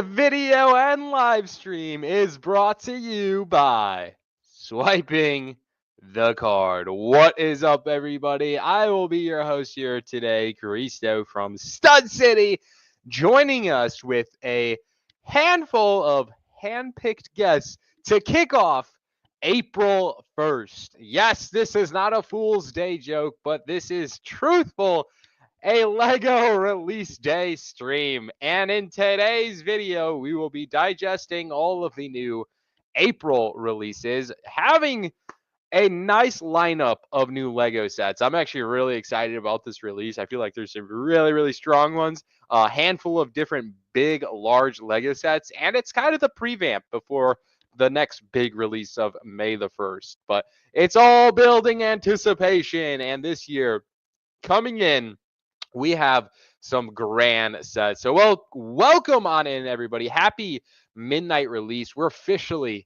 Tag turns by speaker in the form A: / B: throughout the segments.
A: video and live stream is brought to you by Swiping the Card. What is up, everybody? I will be your host here today, Christo from Stud City, joining us with a handful of hand-picked guests to kick off April 1st. Yes, this is not a Fool's Day joke, but this is truthful, a LEGO release day stream. And in today's video, we will be digesting all of the new April releases, having a nice lineup of new LEGO sets. I'm actually really excited about this release. I feel like there's some really strong ones, a handful of different big, large LEGO sets, and it's kind of the prevamp before the next big release of May the 1st. But it's all building anticipation, and this year, coming in, we have some grand sets. So, welcome on in, everybody. Happy midnight release. This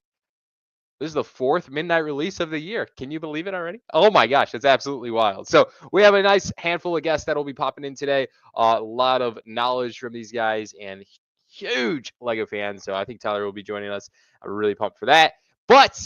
A: is the fourth midnight release of the year. Can you believe it already? Oh my gosh, that's absolutely wild. So we have a nice handful of guests that will be popping in today. A lot of knowledge from these guys and huge LEGO fans. So I think Tyler will be joining us. I'm really pumped for that. But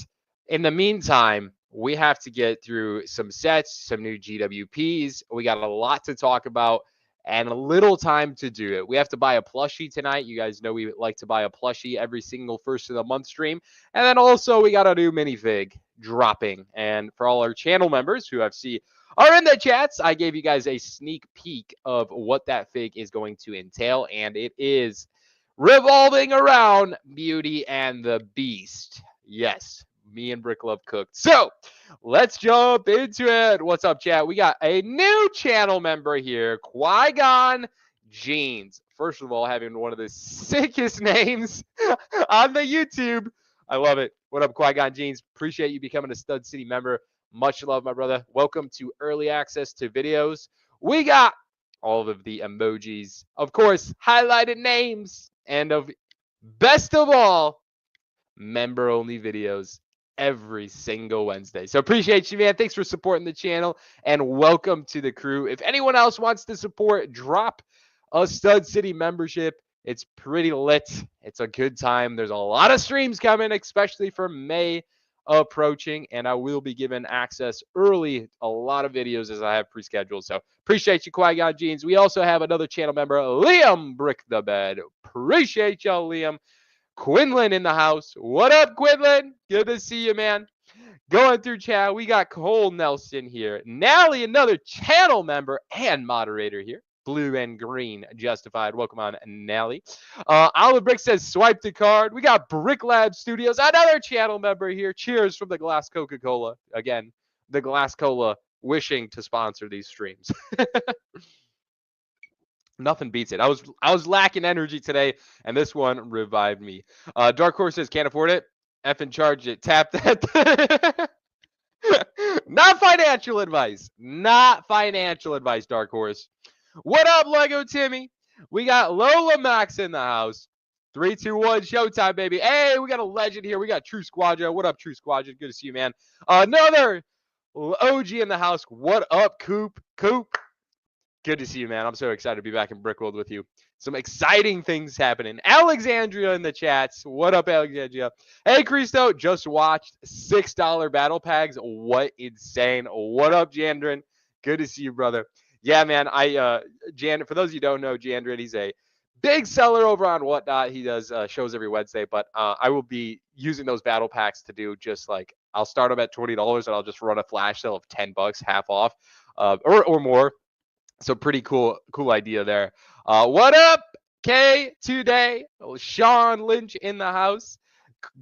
A: in the meantime, we have to get through some sets, some new GWPs. We got a lot to talk about and a little time to do it. We have to buy a plushie tonight. You guys know we like to buy a plushie every single first of the month stream. And then also we got a new minifig dropping. And for all our channel members who are in the chats, I gave you guys a sneak peek of what that fig is going to entail. And it is revolving around Beauty and the Beast. Yes, me and Brick Love cooked. So let's jump into it. What's up, chat? We got a new channel member here, Qui-Gon Jeans. First of all, having one of the sickest names on the YouTube. I love it. What up, Qui-Gon Jeans? Appreciate you becoming a Stud City member. Much love, my brother. Welcome to early access to videos. We got all of the emojis, of course, highlighted names, and best of all, member-only videos every single Wednesday. So appreciate you, man. Thanks for supporting the channel and welcome to the crew. If anyone else wants to support, drop a Stud City membership. It's pretty lit. It's a good time. There's a lot of streams coming, especially for May approaching, and I will be giving access early, a lot of videos as I have pre-scheduled. So appreciate you, Qui-Gon Jeans. We also have another channel member, Liam Brick the Bed. Appreciate y'all, Liam. Quinlan in the house. What up, Quinlan? Good to see you, man. Going through chat, we got Cole Nelson here. Nally, another channel member and moderator here. Blue and green justified. Welcome on, Nally. LifeBricks says swipe the card. We got Brick Lab Studios, another channel member here. Cheers from the Glass Coca-Cola. Again, the Glass Cola wishing to sponsor these streams. Nothing beats it. I was lacking energy today, and this one revived me. Dark Horse says, can't afford it. Effing charge it. Tap that. Not financial advice. Not financial advice, Dark Horse. What up, Lego Timmy? We got Lola Max in the house. 3, 2, 1, showtime, baby. Hey, we got a legend here. We got True Squadron. What up, True Squadron? Good to see you, man. Another OG in the house. What up, Coop? Good to see you, man. I'm so excited to be back in Brickworld with you. Some exciting things happening. Alexandria in the chats. What up, Alexandria? Hey, Christo. Just watched $6 battle packs. What insane. What up, Jandrin? Good to see you, brother. Yeah, man. Jandrin, for those of you who don't know, Jandrin, he's a big seller over on Whatnot. He does shows every Wednesday, but I will be using those battle packs to do just like, I'll start them at $20 and I'll just run a flash sale of $10, half off, or more. So pretty cool idea there. What up, K today? Sean Lynch in the house.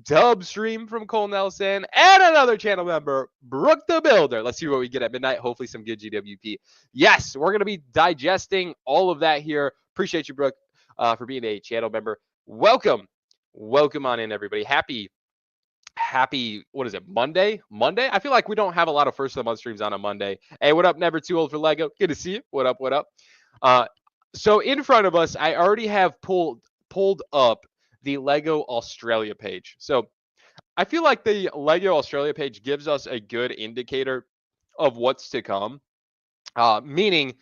A: Dub stream from Cole Nelson. And another channel member, Brooke the Builder. Let's see what we get at midnight. Hopefully some good GWP. Yes, we're going to be digesting all of that here. Appreciate you, Brooke, for being a channel member. Welcome on in, everybody. Happy, what is it, Monday? I feel like we don't have a lot of first of the month streams on a Monday. Hey, what up, Never Too Old for Lego? Good to see you. What up? So in front of us, I already have pulled up the Lego Australia page. So I feel like the Lego Australia page gives us a good indicator of what's to come, meaning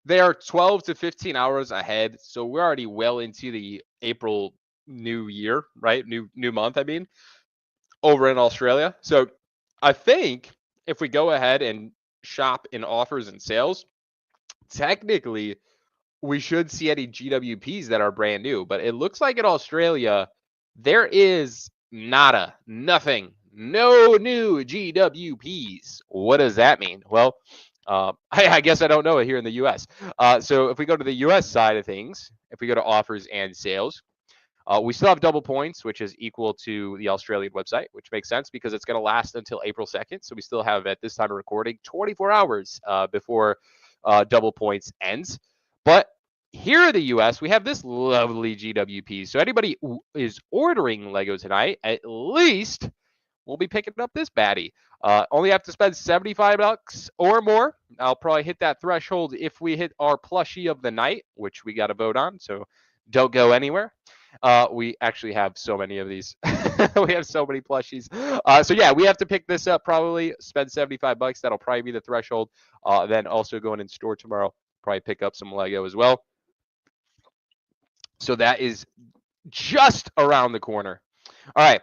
A: they are 12 to 15 hours ahead. So we're already well into the April new year, right? New month, I mean, over in Australia. So I think if we go ahead and shop in offers and sales, technically we should see any GWPs that are brand new. But it looks like in Australia, there is nothing, no new GWPs. What does that mean? Well, I guess I don't know it here in the US. So if we go to the US side of things, if we go to offers and sales, we still have double points, which is equal to the Australian website, which makes sense because it's going to last until April 2nd. So we still have, at this time of recording, 24 hours before double points ends. But here in the US, we have this lovely GWP. So anybody who is ordering Lego tonight, at least we'll be picking up this baddie. Only have to spend $75 or more. I'll probably hit that threshold if we hit our plushie of the night, which we got to vote on. So don't go anywhere. We actually have so many of these. We have so many plushies. So yeah, we have to pick this up, probably spend $75. That'll probably be the threshold. Then also going in store tomorrow, probably pick up some Lego as well. So that is just around the corner. All right.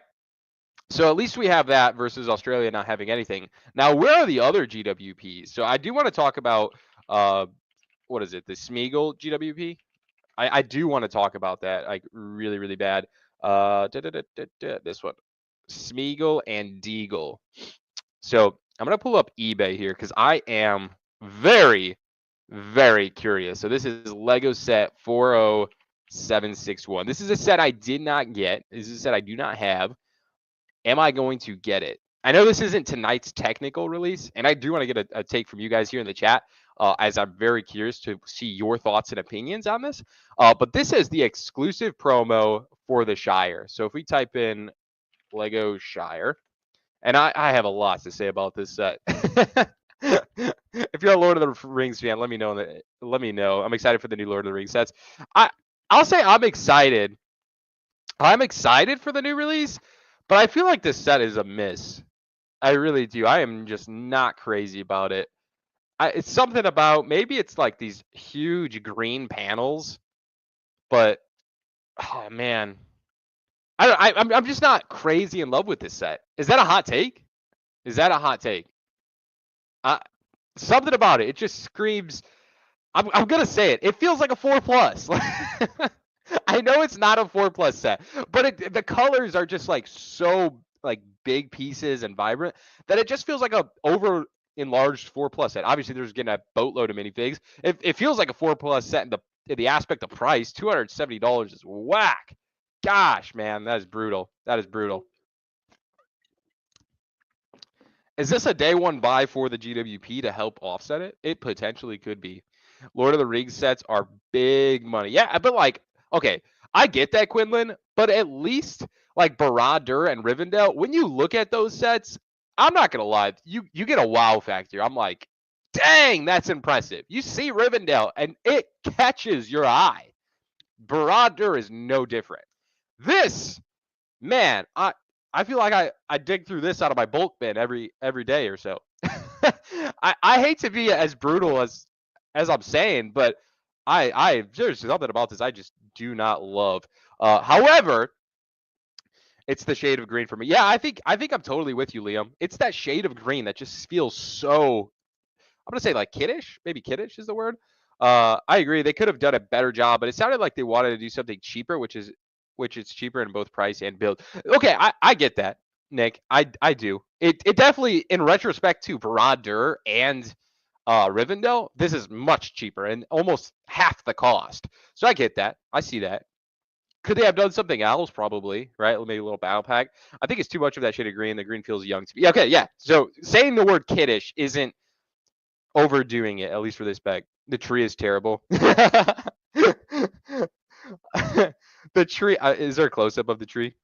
A: So at least we have that versus Australia not having anything. Now, where are the other GWPs? So I do want to talk about, what is it, the Smeagol GWP? I do want to talk about that, like really, really bad. This one, Smeagol and Deagle. So I'm going to pull up eBay here because I am very, very curious. So this is Lego set 40761. This is a set I did not get. This is a set I do not have. Am I going to get it? I know this isn't tonight's technical release, and I do want to get a take from you guys here in the chat, as I'm very curious to see your thoughts and opinions on this. But this is the exclusive promo for the Shire. So if we type in Lego Shire, and I have a lot to say about this set. If you're a Lord of the Rings fan, let me know. Let me know. I'm excited for the new Lord of the Rings sets. I'll say I'm excited. I'm excited for the new release, but I feel like this set is a miss. I really do. I am just not crazy about it. It's something about, maybe it's like these huge green panels, but oh man, I'm just not crazy in love with this set. Is that a hot take? Is that a hot take? Something about it. It just screams. I'm gonna say it. It feels like a 4+. I know it's not a 4+ set, but the colors are just like so like big pieces and vibrant that it just feels like a over enlarged 4+ set. Obviously, there's getting a boatload of minifigs. It feels like a 4+ set in the aspect of price. $270 is whack. Gosh, man, that is brutal. That is brutal. Is this a day one buy for the GWP to help offset it? It potentially could be. Lord of the Rings sets are big money. Yeah, but like, okay, I get that, Quinlan, but at least like Barad-dûr and Rivendell, when you look at those sets, I'm not gonna lie, you get a wow factor. I'm like, dang, that's impressive. You see Rivendell and it catches your eye. Barad-dûr is no different. This, man, I feel like I dig through this out of my bulk bin every day or so. I hate to be as brutal as I'm saying, but there's something about this I just do not love. However, it's the shade of green for me. Yeah, I think I'm totally with you, Liam. It's that shade of green that just feels so, I'm gonna say like kiddish. Maybe kiddish is the word. I agree. They could have done a better job, but it sounded like they wanted to do something cheaper, which is cheaper in both price and build. Okay, I get that, Nick. I do. It definitely, in retrospect to Barad-dûr and Rivendell, this is much cheaper and almost half the cost. So I get that. I see that. Could they have done something else? Probably, right? Maybe a little battle pack. I think it's too much of that shade of green. The green feels young to me. Okay, yeah. So saying the word kiddish isn't overdoing it, at least for this bag. The tree is terrible. The tree, is there a close-up of the tree?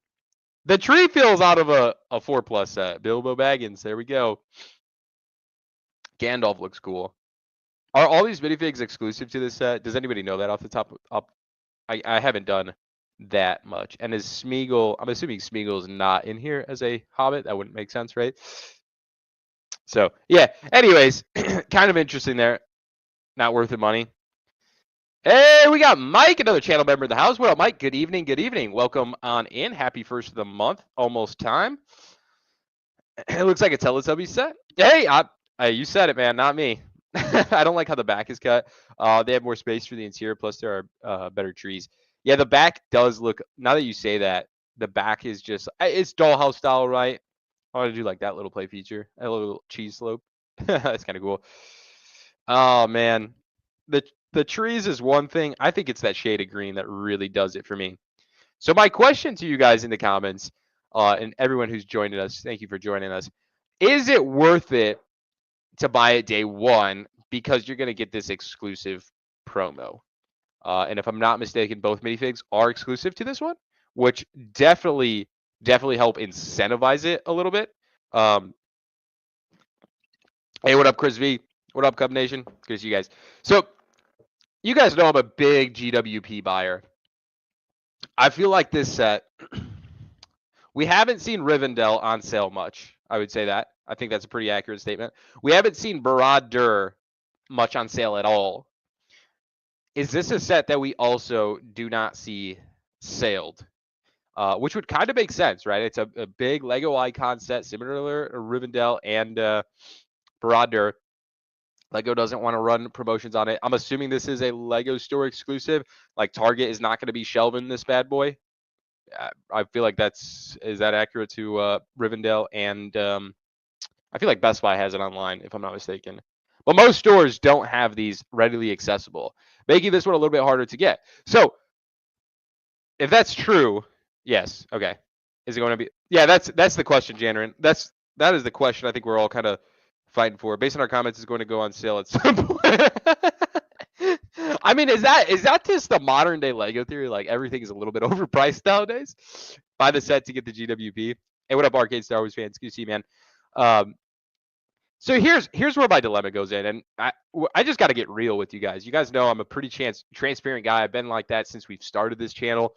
A: The tree feels out of a 4+ set. Bilbo Baggins, there we go. Gandalf looks cool. Are all these minifigs exclusive to this set? Does anybody know that off the top? I haven't done that much. And is Smeagol, I'm assuming Smeagol is not in here as a Hobbit. That wouldn't make sense, right? So, yeah. Anyways, kind of interesting there. Not worth the money. Hey, we got Mike, another channel member in the house. What up, Mike? Good evening. Good evening. Welcome on in. Happy first of the month. Almost time. It looks like a Teletubby set. Hey, you said it, man. Not me. I don't like how the back is cut. They have more space for the interior. Plus, there are better trees. Yeah, the back does look. Now that you say that, the back is just. It's dollhouse style, right? I want to do like that little play feature, a little cheese slope. That's kind of cool. Oh man, the trees is one thing. I think it's that shade of green that really does it for me. So my question to you guys in the comments, and everyone who's joining us, thank you for joining us. Is it worth it to buy it day one because you're gonna get this exclusive promo? And if I'm not mistaken, both minifigs are exclusive to this one, which definitely help incentivize it a little bit. Hey, what up, Chris V? What up, Cub Nation? Good to see you guys. So you guys know I'm a big GWP buyer. I feel like this set, we haven't seen Rivendell on sale much. I would say that. I think that's a pretty accurate statement. We haven't seen Barad-dûr much on sale at all. Is this a set that we also do not see sailed? Which would kind of make sense, right? It's a big Lego icon set, similar to Rivendell and Barad-dûr. Lego doesn't want to run promotions on it. I'm assuming this is a Lego store exclusive. Like Target is not going to be shelving this bad boy. I feel like is that accurate to Rivendell, and I feel like Best Buy has it online if I'm not mistaken. But most stores don't have these readily accessible, making this one a little bit harder to get. So if that's true, yes, okay. Is it going to be? Yeah, that's the question, Janarin. That is the question I think we're all kind of fighting for. Based on our comments, it's going to go on sale at some point. I mean, is that just the modern day Lego theory? Like everything is a little bit overpriced nowadays. Buy the set to get the GWP. Hey, what up, Arcade Star Wars fans? Good to see you, man. So here's where my dilemma goes in, and I just got to get real with you guys. You guys know I'm a pretty transparent guy. I've been like that since we've started this channel.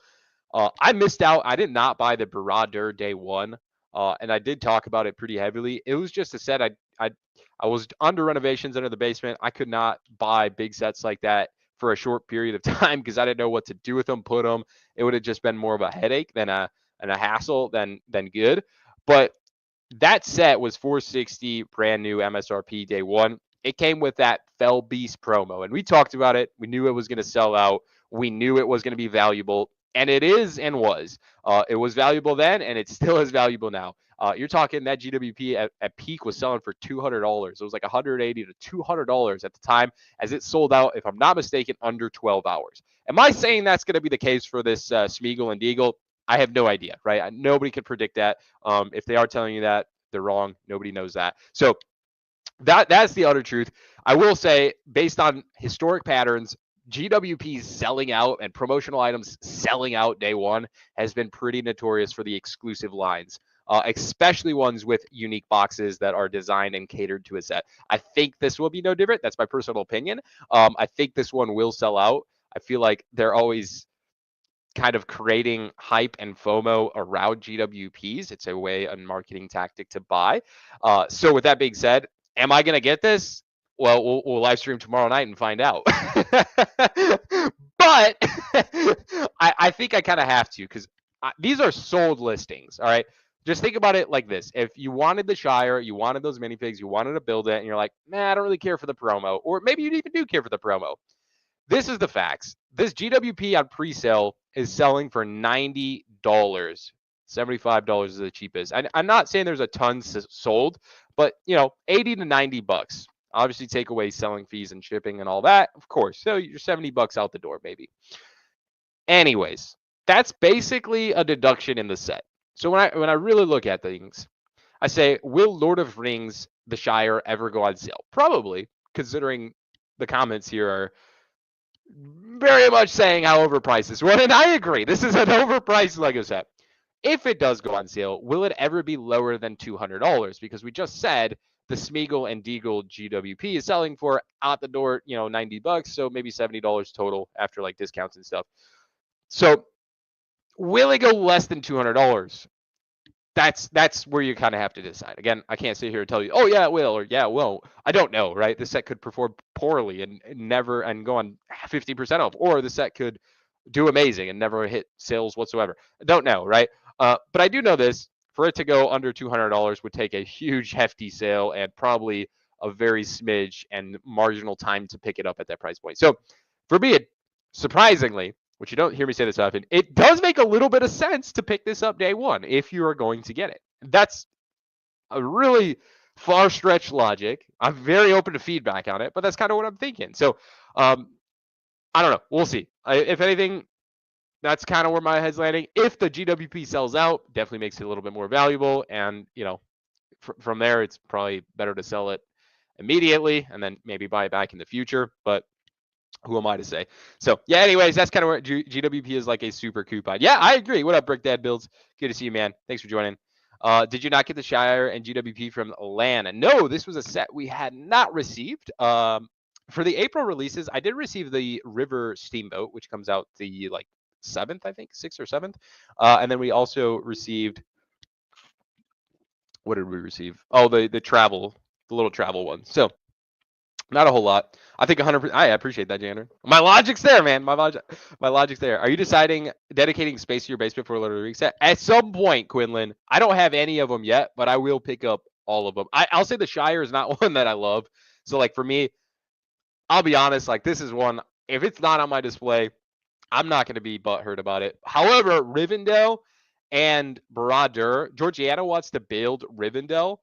A: I missed out. I did not buy the Barad-dûr day one, and I did talk about it pretty heavily. It was just a set I was under renovations under the basement. I could not buy big sets like that for a short period of time because I didn't know what to do with them, put them. It would have just been more of a headache than a hassle than good. But that set was $460 brand new MSRP day one. It came with that Fell Beast promo, and we talked about it. We knew it was going to sell out. We knew it was going to be valuable, and it is and was. It was valuable then, and it still is valuable now. You're talking that GWP at peak was selling for $200. It was like $180 to $200 at the time, as it sold out, if I'm not mistaken, under 12 hours. Am I saying that's going to be the case for this Smeagol and Deagle? I have no idea, right? Nobody can predict that. If they are telling you that, they're wrong. Nobody knows that. So that's the utter truth. I will say, based on historic patterns, GWPs selling out and promotional items selling out day one has been pretty notorious for the exclusive lines, especially ones with unique boxes that are designed and catered to a set. I think this will be no different. That's my personal opinion. I think this one will sell out. I feel like they're always kind of creating hype and FOMO around GWPs. It's a way, a marketing tactic to buy. So with that being said, am I going to get this? Well, we'll live stream tomorrow night and find out. But I think I kind of have to, because these are sold listings. All right. Just think about it like this. If you wanted the Shire, you wanted those minifigs, you wanted to build it, and you're like, man, I don't really care for the promo. Or maybe you even do care for the promo. This is the facts. This GWP on pre-sale is selling for $90. $75 is the cheapest. I'm not saying there's a ton sold, but 80 to $90. Obviously, take away selling fees and shipping and all that, of course. So you're $70 out the door, maybe. Anyways, that's basically a deduction in the set. So when I really look at things, I say, will Lord of Rings, the Shire, ever go on sale? Probably, considering the comments here are very much saying how overpriced this one, and I agree. This is an overpriced Lego set. If it does go on sale, will it ever be lower than $200? Because we just said the Smeagol and Deagle GWP is selling for out the door, $90, so maybe $70 total after like discounts and stuff. So will it go less than $200? that's where you kind of have to decide. Again, I can't sit here and tell you, oh yeah, it will, or yeah, it won't. I don't know, right? The set could perform poorly and never and go on 50% off, or the set could do amazing and never hit sales whatsoever. I don't know, right? But I do know this: for it to go under $200 would take a huge, hefty sale and probably a very smidge and marginal time to pick it up at that price point. So, for me, surprisingly, which you don't hear me say this often, it does make a little bit of sense to pick this up day one if you are going to get it. That's a really far stretch logic. I'm very open to feedback on it, but that's kind of what I'm thinking. So, I don't know. We'll see. If anything, that's kind of where my head's landing. If the GWP sells out, definitely makes it a little bit more valuable. And, from there, it's probably better to sell it immediately and then maybe buy it back in the future. But who am I to say? So yeah, anyways, that's kind of where GWP is like a super coupon. Yeah, I agree. What up, Brick Dad Builds? Good to see you, man. Thanks for joining. Did you not get the Shire and GWP from LAN? No, this was a set we had not received. For the April releases, I did receive the River Steamboat, which comes out the 7th, I think, 6th or 7th. And then we also received, what did we receive? Oh, the little travel one. So not a whole lot. I think 100%. I appreciate that, Janner. My logic's there, man. My logic's there. Are you dedicating space to your basement for a little reset? At some point, Quinlan. I don't have any of them yet, but I will pick up all of them. I'll say the Shire is not one that I love. So for me, I'll be honest. This is one. If it's not on my display, I'm not going to be butthurt about it. However, Rivendell and Barad-dûr, Georgiana wants to build Rivendell,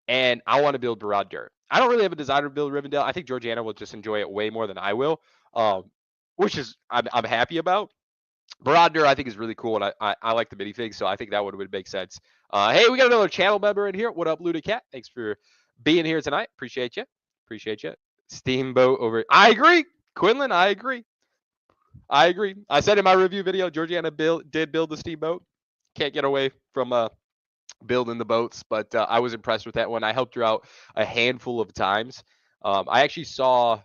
A: and I want to build Barad-dûr. I don't really have a desire to build Rivendell. I think Georgiana will just enjoy it way more than I will, which is I'm happy about. Barad-dûr I think is really cool, and I like the minifig, so I think that would make sense. Hey, we got another channel member in here. What up, Ludacat? Thanks for being here tonight. Appreciate you. Steamboat over. I agree, Quinlan. I agree. I said in my review video, Georgiana did build the steamboat. Can't get away from building the boats, but I was impressed with that one. I helped her out a handful of times. I actually saw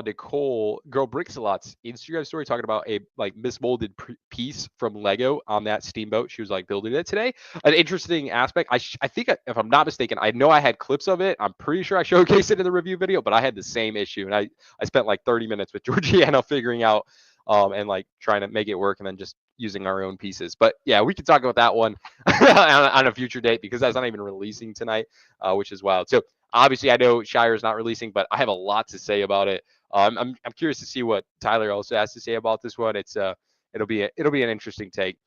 A: Nicole Girl Bricks-a-Lot's Instagram story talking about a mismolded piece from Lego on that steamboat. She was building it today. An interesting aspect. I think, if I'm not mistaken, I know I had clips of it. I'm pretty sure I showcased it in the review video, but I had the same issue, and I spent 30 minutes with Georgiana figuring out and trying to make it work, and then just using our own pieces. But yeah, we can talk about that one on a future date, because that's not even releasing tonight, which is wild. So obviously, I know Shire is not releasing, but I have a lot to say about it. I'm curious to see what Tyler also has to say about this one. It'll be an interesting take.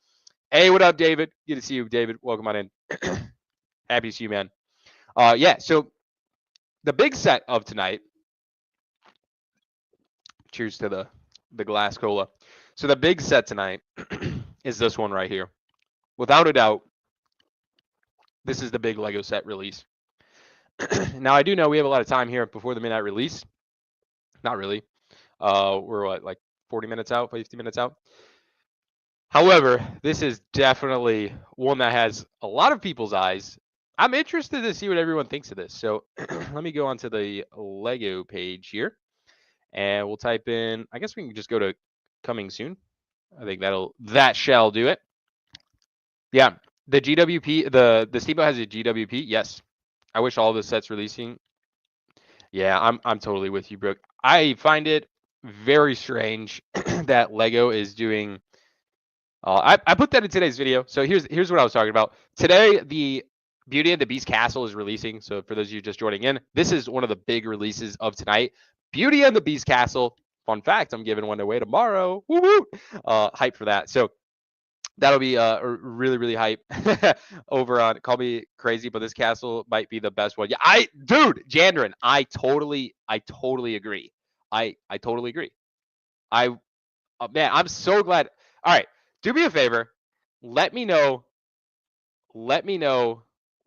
A: Hey, what up, David? Good to see you, David. Welcome on in. Happy to see you, man. Yeah. So the big set of tonight. Cheers to the glass cola. So the big set tonight is this one right here. Without a doubt, this is the big Lego set release. Now, I do know we have a lot of time here before the midnight release. Not really. We're 40 minutes out, 50 minutes out. However, this is definitely one that has a lot of people's eyes. I'm interested to see what everyone thinks of this. So let me go onto the Lego page here, and we'll type in, I guess we can just go to coming soon. I think that shall do it. Yeah, the GWP, the Steamboat has a GWP. Yes. I wish all the sets releasing. Yeah, I'm totally with you, Brooke. I find it very strange that Lego is doing. I put that in today's video. So here's what I was talking about. Today, the Beauty and the Beast Castle is releasing. So for those of you just joining in, this is one of the big releases of tonight. Beauty and the Beast Castle. Fun fact, I'm giving one away tomorrow. Woo-woo! Hype for that. So that'll be really, really hype over on. Call me crazy, but this castle might be the best one. Yeah, dude, Jandrin, I totally agree. I totally agree. Man, I'm so glad. All right, do me a favor. Let me know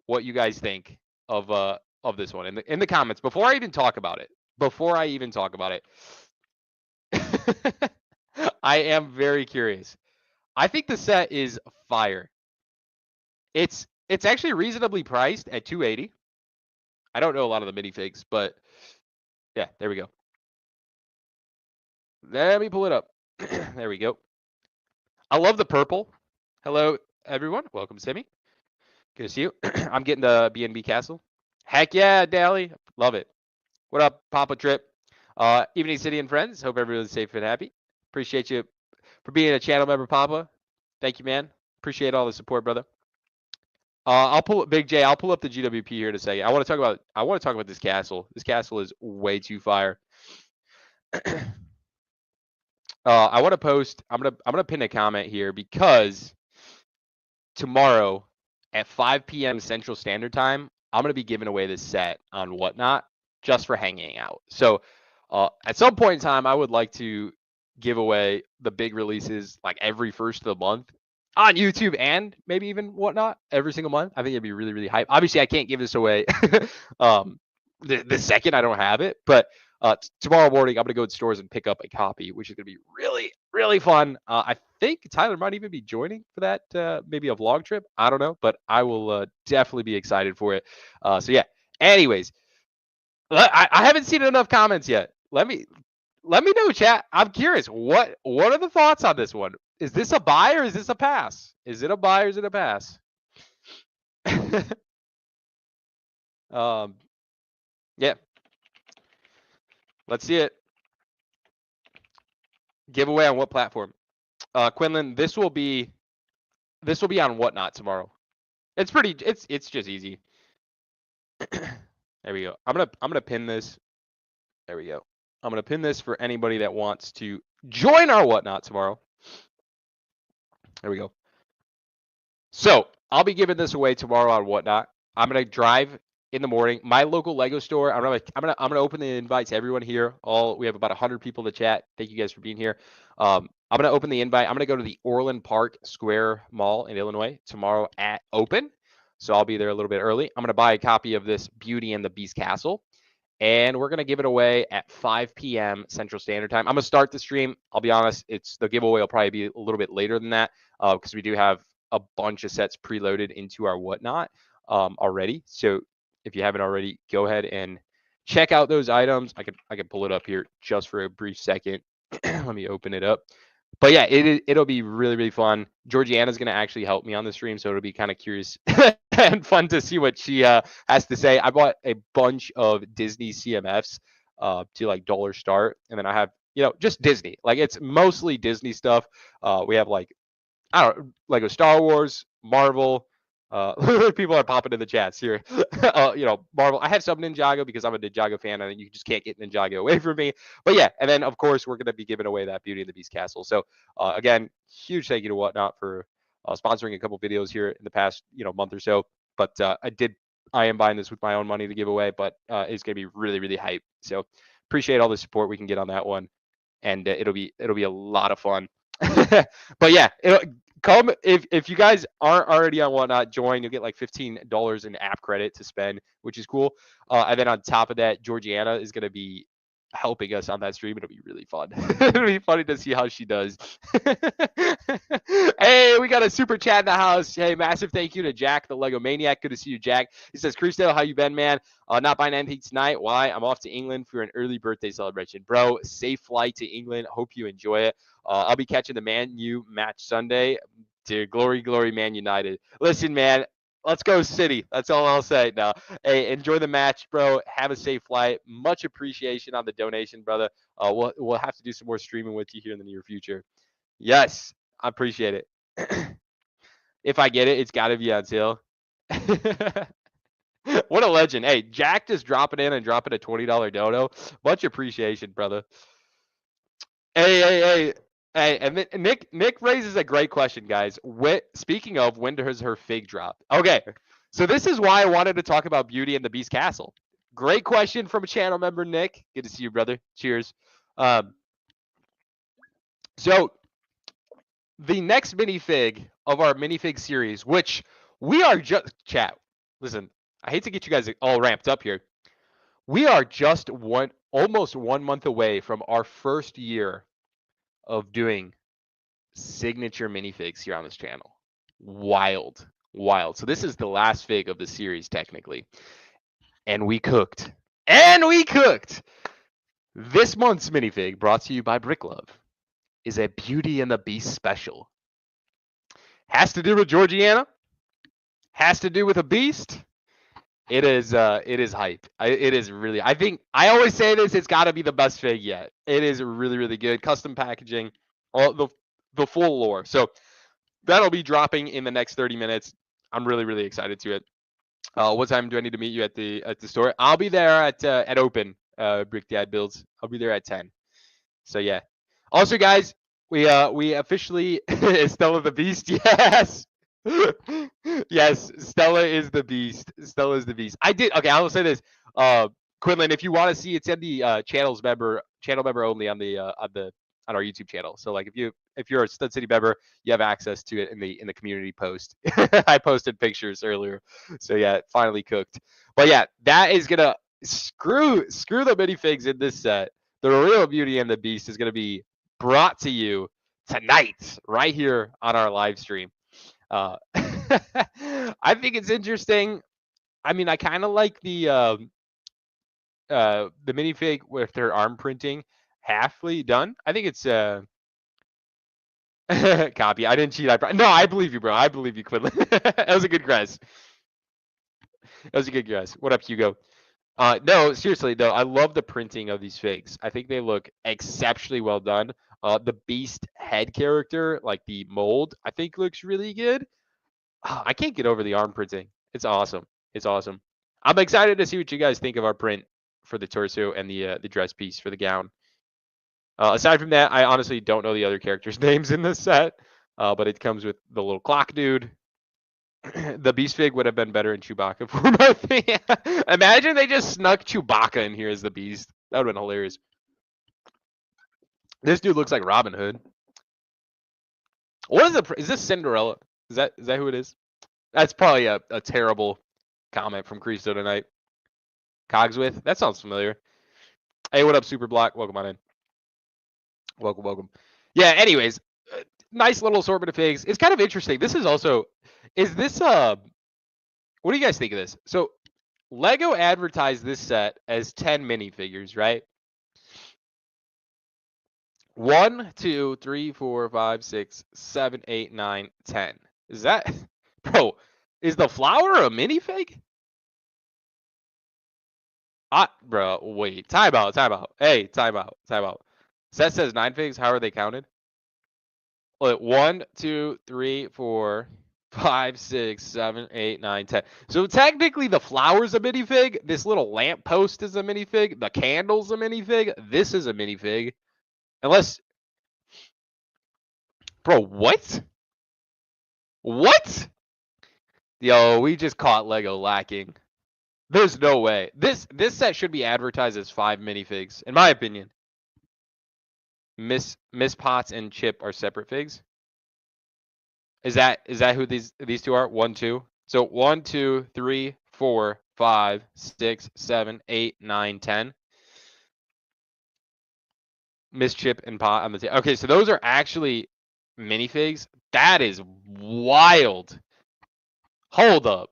A: what you guys think of this one in the comments before I even talk about it. I am very curious. I think the set is fire. It's actually reasonably priced at $280. I don't know a lot of the minifigs, but yeah, there we go. Let me pull it up. There we go. I love the purple. Hello, everyone. Welcome, Sammy. Good to see you. I'm getting the B&B Castle. Heck yeah, Daly. Love it. What up, Papa Trip? Evening City and friends. Hope everyone's safe and happy. Appreciate you for being a channel member, Papa. Thank you, man. Appreciate all the support, brother. I'll pull up Big J. I'll pull up the GWP here in a second. I want to talk about this castle. This castle is way too fire. I want to post. I'm gonna pin a comment here because tomorrow at 5 p.m. Central Standard Time, I'm gonna be giving away this set on Whatnot just for hanging out. So at some point in time, I would like to give away the big releases like every first of the month on YouTube and maybe even Whatnot every single month. I think it'd be really, really hype. Obviously, I can't give this away the second I don't have it, but tomorrow morning I'm gonna go to stores and pick up a copy, which is gonna be really, really fun. I think Tyler might even be joining for that, maybe a vlog trip. I don't know, but I will definitely be excited for it. So yeah. Anyways, I haven't seen enough comments yet. Let me know, chat. I'm curious. What are the thoughts on this one? Is this a buy or is this a pass? Is it a buy or is it a pass? Yeah. Let's see it. Giveaway on what platform? Quinlan, this will be on Whatnot tomorrow. It's just easy. There we go. I'm gonna pin this. There we go. I'm gonna pin this for anybody that wants to join our Whatnot tomorrow. There we go. So I'll be giving this away tomorrow on Whatnot. I'm gonna drive in the morning. My local Lego store. I'm gonna open the invite to everyone here. We have about 100 people to chat. Thank you guys for being here. I'm gonna open the invite. I'm gonna go to the Orland Park Square Mall in Illinois tomorrow at open. So I'll be there a little bit early. I'm gonna buy a copy of this Beauty and the Beast Castle. And we're gonna give it away at 5 p.m. Central Standard Time. I'm gonna start the stream. I'll be honest, the giveaway will probably be a little bit later than that because we do have a bunch of sets preloaded into our Whatnot already. So if you haven't already, go ahead and check out those items. I can pull it up here just for a brief second. Let me open it up. But yeah, it'll be really, really fun. Georgiana's gonna actually help me on the stream, so it'll be kind of curious and fun to see what she has to say. I bought a bunch of Disney CMFs to like dollar start, and then I have just Disney. Like it's mostly Disney stuff. We have like Lego Star Wars, Marvel. People are popping in the chats here. Marvel. I have some Ninjago because I'm a Ninjago fan, and you just can't get Ninjago away from me. But yeah, and then of course we're gonna be giving away that Beauty and the Beast Castle. So again, huge thank you to Whatnot for sponsoring a couple videos here in the past month or so. But I am buying this with my own money to give away, but it's gonna be really, really hype. So appreciate all the support we can get on that one, and it'll be a lot of fun. But yeah, come if you guys aren't already on Whatnot, join. You'll get like $15 in app credit to spend, which is cool. And then on top of that, Georgiana is gonna be helping us on that stream. It'll be really fun. It'll be funny to see how she does. Hey, we got a super chat in the house. Hey, massive thank you to Jack, the Lego Maniac. Good to see you, Jack. He says, Christo, how you been, man? Not buying anything tonight. Why? I'm off to England for an early birthday celebration. Bro, safe flight to England. Hope you enjoy it. I'll be catching the Man U match Sunday. Dude, glory, glory, Man United. Listen, man, let's go City. That's all I'll say. Now, hey, enjoy the match, bro. Have a safe flight. Much appreciation on the donation, brother. We'll have to do some more streaming with you here in the near future. Yes, I appreciate it. If I get it, it's got to be on sale. What a legend. Hey, Jack just dropping in and dropping a $20 dono. Much appreciation, brother. Hey, and Nick raises a great question, guys. Speaking of, when does her fig drop? Okay, so this is why I wanted to talk about Beauty and the Beast Castle. Great question from a channel member, Nick. Good to see you, brother. Cheers. So the next minifig of our minifig series, which we are just chat. Listen, I hate to get you guys all ramped up here. We are just almost 1 month away from our first year of doing signature minifigs here on this channel. Wild. So this is the last fig of the series technically. And we cooked. This month's minifig, brought to you by Brick Love, is a Beauty and the Beast special. Has to do with Georgiana. Has to do with a beast. It is hype. It is really. I think I always say this. It's got to be the best fig yet. It is really, really good. Custom packaging, all the full lore. So that'll be dropping in the next 30 minutes. I'm really, really excited to it. What time do I need to meet you at the store? I'll be there at open. Brick Dad builds. I'll be there at 10. So yeah. Also, guys, we officially Stella the Beast. Yes. Yes, Stella is the beast. Stella is the beast. I did. Okay, I will say this. Quinlan, if you want to see, it's in the channel member only on our YouTube channel. So like if you're a Stud City member, you have access to it in the community post. I posted pictures earlier. So yeah, it finally cooked. But yeah, that is gonna screw the minifigs in this set. The real Beauty and the Beast is gonna be brought to you tonight, right here on our live stream. I think it's interesting. I mean, I kind of like the minifig with their arm printing halfly done. I think it's copy. I didn't cheat. No, I believe you, bro. I believe you, Quinlan. That was a good guess. That was a good guess. What up, Hugo? No, seriously though, I love the printing of these figs. I think they look exceptionally well done. The beast head character, like the mold, I think looks really good. I can't get over the arm printing. It's awesome. It's awesome. I'm excited to see what you guys think of our print for the torso and the dress piece for the gown. Aside from that, I honestly don't know the other characters' names in this set, but it comes with the little clock dude. The beast fig would have been better in Chewbacca form. Imagine they just snuck Chewbacca in here as the beast. That would have been hilarious. This dude looks like Robin Hood. What is this Cinderella? Is that who it is? That's probably a terrible comment from Christo tonight. Cogsworth? That sounds familiar. Hey, what up, Super Block? Welcome on in. Welcome, welcome. Yeah, anyways, nice little assortment of figs. It's kind of interesting. This is also, is this, what do you guys think of this? So, Lego advertised this set as 10 minifigures, right? 1, 2, 3, 4, 5, 6, 7, 8, 9, 10. Is that, bro, is the flower a minifig? Bro, wait. Time out. Hey, time out. Set says 9 figs. How are they counted? 1, 2, 3, 4, 5, 6, 7, 8, 9, 10. So technically the flower's a minifig. This little lamppost is a minifig. The candle's a minifig. This is a minifig. Unless... Bro, what? What? Yo, we just caught Lego lacking. There's no way. This set should be advertised as 5 minifigs, in my opinion. Miss Potts and Chip are separate figs. Is that who these two are? 1, 2. So 1, 2, 3, 4, 5, 6, 7, 8, 9, 10. Miss Chip and Pot on the table. Okay, so those are actually minifigs. That is wild. Hold up.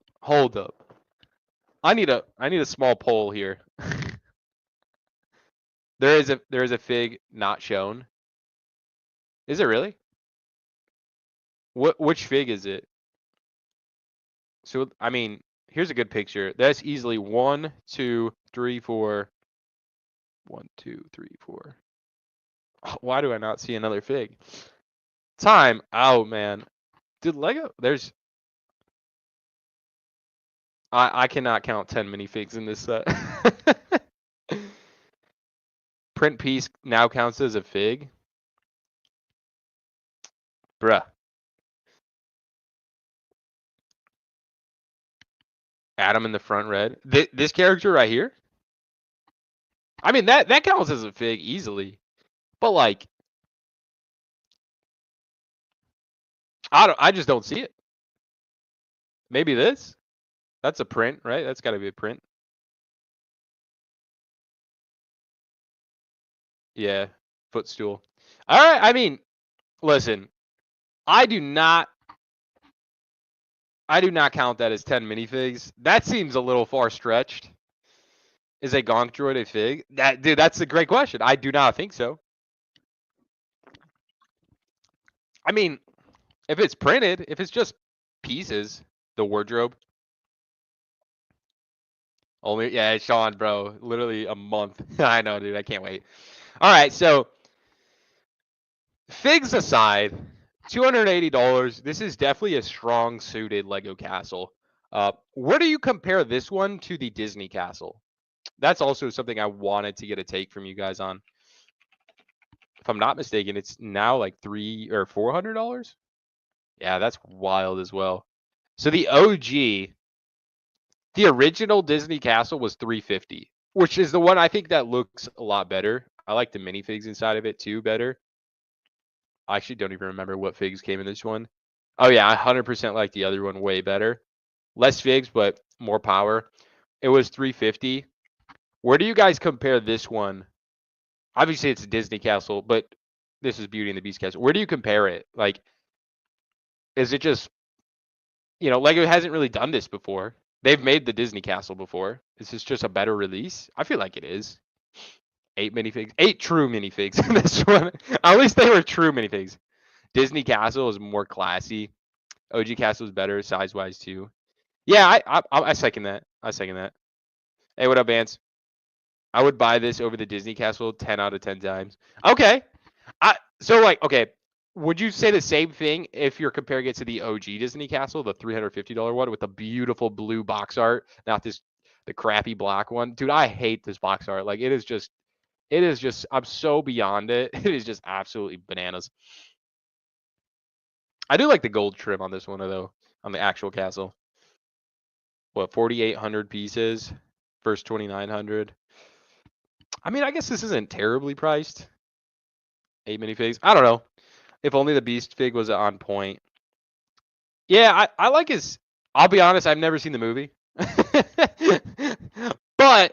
A: I need a small poll here. There is a fig not shown. Is it really? Which fig is it? So I mean, here's a good picture. That's easily 1, 2, 3, 4. 1, 2, 3, 4. Why do I not see another fig? Time out, man. Did Lego? There's. I cannot count 10 minifigs in this set. Print piece now counts as a fig. Bruh. Adam in the front red. This character right here? I mean, that counts as a fig easily. But like, I just don't see it. Maybe this? That's a print, right? That's got to be a print. Yeah, footstool. All right, I mean, listen, I do not count that as 10 minifigs. That seems a little far stretched. Is a Gonk Droid a fig? Dude, that's a great question. I do not think so. I mean, If it's printed, if it's just pieces, the wardrobe. Only, yeah, Sean, bro. Literally a month. I know, dude. I can't wait. All right, so figs aside, $280. This is definitely a strong suited Lego castle. Where do you compare this one to the Disney castle? That's also something I wanted to get a take from you guys on. If I'm not mistaken, it's now like $300 or $400. Yeah, that's wild as well. So the OG, the original Disney castle was $350, which is the one I think that looks a lot better. I like the minifigs inside of it too better. I actually don't even remember what figs came in this one. Oh yeah, I 100% like the other one way better. Less figs, but more power. It was $350. Where do you guys compare this one? Obviously, it's a Disney castle, but this is Beauty and the Beast castle. Where do you compare it? Like, is it just, Lego hasn't really done this before. They've made the Disney castle before. Is this just a better release? I feel like it is. 8 true minifigs in this one. At least they were true minifigs. Disney castle is more classy. OG castle is better size wise too. Yeah, I second that. I second that. Hey, what up, Vance? I would buy this over the Disney castle 10 out of 10 times. Okay. Okay, would you say the same thing if you're comparing it to the OG Disney castle, the $350 one with the beautiful blue box art, not the crappy black one? Dude, I hate this box art. Like, it is just I'm so beyond it. It is just absolutely bananas. I do like the gold trim on this one though, on the actual castle. What, 4,800 pieces, first 2,900. I mean, I guess this isn't terribly priced. 8 minifigs. I don't know. If only the Beast fig was on point. Yeah, I like his. I'll be honest, I've never seen the movie, but I've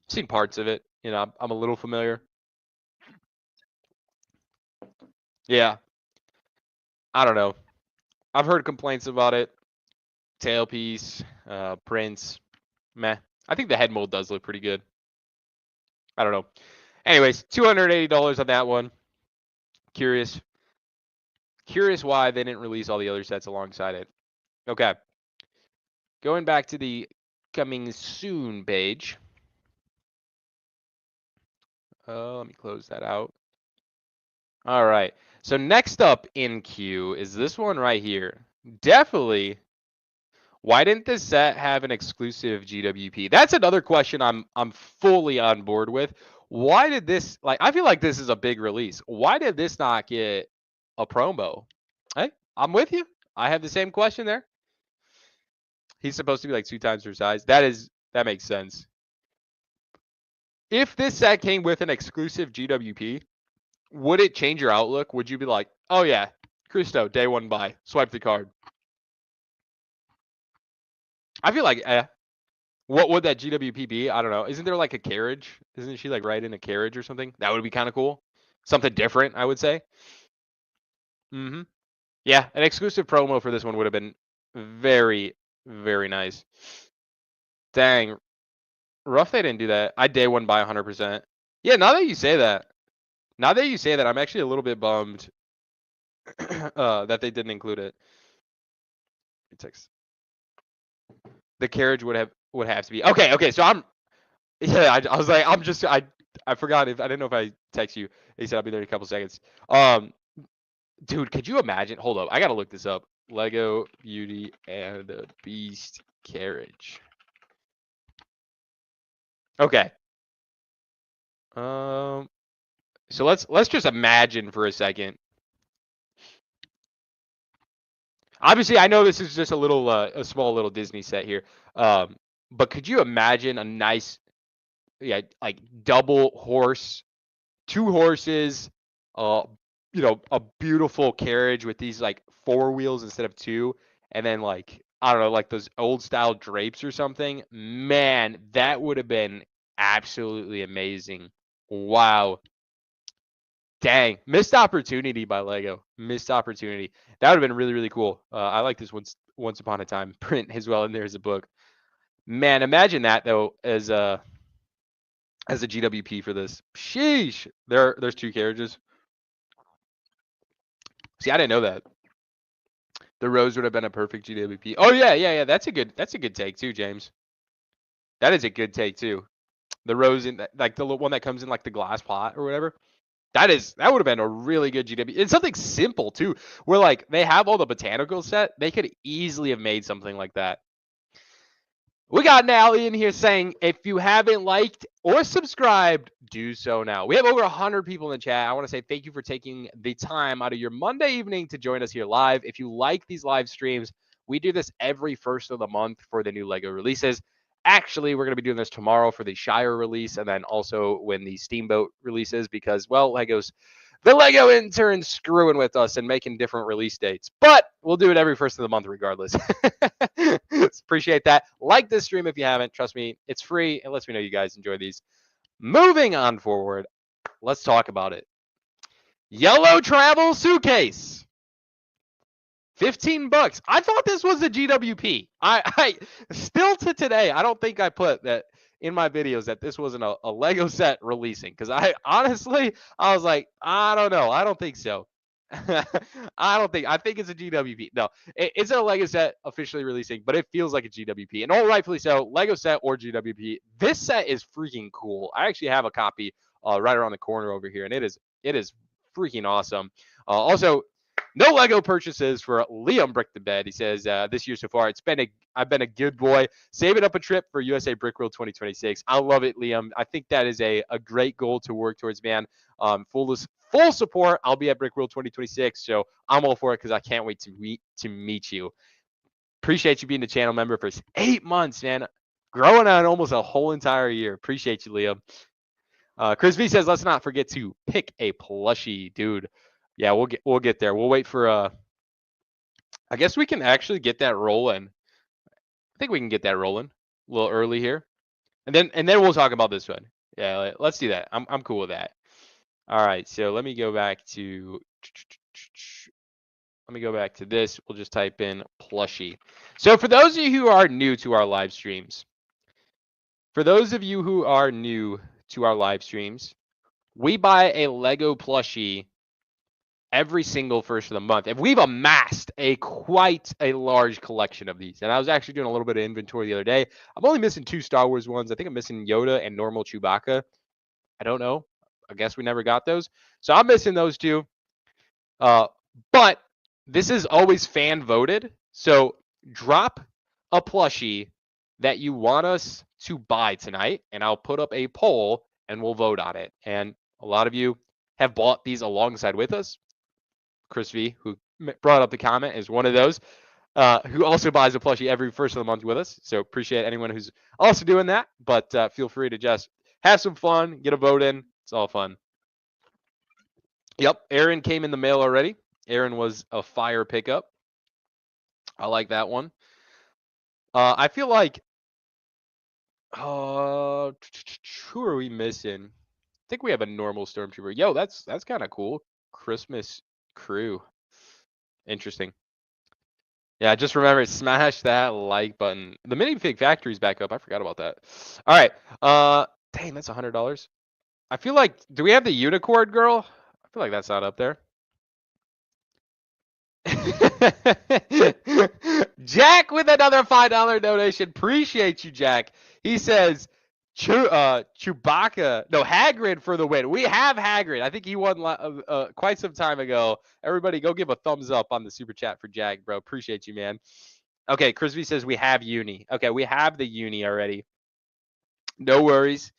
A: seen parts of it. I'm a little familiar. Yeah, I don't know. I've heard complaints about it. Tailpiece, prints, meh. I think the head mold does look pretty good. I don't know. Anyways, $280 on that one. Curious why they didn't release all the other sets alongside it. Okay. Going back to the coming soon page. Let me close that out. All right. So next up in queue is this one right here. Definitely. Why didn't this set have an exclusive GWP? That's another question I'm fully on board with. Why did this, like, I feel like this is a big release. Why did this not get a promo? Hey, I'm with you. I have the same question there. He's supposed to be like 2 times her size. That makes sense. If this set came with an exclusive GWP, would it change your outlook? Would you be like, oh yeah, Christo, day one buy, swipe the card? I feel like, what would that GWP be? I don't know. Isn't there like a carriage? Isn't she like right in a carriage or something? That would be kind of cool. Something different, I would say. Mm-hmm. Yeah, an exclusive promo for this one would have been very, very nice. Dang, rough they didn't do that. I day one buy 100%. Yeah, now that you say that, I'm actually a little bit bummed that they didn't include it. Text. The carriage would have to be okay. So I was like, I forgot if I didn't know if I text you. He said I'll be there in a couple seconds. Dude, could you imagine? Hold up, I gotta look this up. Lego Beauty and the Beast carriage. Okay. So let's just imagine for a second. Obviously, I know this is just a small little Disney set here. But could you imagine a nice, like double horse, 2 horses, a beautiful carriage with these like 4 wheels instead of 2, and then like I don't know, like those old style drapes or something. Man, that would have been absolutely amazing. Wow. Dang, missed opportunity by Lego. Missed opportunity. That would have been really, really cool. I like this Once Upon a Time print as well, and there's a book. Man, imagine that though as a GWP for this. Sheesh. There's 2 carriages. See, I didn't know that. The Rose would have been a perfect GWP. Oh yeah. That's a good take too, James. That is a good take too. The Rose in like the one that comes in like the glass pot or whatever. That would have been a really good GW. It's something simple too, where like they have all the botanical set. They could easily have made something like that. We got Nally in here saying, if you haven't liked or subscribed, do so now. We have over 100 people in the chat. I want to say thank you for taking the time out of your Monday evening to join us here live. If you like these live streams, we do this every first of the month for the new LEGO releases. Actually, we're going to be doing this tomorrow for the Shire release and then also when the Steamboat releases because, well, the LEGO intern's screwing with us and making different release dates. But we'll do it every first of the month regardless. Appreciate that. Like this stream if you haven't. Trust me, it's free. It lets me know you guys enjoy these. Moving on forward, let's talk about it. Yellow travel suitcase. $15. I thought this was a GWP. I still to today, I don't think I put that in my videos that this wasn't a Lego set releasing because I was like, I don't know. I don't think so. I think it's a GWP. No, it's a Lego set officially releasing, but it feels like a GWP. And all rightfully so, Lego set or GWP. This set is freaking cool. I actually have a copy right around the corner over here, and it is freaking awesome. Also, no Lego purchases for Liam Brick the Bed. He says, this year so far, I've been a good boy. Saving up a trip for USA Brick World 2026. I love it, Liam. I think that is a great goal to work towards, man. Full support. I'll be at Brick World 2026, so I'm all for it because I can't wait to meet you. Appreciate you being the channel member for 8 months, man. Growing on almost a whole entire year. Appreciate you, Liam. Chris V says, let's not forget to pick a plushie, dude. Yeah, we'll get there. We'll wait for I guess we can actually get that rolling. I think we can get that rolling a little early here. And then we'll talk about this one. Yeah, let's do that. I'm cool with that. All right, so let me go back to this. We'll just type in plushie. So for those of you who are new to our live streams, we buy a Lego plushie every single first of the month. And we've amassed quite a large collection of these. And I was actually doing a little bit of inventory the other day. I'm only missing 2 Star Wars ones. I think I'm missing Yoda and normal Chewbacca. I don't know. I guess we never got those. So I'm missing those 2. But this is always fan voted. So drop a plushie that you want us to buy tonight, and I'll put up a poll and we'll vote on it. And a lot of you have bought these alongside with us. Chris V, who brought up the comment, is one of those who also buys a plushie every first of the month with us. So appreciate anyone who's also doing that. But feel free to just have some fun, get a vote in. It's all fun. Yep, Aaron came in the mail already. Aaron was a fire pickup. I like that one. I feel like, who are we missing? I think we have a normal Stormtrooper. Yo, that's kind of cool. Christmas crew. Interesting. Yeah, just remember, smash that like button. The Minifig factory's back up. I forgot about that. All right. Dang, that's $100. I feel like, do we have the unicorn girl? I feel like that's not up there. Jack with another $5 donation. Appreciate you, Jack. He says, Chewbacca, no, Hagrid for the win. We have Hagrid. I think he won quite some time ago. Everybody go give a thumbs up on the super chat for Jack, bro. Appreciate you, man. Okay, Crispy says we have Uni. Okay, we have the Uni already. No worries.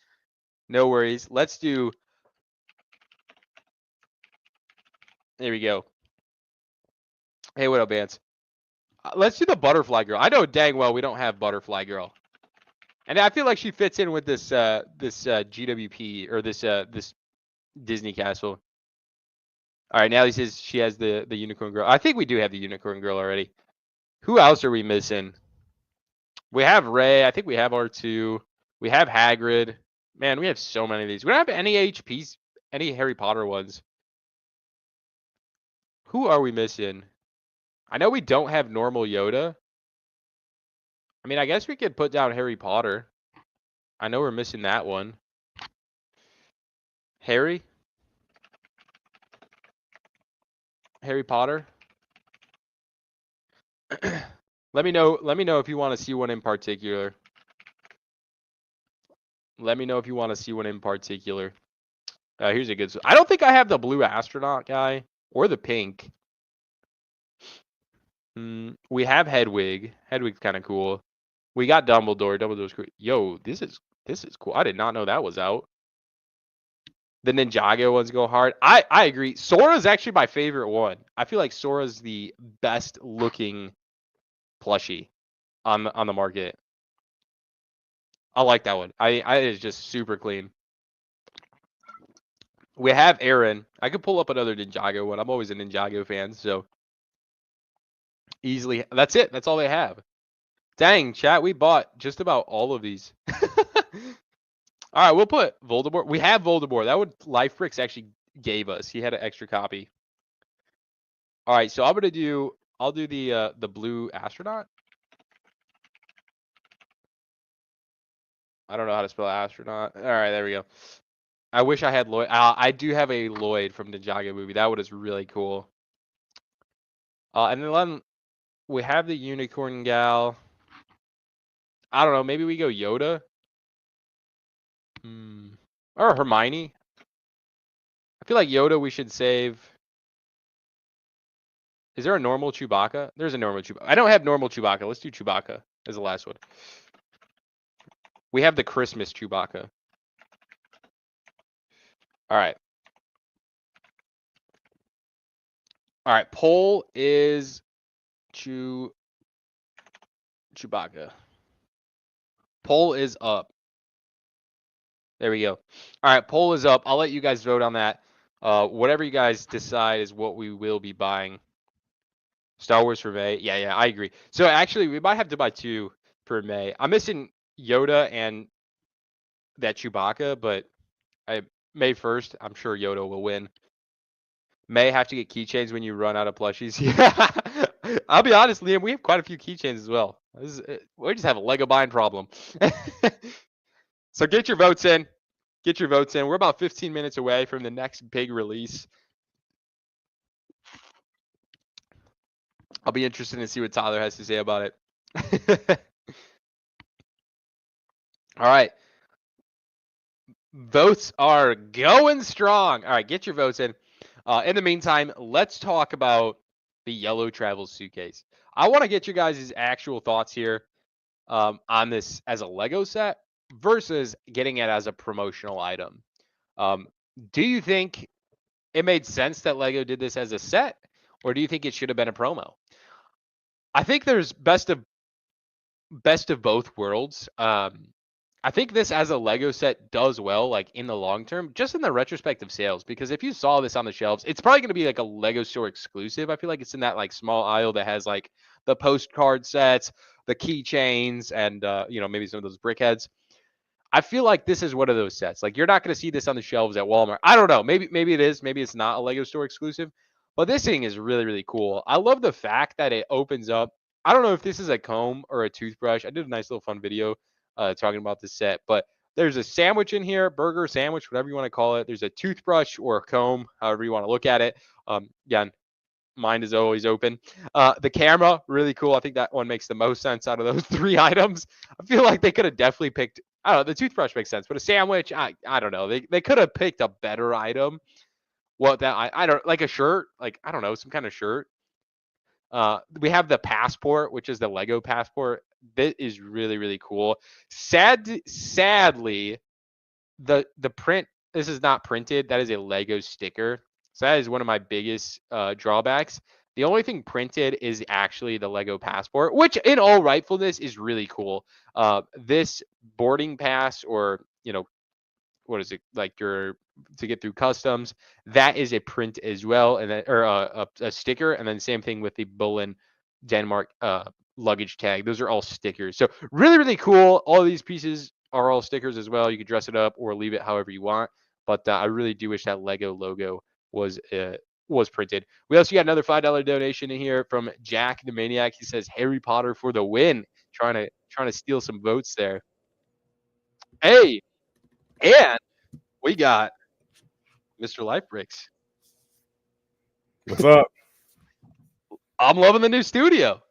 A: No worries. Let's do. There we go. Hey, what up, Vance? Let's do the Butterfly Girl. I know dang well we don't have Butterfly Girl. And I feel like she fits in with this GWP or this Disney castle. All right, now he says she has the Unicorn Girl. I think we do have the Unicorn Girl already. Who else are we missing? We have Rey. I think we have R2. We have Hagrid. Man, we have so many of these. We don't have any HPs, any Harry Potter ones. Who are we missing? I know we don't have normal Yoda. I mean, I guess we could put down Harry Potter. I know we're missing that one. Harry Potter. Let me know if you want to see one in particular. Let me know if you want to see one in particular. Here's a good. I don't think I have the blue astronaut guy or the pink. We have Hedwig. Hedwig's kind of cool. We got Dumbledore. Dumbledore's cool. Yo, this is cool. I did not know that was out. The Ninjago ones go hard. I agree. Sora's actually my favorite one. I feel like Sora's the best looking plushie on the market. I like that one. I it's just super clean. We have Aaron. I could pull up another Ninjago one. I'm always a Ninjago fan, so easily. That's it. That's all they have. Dang, chat, we bought just about all of these. All right, we'll put Voldemort. We have Voldemort. That would LifeBricks actually gave us. He had an extra copy. All right, so I'll do the blue astronaut. I don't know how to spell astronaut. All right, there we go. I wish I had Lloyd. I do have a Lloyd from Ninjago movie. That one is really cool. And then we have the unicorn gal. I don't know. Maybe we go Yoda. Or Hermione. I feel like Yoda we should save. Is there a normal Chewbacca? There's a normal Chewbacca. I don't have normal Chewbacca. Let's do Chewbacca as the last one. We have the Christmas Chewbacca. All right. All right. Poll is Chewbacca. Poll is up. There we go. All right. Poll is up. I'll let you guys vote on that. Whatever you guys decide is what we will be buying. Star Wars for May. Yeah, I agree. So actually, we might have to buy 2 for May. I'm missing Yoda and that Chewbacca, but May 1st, I'm sure Yoda will win. May have to get keychains when you run out of plushies. Yeah, I'll be honest, Liam, we have quite a few keychains as well. We just have a Lego buying problem. So get your votes in. Get your votes in. We're about 15 minutes away from the next big release. I'll be interested to see what Tyler has to say about it. All right. Votes are going strong. All right, get your votes in. In the meantime, let's talk about the yellow travel suitcase. I want to get you guys' actual thoughts here on this as a Lego set versus getting it as a promotional item. Do you think it made sense that Lego did this as a set, or do you think it should have been a promo? I think there's best of both worlds. I think this as a Lego set does well, like in the long term, just in the retrospective sales, because if you saw this on the shelves, it's probably going to be like a Lego store exclusive. I feel like it's in that like small aisle that has like the postcard sets, the keychains, and maybe some of those brickheads. I feel like this is one of those sets. Like you're not going to see this on the shelves at Walmart. I don't know. Maybe it is. Maybe it's not a Lego store exclusive. But this thing is really, really cool. I love the fact that it opens up. I don't know if this is a comb or a toothbrush. I did a nice little fun video talking about the set, but there's a sandwich in here, burger sandwich, whatever you want to call it. There's a toothbrush or a comb, however you want to look at it. Again, mind is always open. The camera, really cool. I think that one makes the most sense out of those 3 items. I feel like they could have definitely picked, I don't know, the toothbrush makes sense, but a sandwich, I don't know. They could have picked a better item. What that I don't like a shirt, like I don't know, some kind of shirt. We have the passport, which is the Lego passport. That is really, really cool. Sadly, the print, this is not printed. That is a Lego sticker. So that is one of my biggest drawbacks. The only thing printed is actually the Lego passport, which in all rightfulness is really cool. This boarding pass, or what is it, like to get through customs, that is a print as well, and then, or a sticker, and then same thing with the Bolin Denmark luggage tag. Those are all stickers. So really, really cool. All of these pieces are all stickers as well. You could dress it up or leave it however you want. But I really do wish that Lego logo was printed. We also got another $5 donation in here from Jack the Maniac. He says Harry Potter for the win. Trying to steal some votes there. Hey, and we got Mr. LifeBricks.
B: What's up?
A: I'm loving the new studio.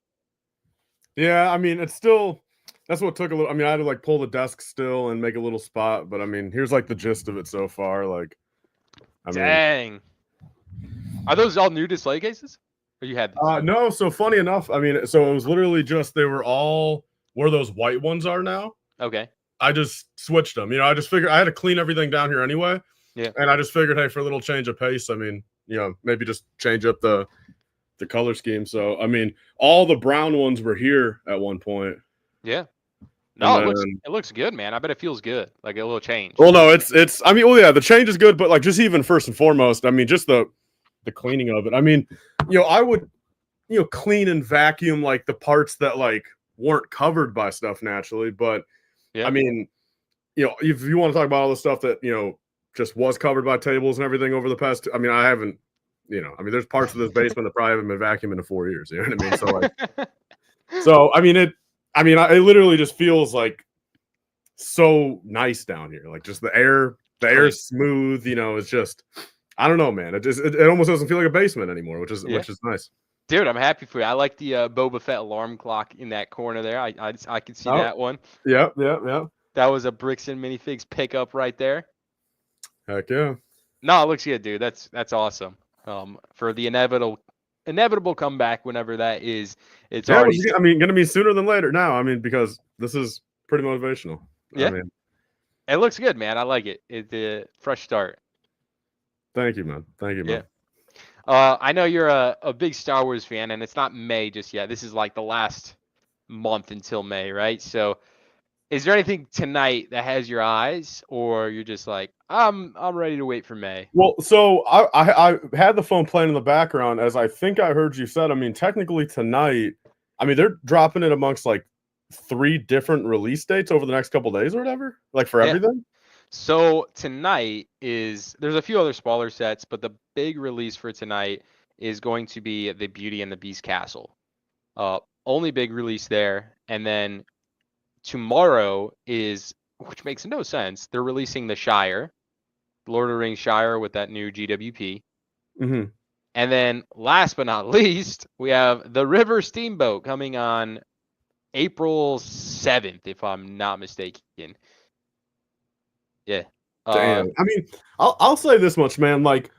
B: Yeah, I mean, it's still that's what took a little. I mean, I had to like pull the desk still and make a little spot, but I mean, here's like the gist of it so far. Like, I mean,
A: Dang. Are those all new display cases? Or you had these?
B: no. So funny enough, I mean, so it was literally just they were all where those white ones are now.
A: Okay.
B: I just switched them. I just figured I had to clean everything down here anyway,
A: Yeah.
B: and I just figured, hey, for a little change of pace, I mean, maybe just change up the color scheme. So I mean, all the brown ones were here at one point.
A: Yeah.
B: And
A: No,
B: then,
A: it looks good, man. I bet it feels good. Like a little change.
B: well, no, it's. I mean, well, yeah, the change is good, but like just even first and foremost, I mean, just the cleaning of it. I mean, I would, clean and vacuum like the parts that like weren't covered by stuff naturally, but
A: Yeah.
B: I mean, if you want to talk about all the stuff that just was covered by tables and everything over the past, I mean, I haven't, I mean, there's parts of this basement that probably haven't been vacuumed in 4 years. You know what I mean? So like, so I mean, it literally just feels like so nice down here. Like just the air's smooth. It's just, I don't know, man. It almost doesn't feel like a basement anymore, which is nice.
A: Dude, I'm happy for you. I like the Boba Fett alarm clock in that corner there. I can see that one.
B: Yeah.
A: That was a Bricks and Minifigs pickup right there.
B: Heck yeah.
A: No, it looks good, dude. That's awesome. For the inevitable comeback whenever that is. It's already.
B: I mean, gonna be sooner than later now. I mean, because this is pretty motivational.
A: Yeah.
B: I mean,
A: it looks good, man. I like it. It's a fresh start.
B: Thank you, man.
A: Yeah. I know you're a big Star Wars fan, and it's not May just yet. This is like the last month until May, right? So, is there anything tonight that has your eyes, or you're just like, I'm ready to wait for May?
B: Well, so I had the phone playing in the background, as I think I heard you said. I mean, technically tonight, I mean, they're dropping it amongst like 3 different release dates over the next couple days or whatever, like for everything.
A: So tonight there's a few other smaller sets, but the big release for tonight is going to be the Beauty and the Beast Castle. Only big release there. And then tomorrow which makes no sense, they're releasing the Shire, Lord of the Rings Shire with that new GWP.
B: Mm-hmm.
A: And then last but not least, we have the River Steamboat coming on April 7th, if I'm not mistaken. Yeah.
B: Damn. I mean, I'll say this much, man. Like,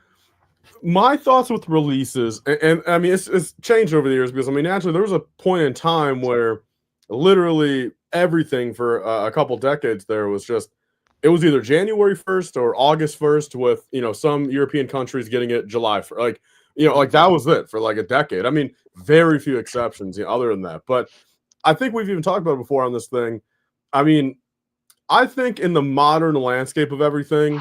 B: my thoughts with releases, and I mean, it's changed over the years because I mean, naturally, there was a point in time where literally everything for a couple decades there was just, it was either January 1st or August 1st, with some European countries getting it July 1st. Like, like that was it for like a decade. I mean, very few exceptions other than that. But I think we've even talked about it before on this thing. I mean, I think in the modern landscape of everything,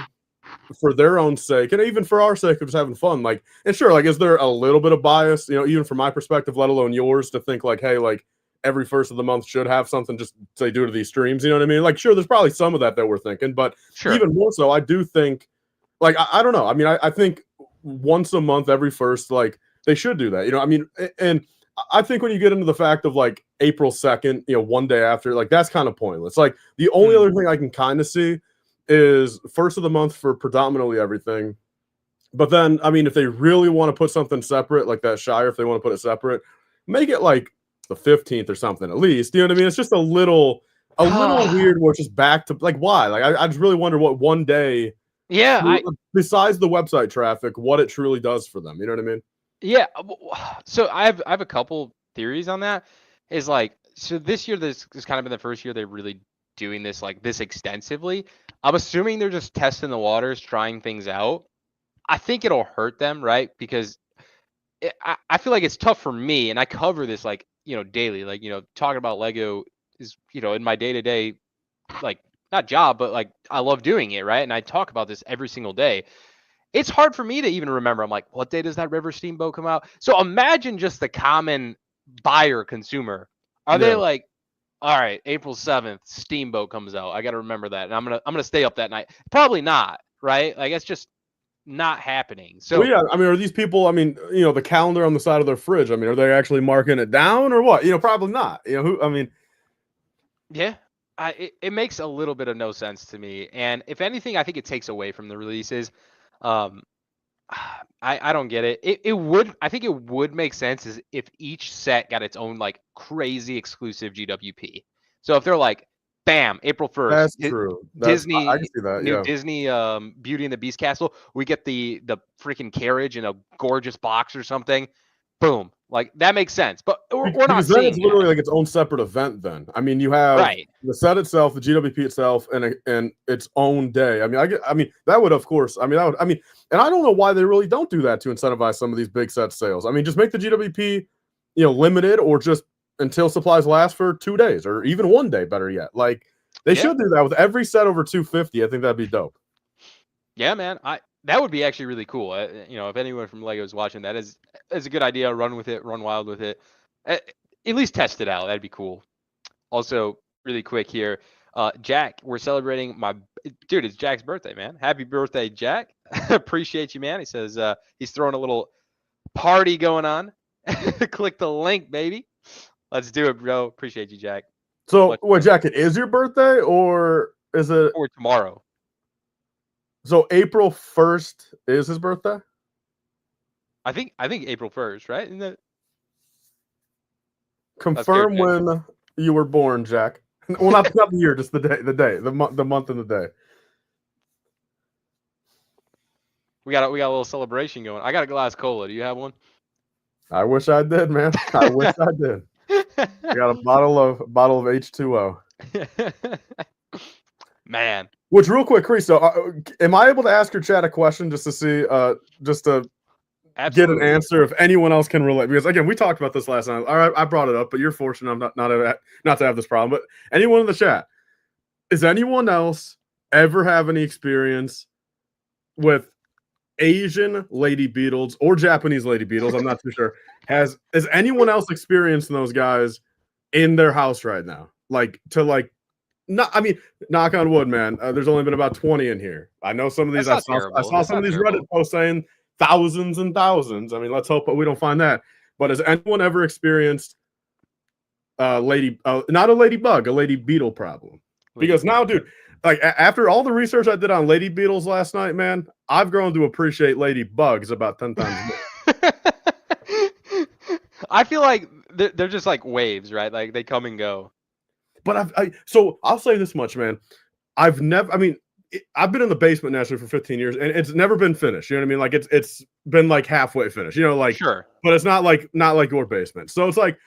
B: for their own sake, and even for our sake of just having fun, like, and sure, like, is there a little bit of bias, even from my perspective, let alone yours, to think like, hey, like, every first of the month should have something just say due to these streams, you know what I mean? Like, sure, there's probably some of that we're thinking, but sure, even more so, I do think, like, I don't know. I mean, I think once a month, every first, like, they should do that, I mean, and I think when you get into the fact of like April 2nd, one day after, like, that's kind of pointless. Like, the only other thing I can kind of see is first of the month for predominantly everything. But then, I mean, if they really want to put something separate, like that Shire, if they want to put it separate, make it like the 15th or something at least. You know what I mean? It's just a little weird, which is back to like, why? Like, I just really wonder what one day, besides the website traffic, what it truly does for them. You know what I mean?
A: Yeah. So I have a couple theories on that. Is like, so this year, this has kind of been the first year they're really doing this like this extensively. I'm assuming they're just testing the waters, trying things out. I think it'll hurt them, right? Because I feel like it's tough for me, and I cover this like, daily. Like, talking about Lego is, in my day-to-day, like, not job, but like, I love doing it, right? And I talk about this every single day. It's hard for me to even remember. I'm like, what day does that River Steamboat come out? So imagine just the common buyer consumer. Are they like, all right, April 7th, Steamboat comes out. I got to remember that, and I'm gonna stay up that night. Probably not, right? Like, it's just not happening. So,
B: well, yeah, I mean, are these people? I mean, the calendar on the side of their fridge. I mean, are they actually marking it down or what? Probably not. Who? I mean,
A: yeah, it makes a little bit of no sense to me. And if anything, I think it takes away from the releases. I don't get it. It would, I think it would make sense is if each set got its own like crazy exclusive GWP. So if they're like, bam, April 1st,
B: That's true. I can
A: Disney
B: see that.
A: new
B: Yeah.
A: Disney Beauty and the Beast castle, we get the freaking carriage in a gorgeous box or something. Boom. Like that makes sense. But we're not
B: Because then it's
A: seeing
B: literally
A: that.
B: like its own separate event. Then I mean, you have
A: Right.
B: the set itself, the GWP itself, and its own day. I mean, I mean that would of course. I mean, that would. I mean, and I don't know why they really don't do that to incentivize some of these big set sales. I mean, just make the GWP, limited or just until supplies last for 2 days or even 1 day. Better yet, like they
A: Yeah.
B: should do that with every set over 250. I think that'd be dope.
A: Yeah, man. That would be actually really cool. If anyone from Lego is watching, that is a good idea. Run with it. Run wild with it. At least test it out. That'd be cool. Also, really quick here, Jack, we're celebrating dude. It's Jack's birthday, man. Happy birthday, Jack. Appreciate you, man. He says he's throwing a little party going on. Click the link, baby. Let's do it, bro. Appreciate you, Jack.
B: So, what, Jack? It is your birthday, or is it?
A: Or tomorrow.
B: So April 1st is his birthday?
A: I think April 1st, right? Isn't that...
B: Confirm when you were born, Jack. Well, not the year, just the day, the month, and the day.
A: We got a little celebration going. I got a glass cola. Do you have one?
B: I wish I did, man. I wish I did. I got a bottle of H2O.
A: Man.
B: Which, real quick, Christo, am I able to ask your chat a question just to see, just to get an answer if anyone else can relate? Because again, we talked about this last night. All right, I brought it up, but you're fortunate I'm not to have this problem. But anyone in the chat, is anyone else ever have any experience with Asian lady beetles or Japanese lady beetles? I'm not too sure. Has anyone else experienced those guys in their house right now? Not, I mean, knock on wood, man. There's only been about 20 in here. I know some of these. I saw some of these Reddit posts saying thousands and thousands. I mean, let's hope we don't find that. But has anyone ever experienced not a ladybug, a lady beetle problem? Because now, dude, like after all the research I did on lady beetles last night, man, I've grown to appreciate ladybugs about 10 times more.
A: I feel like they're just like waves, right? Like they come and go.
B: But so I'll say this much, man. I've been in the basement naturally for 15 years, and it's never been finished. You know what I mean? Like it's been like halfway finished.
A: Sure.
B: But it's not like your basement. So it's like,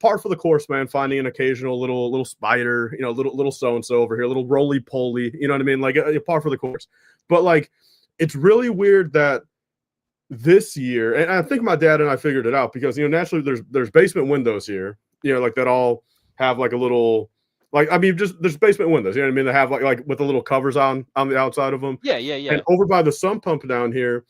B: par for the course, man. Finding an occasional little spider, little so and so over here, little roly poly. You know what I mean? Like par for the course. But like, it's really weird that this year, and I think my dad and I figured it out because naturally there's basement windows here. Like that all have like a little, like, I mean, just there's basement windows, you know what I mean? They have like with the little covers on the outside of them.
A: Yeah.
B: And over by the sump pump down here,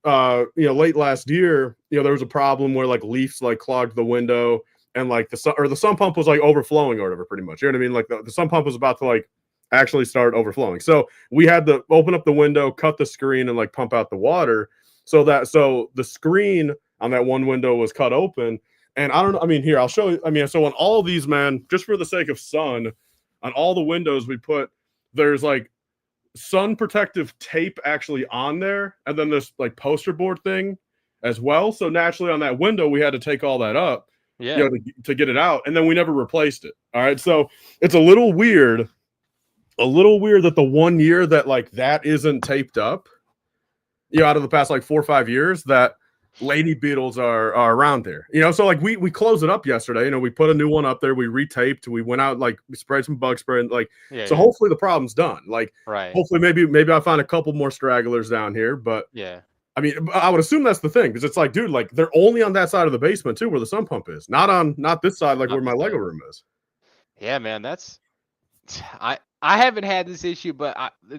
B: late last year, there was a problem where like leaves like clogged the window, and like the sump pump was like overflowing or whatever, pretty much. You know what I mean? Like the sump pump was about to like actually start overflowing. So we had to open up the window, cut the screen, and like pump out the water. So the screen on that one window was cut open. And I don't know. I mean, here, I'll show you. I mean, so on all these, man, just for the sake of sun, on all the windows there's like sun protective tape actually on there. And then this like poster board thing as well. So naturally on that window, we had to take all that up to get it out. And then we never replaced it. All right. So it's a little weird that the 1 year that like that isn't taped up, out of the past like 4 or 5 years that lady beetles are around there, so like we closed it up yesterday. We put a new one up there, we retaped, we went out, like we sprayed some bug spray, and like hopefully the problem's done. Like hopefully maybe I find a couple more stragglers down here, but I mean I would assume that's the thing, because it's like, dude, like they're only on that side of the basement too where the sump pump is, not this side, like where my Lego room is.
A: Yeah, man, that's I haven't had this issue, but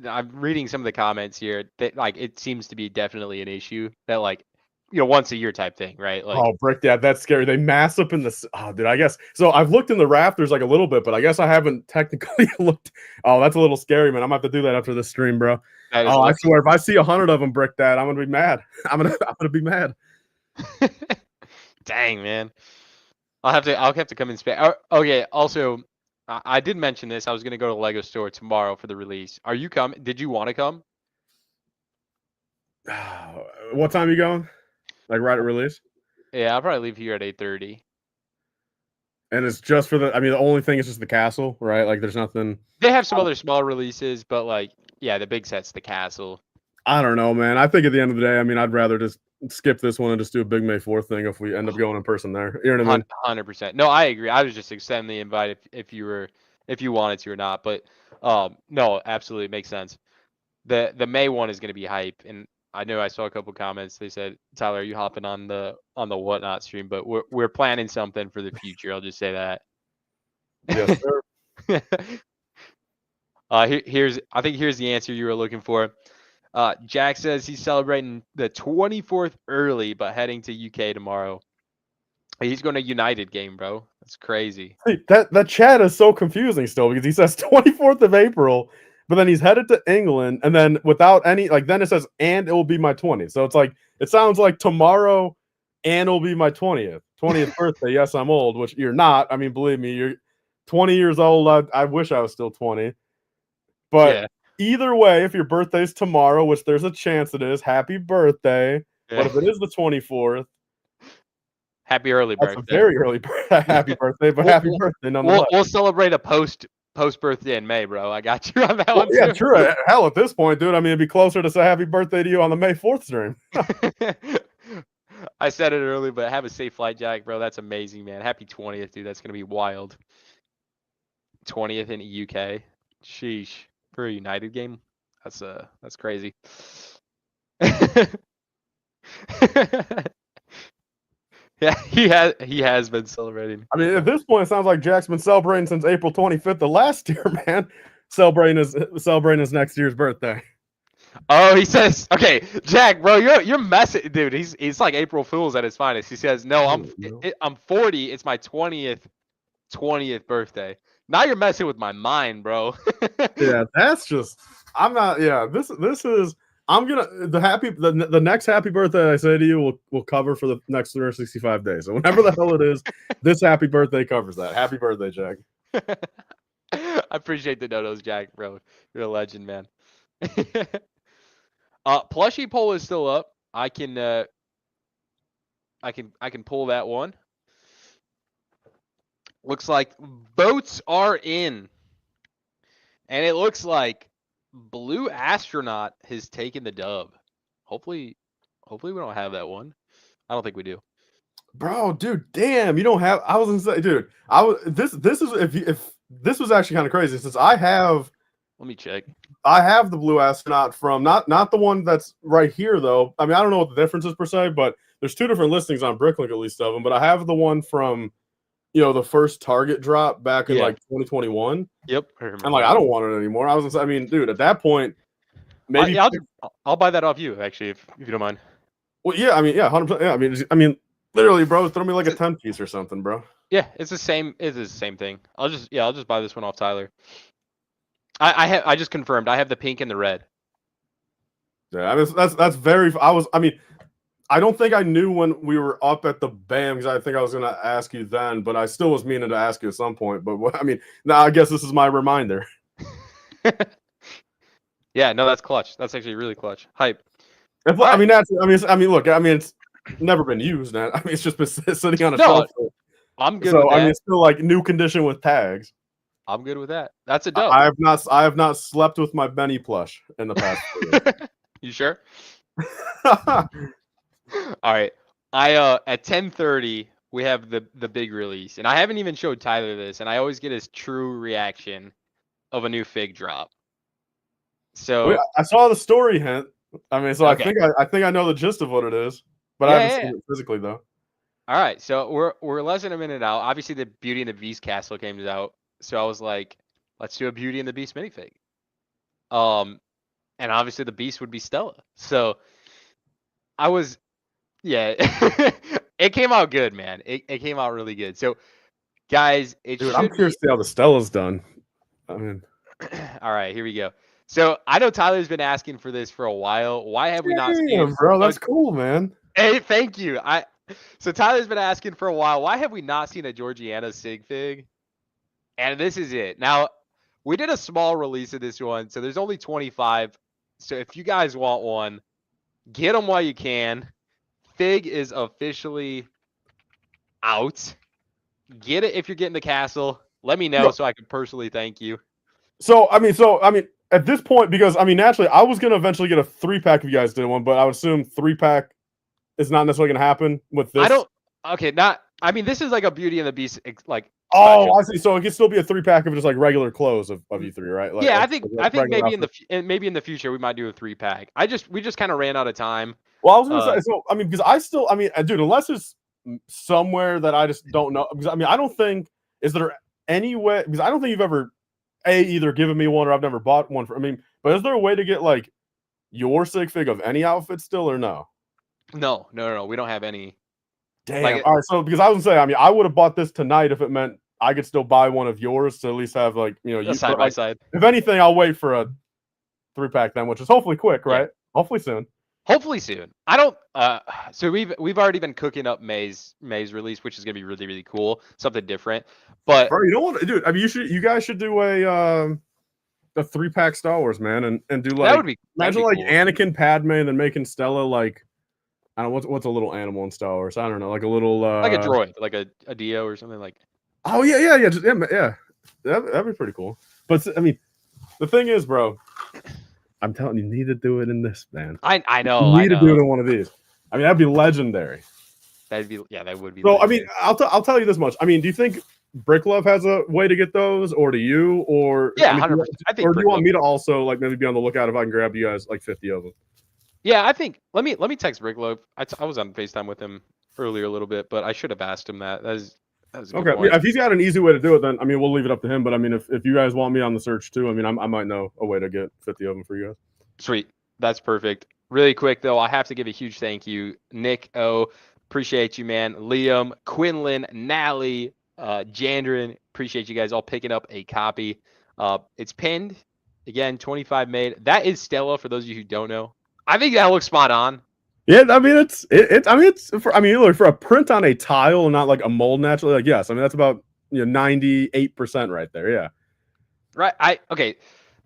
A: I'm reading some of the comments here that like it seems to be definitely an issue that like once a year type thing, right? Like,
B: oh, brick, yeah, that's scary. They mass up in the. Oh, dude, I guess so. I've looked in the rafters like a little bit, but I guess I haven't technically looked. Oh, that's a little scary, man. I'm gonna have to do that after this stream, bro. Oh, I swear, if I see 100 of them, brick, that I'm gonna be mad. I'm gonna be mad.
A: Dang, man. I'll have to come inspect. Okay. Also, I did mention this. I was gonna go to the Lego store tomorrow for the release. Are you coming? Did you want to come?
B: What time are you going? Like right at release?
A: Yeah, I'll probably leave here at 8:30.
B: And it's just for the. I mean, the only thing is just the castle, right? Like, there's nothing.
A: They have some other small releases, but like, yeah, the big set's the castle.
B: I don't know, man. I think at the end of the day, I mean, I'd rather just skip this one and just do a big May 4th thing if we end up going in person there. You know what I mean?
A: 100%. No, I agree. I was just extending the invite if you wanted to or not, but no, absolutely makes sense. The May one is going to be hype, and I know I saw a couple comments. They said, "Tyler, are you hopping on the whatnot stream?" But we're planning something for the future. I'll just say that.
B: Yes, sir.
A: Here's the answer you were looking for. Jack says he's celebrating the 24th early, but heading to UK tomorrow. He's going to United game, bro. That's crazy.
B: See, that chat is so confusing still because he says 24th of April, but then he's headed to England, and then without any then it says and it will be my 20th. So it's like it sounds like tomorrow and it'll be my 20th birthday. Yes, I'm old, which you're not. I mean, believe me, you're 20 years old. I wish I was still 20. But
A: Yeah.
B: either way, if your birthday's tomorrow, which there's a chance it is, happy birthday. But if it is the 24th,
A: happy early
B: that's
A: birthday.
B: a very early happy birthday, but happy birthday nonetheless.
A: We'll celebrate a post birthday in May, bro. I got you on that one.
B: Yeah,
A: too.
B: true. Hell, at this point, dude, I mean, it'd be closer to say happy birthday to you on the May 4th stream.
A: I said it early, but have a safe flight, Jack, bro. That's amazing, man. Happy 20th, dude. That's gonna be wild. 20th in the UK. Sheesh. For a United game. That's crazy. Yeah, he has been celebrating.
B: I mean, at this point, it sounds like Jack's been celebrating since April 25th of last year, man. Celebrating his next year's birthday.
A: Oh, he says, okay, Jack, bro, you're messing, dude. He's like April Fool's at his finest. He says, no, I'm 40. It's my 20th birthday. Now you're messing with my mind, bro.
B: Yeah, that's just. I'm not. Yeah, this is. I'm gonna the next happy birthday I say to you will cover for the next 365 days. So whenever the hell it is, this happy birthday covers that. Happy birthday, Jack.
A: I appreciate the donos, Jack, bro. You're a legend, man. Plushie poll is still up. I can pull that one. Looks like votes are in. And it looks like Blue Astronaut has taken the dub. Hopefully we don't have that one. I don't think we do.
B: Bro, dude, damn, you don't have. I was gonna say, dude, this is if this was actually kind of crazy since I have.
A: Let me check.
B: I have the Blue Astronaut from not the one that's right here though. I mean, I don't know what the difference is per se, but there's two different listings on Bricklink at least of them. But I have the one from, the first Target drop back in like 2021.
A: Yep.
B: I'm like, I don't want it anymore. I was gonna say, I mean, dude, at that point, maybe
A: I'll buy that off you actually if you don't mind.
B: Well, yeah, I mean, yeah, 100%. Yeah, I mean, literally, bro, throw me like a 10 piece or something, bro.
A: Yeah, it's the same. It is the same thing. I'll just buy this one off Tyler. I just confirmed. I have the pink and the red.
B: Yeah, I mean that's very. I don't think I knew when we were up at the BAM because I think I was gonna ask you then, but I still was meaning to ask you at some point. But I mean, now I guess this is my reminder.
A: Yeah, no, that's clutch. That's actually really clutch. Hype.
B: Look, it's never been used. I mean, it's just been sitting on a shelf.
A: I'm good with that.
B: I mean, it's still like new condition with tags.
A: I'm good with that. That's a dope.
B: I have not slept with my Benny plush in the past.
A: You sure? All right. At 10:30 we have the big release, and I haven't even showed Tyler this, and I always get his true reaction of a new Fig drop. So
B: I saw the story hint. I mean, so okay. I think I know the gist of what it is, but I haven't seen it physically though.
A: All right, so we're less than a minute out. Obviously, the Beauty and the Beast castle came out, so I was like, let's do a Beauty and the Beast minifig. And obviously the Beast would be Stella. So I was, it came out good, man. It came out really good. So guys,
B: I'm curious to see how the Stella's done. I mean,
A: all right, here we go. So I know Tyler's been asking for this for a while. Why have we not seen it?
B: Bro, that's cool, man.
A: Hey, thank you. So Tyler's been asking for a while. Why have we not seen a Georgiana Sig Fig? And this is it. Now, we did a small release of this one, so there's only 25. So if you guys want one, Get them while you can. Fig is officially out. Get it if you're getting the castle. Let me know so I can personally thank you.
B: So I mean, at this point, because I mean, naturally, I was gonna eventually get a 3-pack if you guys did one, but I would assume 3-pack is not necessarily gonna happen with this.
A: I don't. Okay, not. I mean, this is like a Beauty and the Beast like.
B: Oh,
A: Special.
B: I see. So it can still be a 3-pack of just like regular clothes of you three, right? Like,
A: Yeah,
B: like,
A: I think
B: regular
A: maybe in the future we might do a 3-pack. We just kind of ran out of time.
B: Well, I was gonna say, so I mean, because dude, unless it's somewhere that I just don't know, because I mean, I don't think is there any way, because I don't think you've ever either given me one or I've never bought one for. I mean, but is there a way to get like your sig fig of any outfit still or no?
A: No, we don't have any.
B: Damn.
A: Like,
B: all right, so because I was gonna say, I mean, I would have bought this tonight if it meant I could still buy one of yours to at least have like you
A: side by side.
B: If anything, I'll wait for a 3-pack then, which is hopefully quick, right? Yeah. Hopefully soon.
A: Hopefully soon. I don't. So we've already been cooking up May's release, which is gonna be really really cool, something different. But
B: bro, you know what, dude? I mean, you guys should do a 3-pack Star Wars, man, and do like imagine like cool. Anakin, Padme, and then making Stella like I don't know what's a little animal in Star Wars. I don't know, like a little
A: like a droid, like a Dio or something like.
B: Oh yeah, just, yeah. That'd be pretty cool. But I mean, the thing is, bro, I'm telling you, need to do it in this, man.
A: I know.
B: You need to do it in one of these. I mean, that'd be legendary.
A: That would be.
B: So legendary. I mean, I'll tell you this much. I mean, do you think Brick Love has a way to get those, or do you, or
A: yeah, 100%. I think.
B: Or do you want me to also like maybe be on the lookout if I can grab you guys like 50 of them?
A: Yeah, I think. Let me text Brick Love. I was on FaceTime with him earlier a little bit, but I should have asked him that. That is okay.
B: Yeah, if he's got an easy way to do it, then I mean we'll leave it up to him. But I mean, if you guys want me on the search too, I mean I might know a way to get 50 of them for you guys.
A: Sweet, that's perfect. Really quick though, I have to give a huge thank you, Nick O. Appreciate you, man. Liam, Quinlan, Nally, Jandrin. Appreciate you guys all picking up a copy. It's pinned again, 25 made. That is Stella. For those of you who don't know, I think that looks spot on.
B: Yeah, I mean look for a print on a tile and not like a mold naturally. Like yes, I mean that's about 98% right there. Yeah.
A: Right. Okay.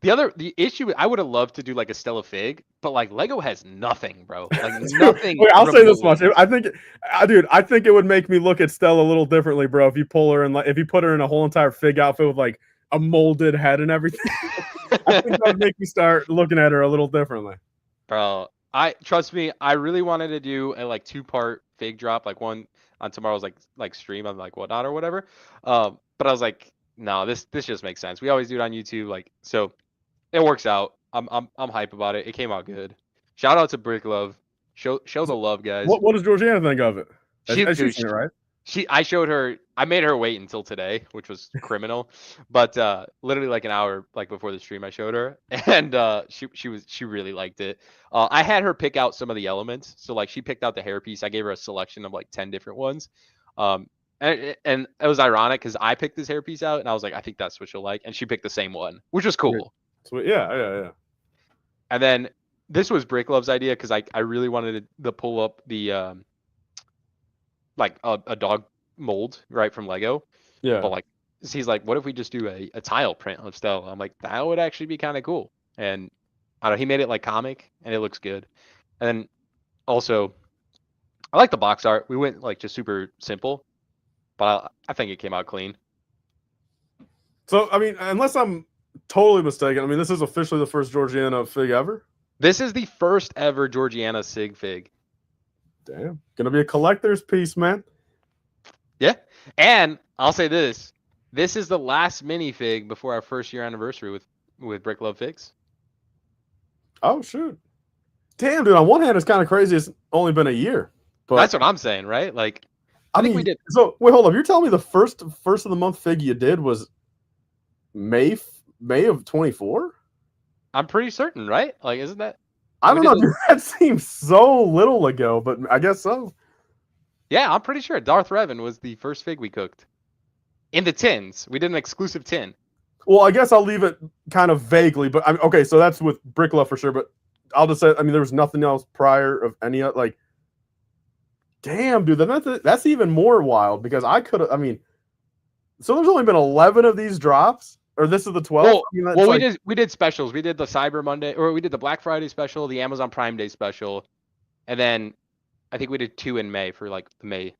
A: The issue I would have loved to do like a Stella Fig, but like Lego has nothing, bro. Like nothing.
B: Wait, I'll say this much. I think it would make me look at Stella a little differently, bro. If you pull her and like if you put her in a whole entire Fig outfit with like a molded head and everything, I think that would make me start looking at her a little differently.
A: Bro, trust me, I really wanted to do a like 2-part Fig drop, like one on tomorrow's like stream on like Whatnot or whatever. But I was like, no, this just makes sense. We always do it on YouTube, like so. It works out. I'm hype about it. It came out good. Shout out to Brick Love. Show the love, guys.
B: What does Georgiana think of it?
A: She's seen it, right? I made her wait until today, which was criminal. But literally like an hour like before the stream, I showed her, and she really liked it. I had her pick out some of the elements. So like she picked out the hairpiece. I gave her a selection of like 10 different ones. And it was ironic because I picked this hairpiece out, and I was like, I think that's what she'll like, and she picked the same one, which was cool.
B: Sweet. Yeah.
A: And then this was Brick Love's idea because I really wanted to pull up the like a dog mold right from Lego.
B: Yeah.
A: But like he's like, what if we just do a tile print of Stella? I'm like, that would actually be kind of cool. And I don't know, he made it like comic and it looks good. And then also I like the box art. We went like just super simple, but I think it came out clean.
B: So I mean, unless I'm totally mistaken. I mean, this is officially the first Georgiana Fig ever?
A: This is the first ever Georgiana Sig Fig.
B: Damn. Gonna be a collector's piece, man.
A: Yeah. And I'll say this. This is the last minifig before our first year anniversary with Brick Love Figs.
B: Oh, shoot. Damn, dude. On one hand, it's kind of crazy. It's only been a year. But
A: that's what I'm saying, right? Like, I think we did.
B: So, wait, hold up. You're telling me the first of the month fig you did was May of 24?
A: I'm pretty certain, right? Like, isn't that?
B: I don't know. That seems so little ago, but I guess so.
A: Yeah, I'm pretty sure Darth Revan was the first fig we cooked. In the tins. We did an exclusive tin.
B: Well, I guess I'll leave it kind of vaguely, but okay, so that's with Brick Love for sure, but I'll just say, I mean, there was nothing else prior of any, like, damn, dude, that's even more wild because I could have, I mean, so there's only been 11 of these drops? Or this is the 12th?
A: Well, we did specials. We did the Cyber Monday, or we did the Black Friday special, the Amazon Prime Day special, And then I think we did 2 in May for like the May.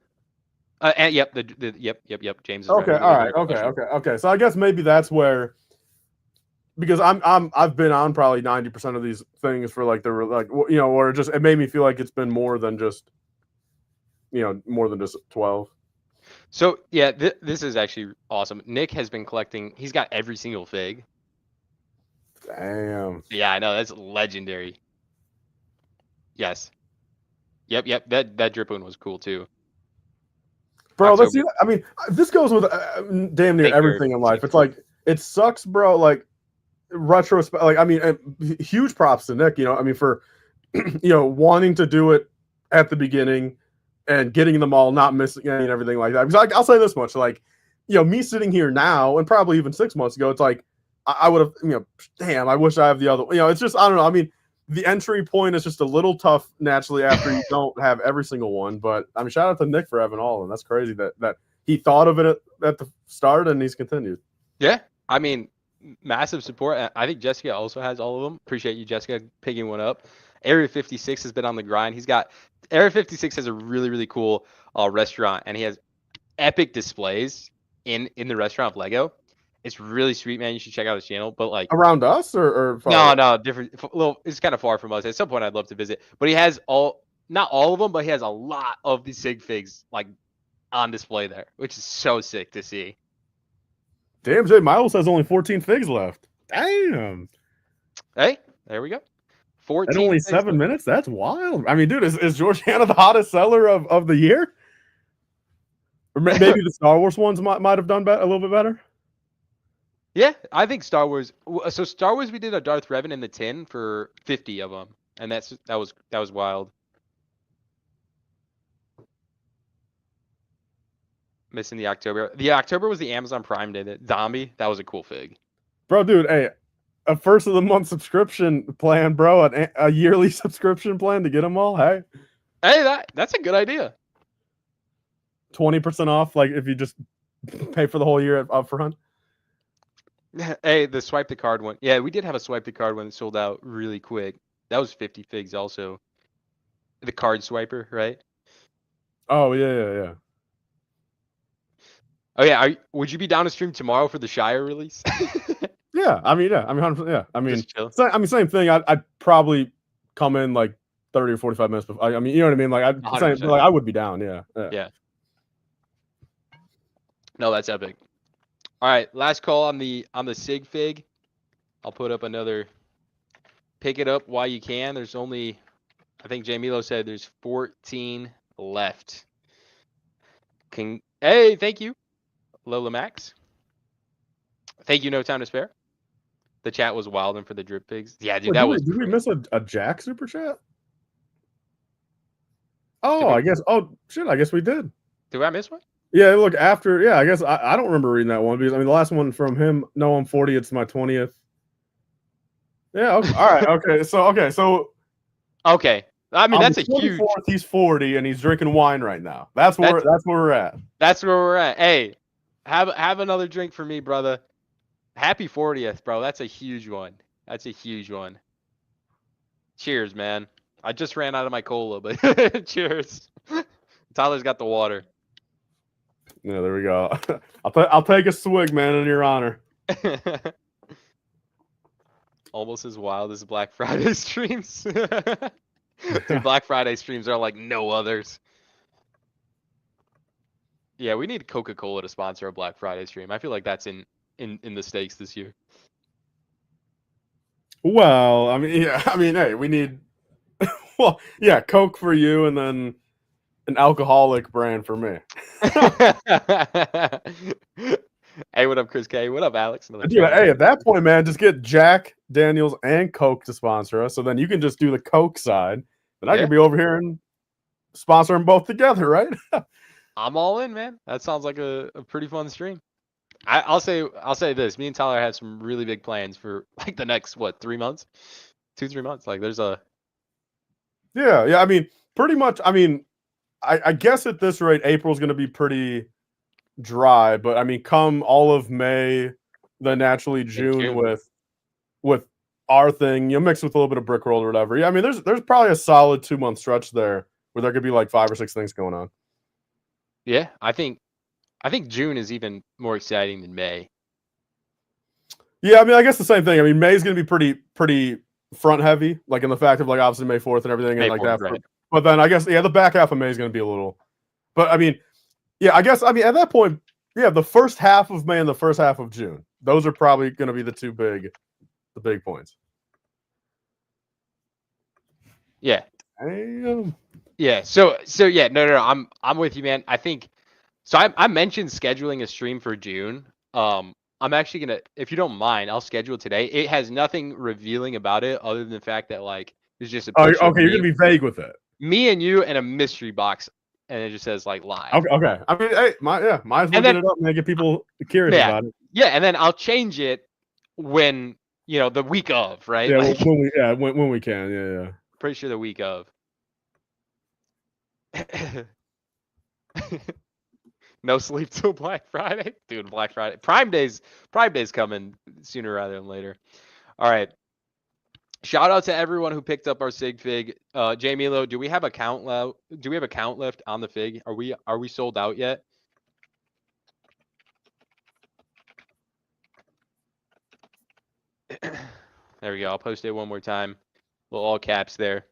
A: And yep, yep. James is right.
B: Okay,
A: We did
B: all
A: a
B: right,
A: medical
B: okay,
A: question.
B: okay. So I guess maybe that's where, because I've been on probably 90% of these things for like or just it made me feel like it's been more than just 12.
A: So yeah, this is actually awesome. Nick has been collecting. He's got every single fig.
B: Damn.
A: Yeah, I know, that's legendary. Yes. Yep. That drip one was cool too.
B: Bro,
A: October.
B: I mean, this goes with damn near
A: Thank you,
B: everything in life.
A: 56.
B: It's like it sucks, bro. Like retrospect, like I mean, huge props to Nick. I mean, for wanting to do it at the beginning and getting them all, not missing any and everything like that. Because I'll say this much, like me sitting here now and probably even 6 months ago, it's like I would have, damn, I wish I have the other. It's just I don't know. I mean, the entry point is just a little tough naturally after you don't have every single one. But I mean, shout out to Nick for having all of them. That's crazy that he thought of it at the start and he's continued.
A: Yeah, I mean, massive support. I think Jessica also has all of them. Appreciate you, Jessica, picking one up. Area 56 has been on the grind. Area 56 has a really, really cool restaurant, and he has epic displays in the restaurant of Lego. It's really sweet, man. You should check out his channel. But like
B: Around us or far away?
A: no, different. Little, it's kind of far from us. At some point, I'd love to visit. But he has not all of them, but he has a lot of the sig figs like on display there, which is so sick to see.
B: Damn, Jay Miles has only 14 figs left. Damn.
A: Hey, there we go. 14.
B: And only 7 minutes? That's wild. I mean, dude, is Georgiana the hottest seller of the year? Or maybe the Star Wars ones might have done a little bit better.
A: Yeah, I think Star Wars. So Star Wars, we did a Darth Revan in the tin for 50 of them, and that was wild. Missing the October. The October was the Amazon Prime Day. That zombie, that was a cool fig.
B: Bro, dude, hey, a first of the month subscription plan, bro, a yearly subscription plan to get them all. Hey,
A: that's a good idea.
B: 20% off, like if you just pay for the whole year up front.
A: Hey, the swipe the card one. Yeah, we did have a swipe the card one that sold out really quick. That was 50 figs also. The card swiper, right?
B: Oh yeah.
A: Oh yeah, would you be down to stream tomorrow for the Shire release?
B: Yeah, I mean, 100%, yeah. I mean, same thing. I'd probably come in like 30 or 45 minutes before. I mean, you know what I mean? Like I would be down. Yeah.
A: No, that's epic. All right, last call on the sig fig. I'll put up another. Pick it up while you can. There's only, I think J Milo said there's 14 left. Hey, thank you, Lola Max. Thank you, No Time to Spare. The chat was wilding for the drip pigs. Yeah, dude,
B: Did we miss a Jack super chat? Oh, I guess. Oh shit, I guess we did.
A: Did I miss one?
B: Yeah, look, after, yeah, I guess I don't remember reading that one because I mean the last one from him, no, I'm 40, it's my 20th. Yeah, okay. All right,
A: okay. I mean, that's a huge.
B: He's 40 and he's drinking wine right now. That's where we're at.
A: That's where we're at. Hey, have another drink for me, brother. Happy 40th, bro. That's a huge one. Cheers, man. I just ran out of my cola, but cheers. Tyler's got the water.
B: Yeah, there we go. I'll take a swig, man, in your honor.
A: Almost as wild as Black Friday streams. Dude, Black Friday streams are like no others. Yeah, we need Coca-Cola to sponsor a Black Friday stream. I feel like that's in the stakes this year.
B: Well, I mean, yeah, I mean, hey, we need, well, yeah, Coke for you, and then an alcoholic brand for me.
A: Hey, what up, Chris K? What up, Alex?
B: Dude, hey, at that point, man, just get Jack Daniels and Coke to sponsor us, so then you can just do the Coke side, and I can be over here and sponsor them both together, right?
A: I'm all in, man. That sounds like a pretty fun stream. I'll say this. Me and Tyler have some really big plans for like the next 3 months, 2-3 months. Like there's a.
B: Yeah. I mean, pretty much. I mean, I guess at this rate, April's going to be pretty dry, but I mean, come all of May, then naturally June with our thing, mixed with a little bit of Brickworld or whatever. Yeah, I mean, there's probably a solid 2-month stretch there where there could be like 5 or 6 things going on.
A: Yeah, I think June is even more exciting than May.
B: Yeah, I mean, I guess the same thing. I mean, May's going to be pretty front heavy, like in the fact of like obviously May 4th and everything, and like
A: 4th,
B: that.
A: right.
B: But then I guess the back half of May is going to be a little. But I mean, yeah, I guess at that point, yeah, the first half of May and the first half of June, those are probably going to be the big points.
A: Yeah.
B: Damn.
A: Yeah. So yeah, no. I'm with you, man. I think so. I mentioned scheduling a stream for June. I'm actually gonna, if you don't mind, I'll schedule today. It has nothing revealing about it other than the fact that like it's just a picture.
B: Okay, you're gonna be vague with it.
A: Me and you and a mystery box, and it just says like live.
B: Okay. I mean, hey, might as well get it up and get people curious about it.
A: Yeah, and then I'll change it when the week of, right?
B: Yeah, like, when we can. Yeah.
A: Pretty sure the week of. No sleep till Black Friday, dude. Black Friday, Prime Day's coming sooner rather than later. All right. Shout out to everyone who picked up our Sig Fig. Jamilo, do we have a count left on the Fig? Are we sold out yet? There we go. I'll post it one more time. Little all caps there.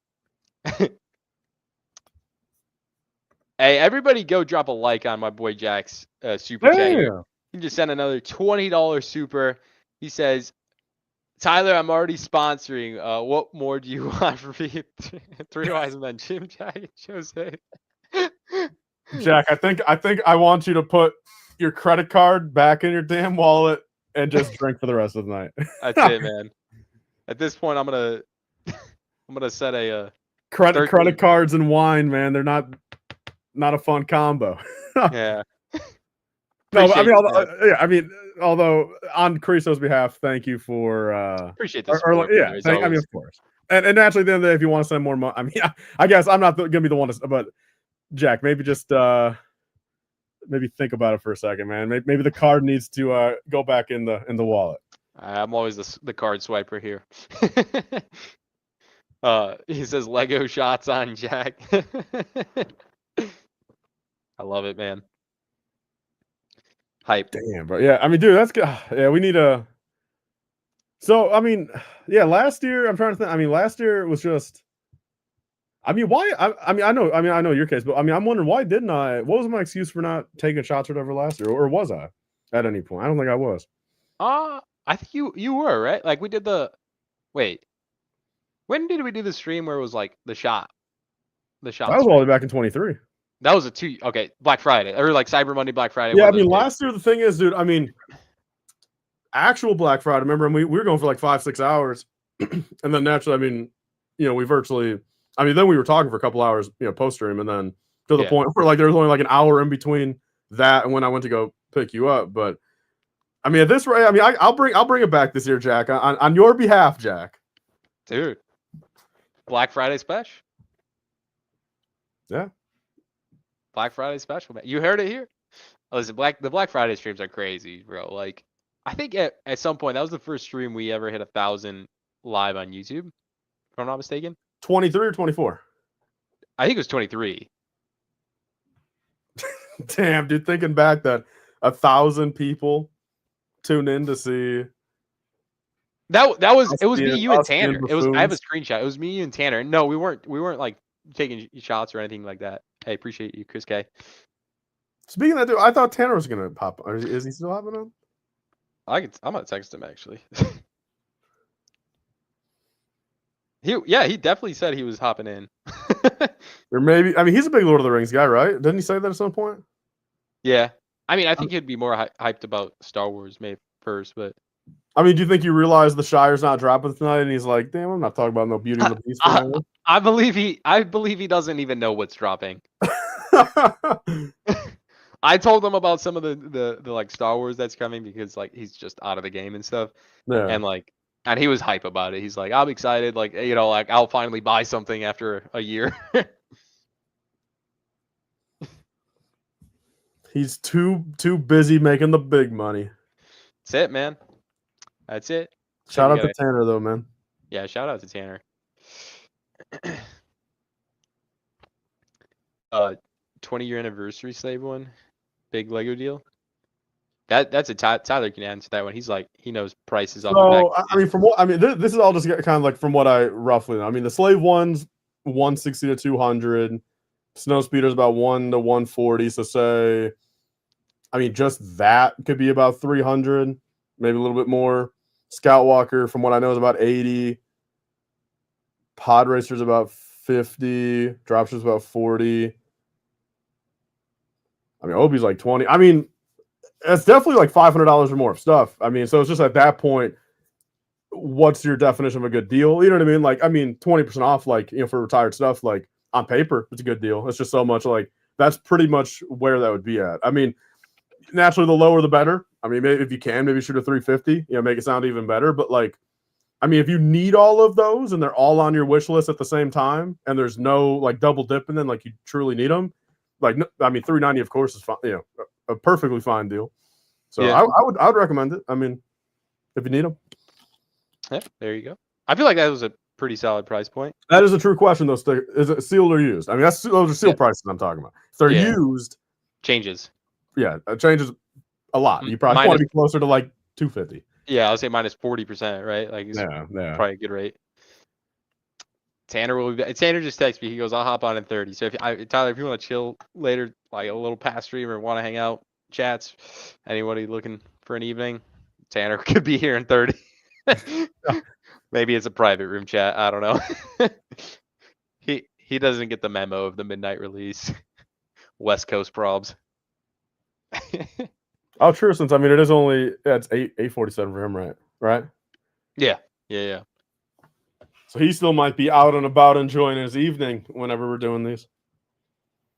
A: Hey, everybody go drop a like on my boy Jack's super chat here. He just sent another $20 super. He says, Tyler, I'm already sponsoring. What more do you want from me? 3 wise men, Jim, Jack, and Jose.
B: Jack, I think I want you to put your credit card back in your damn wallet and just drink for the rest of the night.
A: That's it, man. At this point, I'm gonna set a
B: credit cards and wine, man. They're not a fun combo.
A: Yeah.
B: No, I mean, although on Christo's behalf, thank you for
A: appreciate the support.
B: I mean, of course, and naturally, at the end of the day, if you want to send more money, I mean, I guess I'm not gonna be the one to, but Jack, maybe just maybe think about it for a second, man. Maybe the card needs to go back in the wallet.
A: I'm always the card swiper here. He says Lego shots on Jack. I love it, man. Hype.
B: Damn, bro. Yeah, I mean, dude, that's good. Yeah, we need a. So, I mean, yeah, last year, I'm trying to think. I mean, last year was just. I mean, why? I know your case, but I mean, I'm wondering why didn't I? What was my excuse for not taking shots or whatever last year, or was I at any point? I don't think I was.
A: I think you were, right? Like we did wait. When did we do the stream where it was like the shot? That
B: was all the way back in 23.
A: That was Black Friday or like Cyber Monday, Black Friday.
B: Yeah, I mean, last year the thing is, dude. I mean, actual Black Friday. Remember, we were going for like 5-6 hours, and then naturally, I mean, we virtually. I mean, then we were talking for a couple hours, post stream, and then to the point where like there was only like an hour in between that and when I went to go pick you up. But I mean, at this rate, I mean, I'll bring it back this year, Jack, on your behalf, Jack.
A: Dude, Black Friday special.
B: Yeah.
A: Black Friday special, man. You heard it here. Listen, the Black Friday streams are crazy, bro. Like, I think at some point that was the first stream we ever hit 1,000 live on YouTube, if I'm not mistaken.
B: 23 or 24?
A: I think it was 23.
B: Damn, dude, thinking back that 1,000 people tuned in to see.
A: It was me, you, and Tanner. I have a screenshot. It was me, you, and Tanner. No, we weren't like taking shots or anything like that. Hey, appreciate you, Chris K.
B: Speaking of that, dude, I thought Tanner was gonna pop. Is he still hopping on?
A: I'm gonna text him actually. He definitely said he was hopping in.
B: Or maybe, I mean, he's a big Lord of the Rings guy, right? Didn't he say that at some point?
A: Yeah, I mean, I think he'd be more hyped about Star Wars maybe first, but.
B: I mean, do you think you realize the Shire's not dropping tonight, and he's like, "Damn, I'm not talking about no Beauty and the Beast."
A: I believe he doesn't even know what's dropping. I told him about some of the like Star Wars that's coming because like he's just out of the game and stuff.
B: Yeah.
A: And he was hype about it. He's like, I'm excited, like like I'll finally buy something after a year.
B: He's too busy making the big money.
A: That's it, man. That's it.
B: Shout out to Tanner though, man.
A: Yeah, shout out to Tanner. 20-year anniversary slave one, big Lego deal. That's a Tyler can answer that one. He's like, he knows prices off the back.
B: So I mean, from what I mean, this is all just kind of like from what I roughly know. I mean, the slave one's 160 to 200. Snow speeder's about 1 to 140. So say, I mean, just that could be about 300, maybe a little bit more. Scout Walker, from what I know, is about 80. Pod Racer's about 50. Dropship's about 40. I mean, Obi's like 20. I mean, it's definitely like $500 or more of stuff. I mean, so it's just at that point, what's your definition of a good deal? You know what I mean? Like, I mean, 20% off, like, you know, for retired stuff, like on paper, it's a good deal. It's just so much like that's pretty much where that would be at. I mean, naturally, the lower the better. I mean, maybe if you can, maybe shoot a 350, you know, make it sound even better. But like, I mean, if you need all of those and they're all on your wish list at the same time, and there's no like double dipping them, like you truly need them, like, I mean, 390 of course is fine, you know, a perfectly fine deal. So yeah. I would recommend it. I mean, if you need them.
A: Yeah, there you go. I feel like that was a pretty solid price point.
B: That is a true question, though. Is it sealed or used? I mean, those are sealed prices I'm talking about. If they're used,
A: changes.
B: Yeah, it changes a lot. You probably want to be closer to like 250.
A: Yeah, I'll say minus 40%, right? Like, it's probably a good rate. Tanner Tanner just texted me. He goes, "I'll hop on in 30." So Tyler, if you want to chill later, like a little past stream, or want to hang out, chats, anybody looking for an evening, Tanner could be here in 30. Maybe it's a private room chat. I don't know. He doesn't get the memo of the midnight release. West Coast probs.
B: Oh, true. Since I mean, it is only it's 8:47 for him, right?
A: Yeah.
B: So he still might be out and about enjoying his evening whenever we're doing these.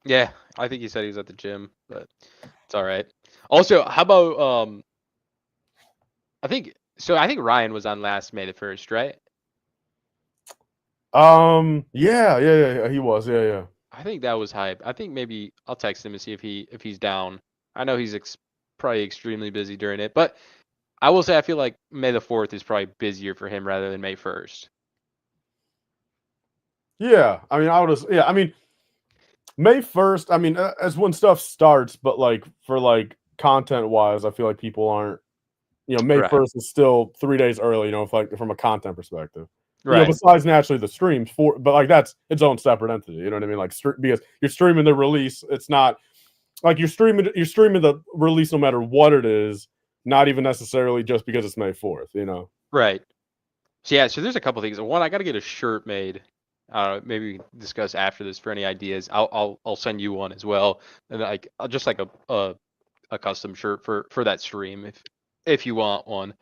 A: Yeah, I think he said he was at the gym, but it's all right. Also, how about I think Ryan was on last May the 1st, right?
B: Yeah, he was. Yeah.
A: I think that was hype. I think maybe I'll text him and see if he's down. I know he's probably extremely busy during it, but I will say I feel like May the 4th is probably busier for him rather than May 1st.
B: Yeah, I mean, May 1st, I mean, as when stuff starts, but like for like content wise, I feel like people aren't, you know, May 1st is still 3 days early, you know, if like from a content perspective. Right. You know, besides naturally the streams but like that's its own separate entity. You know what I mean? Like because you're streaming the release, it's not like you're streaming the release no matter what it is, not even necessarily just because it's May 4th, you know.
A: Right. So yeah, so there's a couple things. One, I got to get a shirt made. Maybe we can discuss after this for any ideas. I'll send you one as well, and like just like a custom shirt for that stream if you want one.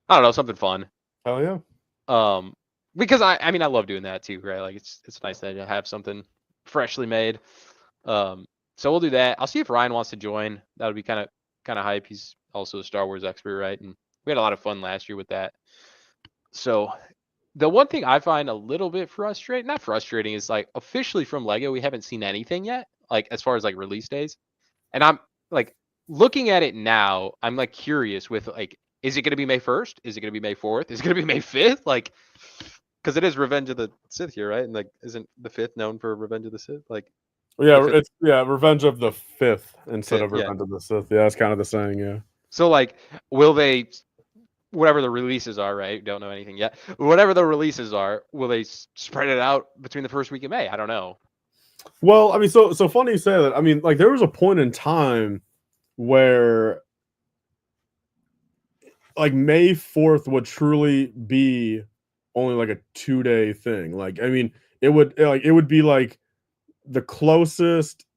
A: I don't know, something fun.
B: Hell yeah.
A: Because I mean I love doing that too, right? Like it's nice that I have something freshly made. So we'll do that. I'll see if Ryan wants to join. That would be kind of hype. He's also a Star Wars expert, right? And we had a lot of fun last year with that. So the one thing I find a little bit not frustrating, is like officially from Lego, we haven't seen anything yet, like as far as like release days. And I'm like looking at it now, I'm like curious with like, is it going to be May 1st? Is it going to be May 4th? Is it going to be May 5th? Like, because it is Revenge of the Sith here, right? And like, isn't the 5th known for Revenge of the Sith? Like,
B: yeah, it's Revenge of the 5th instead of Revenge of the Sith. Yeah, it's kind of the saying. Yeah.
A: So like, will they? Whatever the releases are, right? Don't know anything yet. Whatever the releases are, will they spread it out between the first week of May? I don't know.
B: Well, I mean, so funny you say that. I mean, like there was a point in time where like May 4th would truly be only like a 2-day thing. Like, I mean, it would be like the closest.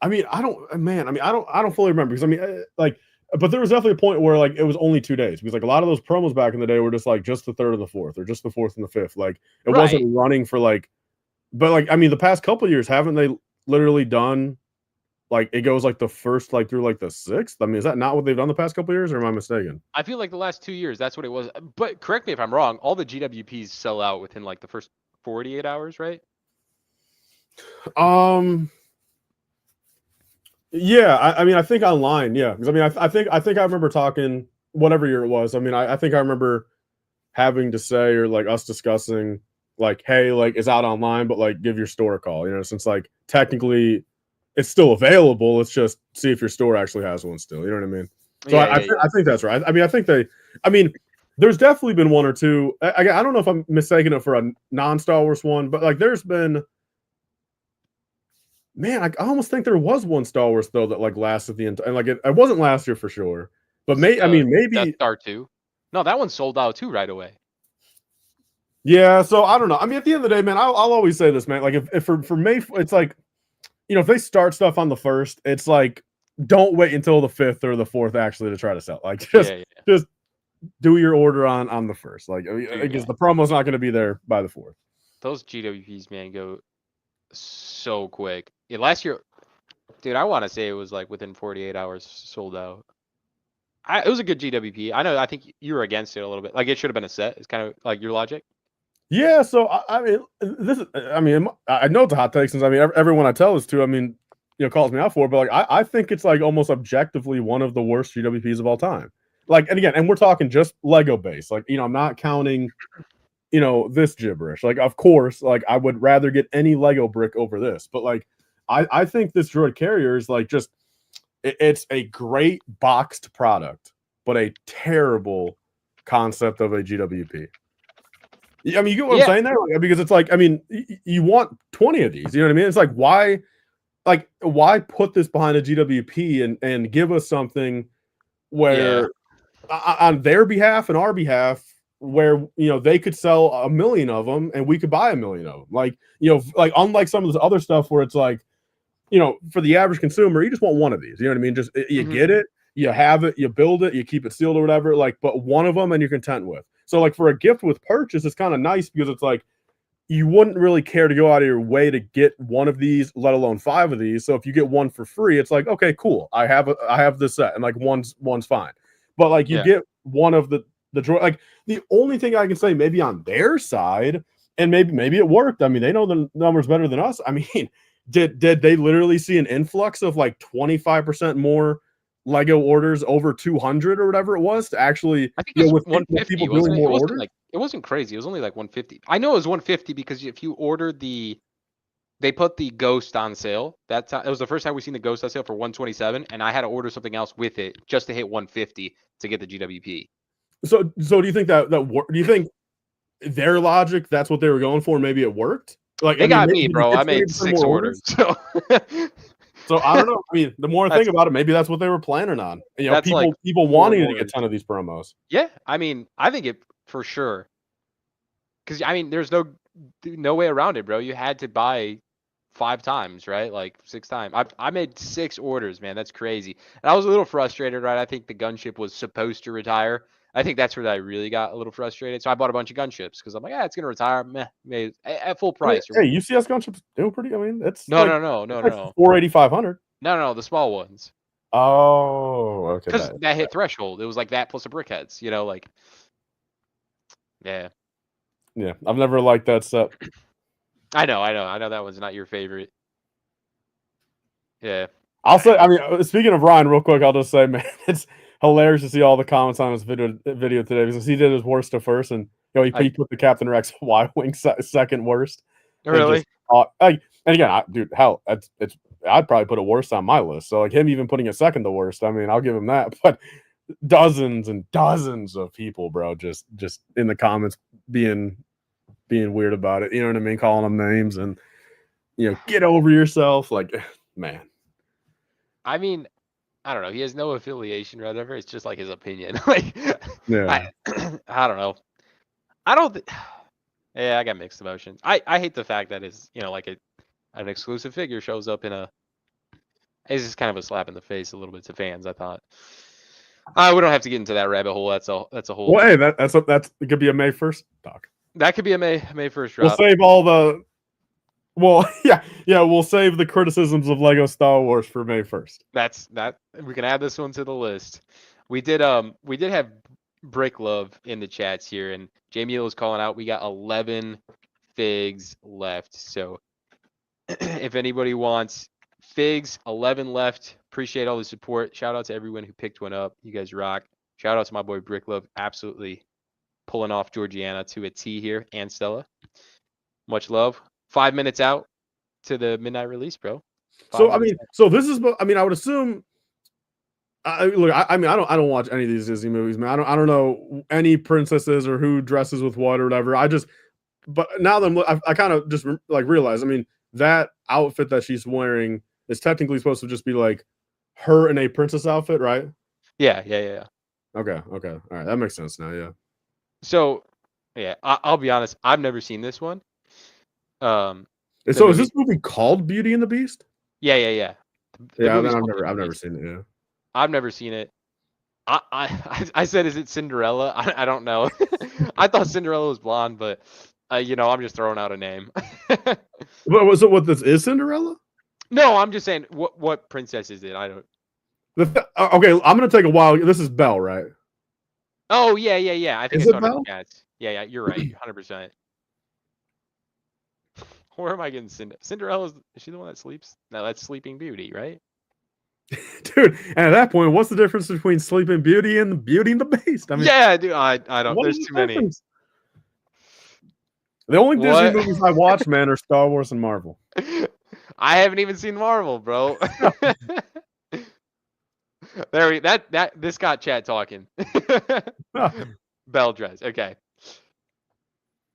B: I mean, I don't fully remember because I mean, like. But there was definitely a point where like it was only 2 days because like a lot of those promos back in the day were just like just the 3rd and the 4th or just the 4th and the 5th. Like it wasn't running for like, but like I mean the past couple of years haven't they literally done like it goes like the 1st like through like the 6th? I mean, is that not what they've done the past couple of years, or am I mistaken?
A: I feel like the last 2 years that's what it was. But correct me if I'm wrong. All the GWPs sell out within like the first 48 hours, right?
B: Yeah, I mean, I think online, yeah, because I mean, I think I remember talking whatever year it was. I mean, I think I remember having to say or like us discussing like, hey, like it's out online, but like give your store a call, since like technically it's still available. Let's just see if your store actually has one still. You know what I mean? So I think that's right. I mean, there's definitely been one or two. I don't know if I'm mistaking it for a non-Star Wars one, but like there's been, man, I almost think there was one Star Wars though that like lasted the entire, and like it wasn't last year for sure, but maybe
A: Death Star 2. No, that one sold out too right away.
B: Yeah, so I don't know. I mean, at the end of the day, man, I'll always say this, man. Like, if for May, it's like, if they start stuff on the 1st, it's like, don't wait until the 5th or the 4th actually to try to sell. Like, just do your order on the 1st. Like, because the promo's not going to be there by the 4th.
A: Those GWPs, man, go so quick. Yeah, last year, dude, I want to say it was like within 48 hours sold out. It was a good GWP. I think you were against it a little bit. Like, it should have been a set. It's kind of like your logic.
B: Yeah, so I mean, I know it's a hot take since everyone I tell this to, calls me out for it, but like I think it's like almost objectively one of the worst GWPs of all time. Like, and again, and we're talking just Lego base. Like, I'm not counting, this gibberish. Like, of course, like I would rather get any Lego brick over this, but like I think this droid carrier is like just it's a great boxed product, but a terrible concept of a GWP. I mean, you get what I'm saying there? Because it's like, you want 20 of these, you know what I mean? It's like, why put this behind a GWP and give us something where on their behalf and our behalf, where, they could sell 1 million of them and we could buy 1 million of them. Like, like unlike some of this other stuff where it's like, for the average consumer, you just want one of these, you know what I mean? Just, you get it, you have it, you build it, you keep it sealed or whatever, like, but one of them and you're content with. So like for a gift with purchase, it's kind of nice because it's like you wouldn't really care to go out of your way to get one of these, let alone 5 of these. So if you get one for free, it's like, okay, cool. I have this set, and like one's fine. But like you get one of the droid. Like the only thing I can say maybe on their side, and maybe it worked. I mean, they know the numbers better than us. I mean, did they literally see an influx of like 25% more Lego orders over 200 or whatever it was to actually,
A: I think it was
B: with
A: 150,
B: people doing more orders?
A: It wasn't crazy. It was only like 150. I know it was 150 because if you ordered they put the Ghost on sale. It was the first time we've seen the Ghost on sale for 127, and I had to order something else with it just to hit 150 to get the GWP.
B: So do you think do you think their logic, that's what they were going for? Maybe it worked. Like
A: they got me, bro. I made 6 orders. So.
B: So I don't know. I mean, the more I think about it, maybe that's what they were planning on. People wanting to get a ton of these promos.
A: Yeah, I mean, I think it for sure. Because there's no way around it, bro. You had to buy 5 times, right? Like 6 times. I made 6 orders, man. That's crazy. And I was a little frustrated, right? I think the gunship was supposed to retire. I think that's where I really got a little frustrated. So I bought a bunch of gunships because I'm like, it's gonna retire. Meh, at full price.
B: Hey, UCS gunships do pretty. I mean, it's
A: no.
B: 4,800.
A: No, the small ones.
B: Oh, okay.
A: Because that hit threshold. It was like that plus a brickheads. Like. Yeah.
B: Yeah, I've never liked that set.
A: I know that one's not your favorite. Yeah.
B: I'll say, speaking of Ryan, real quick, I'll just say, man, it's hilarious to see all the comments on his video today because he did his worst to first, and he put the Captain Rex Y-wing second worst.
A: Really?
B: And again, dude, hell, I'd probably put it worst on my list. So like him even putting it second the worst, I'll give him that. But dozens and dozens of people, bro, just in the comments being weird about it. You know what I mean? Calling them names and get over yourself. Like, man.
A: I don't know. He has no affiliation, or whatever. It's just like his opinion. Like,
B: yeah.
A: I don't know. Yeah, I got mixed emotions. I hate the fact that it's like an exclusive figure shows up in a. It's just kind of a slap in the face a little bit to fans. I thought. We don't have to get into that rabbit hole. That's a whole.
B: Well, hey, it could be a May 1st talk.
A: That could be a May 1st drop.
B: We'll save all the. Well, yeah, we'll save the criticisms of Lego Star Wars for May 1st.
A: That's we can add this one to the list. We did have Brick Love in the chats here, and Jamie was calling out. We got 11 figs left. So if anybody wants figs, 11 left. Appreciate all the support. Shout out to everyone who picked one up. You guys rock. Shout out to my boy Brick Love. Absolutely pulling off Georgiana to a T here, and Stella. Much love. 5 minutes out to the midnight release, bro.
B: So I mean, so this is. I mean, I would assume. Look, I mean, I don't watch any of these Disney movies, man. I don't know any princesses or who dresses with what or whatever. But now that I kind of just like realize. I mean, that outfit that she's wearing is technically supposed to just be like her in a princess outfit, right?
A: Yeah.
B: Okay, all right, that makes sense now. Yeah.
A: So, yeah, I'll be honest. I've never seen this one.
B: So is this movie called Beauty and the Beast?
A: Yeah.
B: Yeah, then I've never seen it. Yeah,
A: I've never seen it. I said, is it Cinderella? I don't know. I thought Cinderella was blonde, but I'm just throwing out a name.
B: What this is Cinderella?
A: No, I'm just saying what princess is it? I don't.
B: Okay, I'm gonna take a while. This is Belle, right?
A: Oh yeah. I think
B: Is
A: I
B: it
A: saw
B: Belle?
A: cats. Yeah, you're right, 100%. Where am I getting Cinderella's? Is she the one that sleeps? No, that's Sleeping Beauty, right?
B: Dude, and at that point, what's the difference between Sleeping Beauty and Beauty and the Beast? I mean,
A: yeah, dude, I don't. There's too many.
B: The only Disney movies I watch, man, are Star Wars and Marvel.
A: I haven't even seen Marvel, bro. This got chat talking. Belle dress, okay.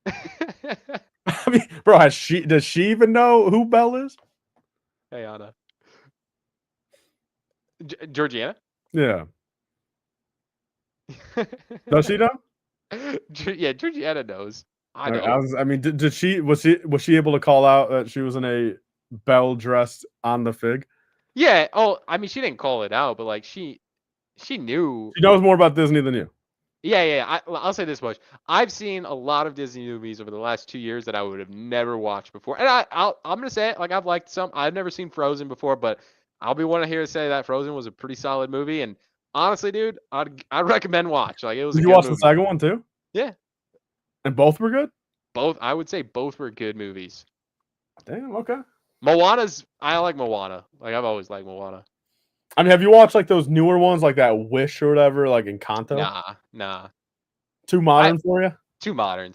B: I mean, bro, does she even know who Belle is?
A: Hey, Anna. Georgiana?
B: Yeah. Does she know?
A: Yeah, Georgiana knows. I know.
B: I mean, did she was she able to call out that she was in a Belle dress on the fig?
A: Yeah. Oh, I mean, she didn't call it out, but like she knew.
B: She knows more about Disney than you.
A: Yeah. I'll say this much: I've seen a lot of Disney movies over the last 2 years that I would have never watched before, and I'm gonna say it. Like, I've liked some. I've never seen Frozen before, but I'll be one here to say that Frozen was a pretty solid movie. And honestly, dude, I'd recommend watch. Like, it was.
B: Did you watch the second one too?
A: Yeah.
B: And both were good?
A: Both, I would say both were good movies.
B: Damn, okay.
A: I like Moana. Like, I've always liked Moana.
B: I mean, have you watched like those newer ones, like that Wish or whatever, like Encanto?
A: Nah.
B: Too modern for you?
A: Too modern.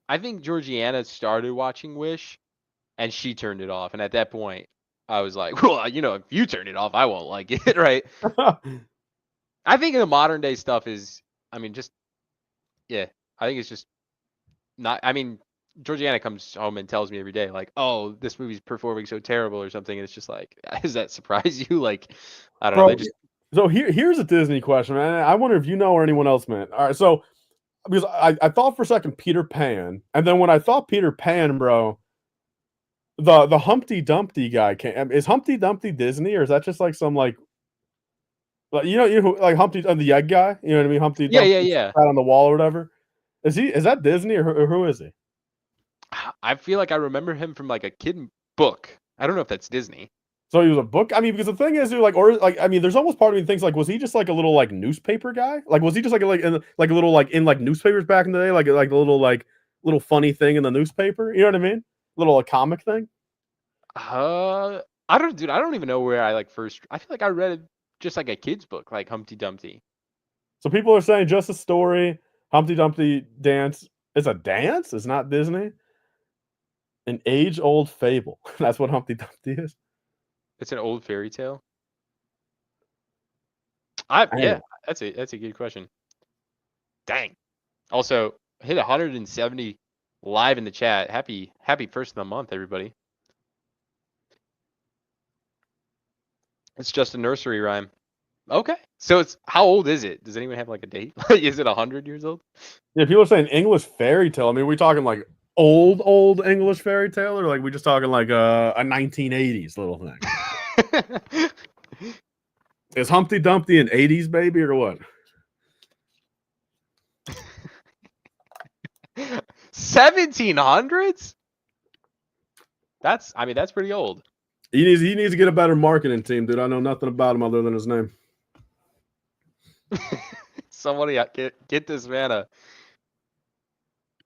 A: I think Georgiana started watching Wish, and she turned it off. And at that point, I was like, well, if you turn it off, I won't like it, right? I think the modern day stuff is, I mean, just, yeah. I think it's just not. I mean, Georgiana comes home and tells me every day, like, "Oh, this movie's performing so terrible" or something, and it's just like, does that surprise you? Like, I don't know.
B: So here's a Disney question, man. I wonder if you know or anyone else, man. All right, so because I thought for a second Peter Pan, and then when I thought Peter Pan, bro, the Humpty Dumpty guy came. Is Humpty Dumpty Disney, or is that just like some like like Humpty the egg guy? You know what I mean? Humpty Dumpty
A: Yeah.
B: Sat on the wall or whatever. Is that Disney or who is he?
A: I feel like I remember him from like a kid book. I don't know if that's Disney.
B: So he was a book. I mean, because the thing is, dude, I mean, there's almost part of me thinks like, was he just like a little like newspaper guy? Like, was he just like a little like in like newspapers back in the day, like a little funny thing in the newspaper? You know what I mean? Little comic thing.
A: I don't even know where I like first. I feel like I read it just like a kid's book, like Humpty Dumpty.
B: So people are saying just a story. Humpty Dumpty dance. It's a dance. It's not Disney. An age-old fable. That's what Humpty Dumpty is.
A: It's an old fairy tale. That's a good question. Dang. Also, hit 170 live in the chat. Happy first of the month, everybody. It's just a nursery rhyme. Okay. So how old is it? Does anyone have like a date? Is it 100 years old?
B: Yeah, people are saying English fairy tale. I mean, we talking like old English fairy tale, or like we just talking like a 1980s little thing? Is Humpty Dumpty an 80s baby or what?
A: 1700s? That's pretty old.
B: He needs to get a better marketing team, dude. I know nothing about him other than his name.
A: Somebody get this man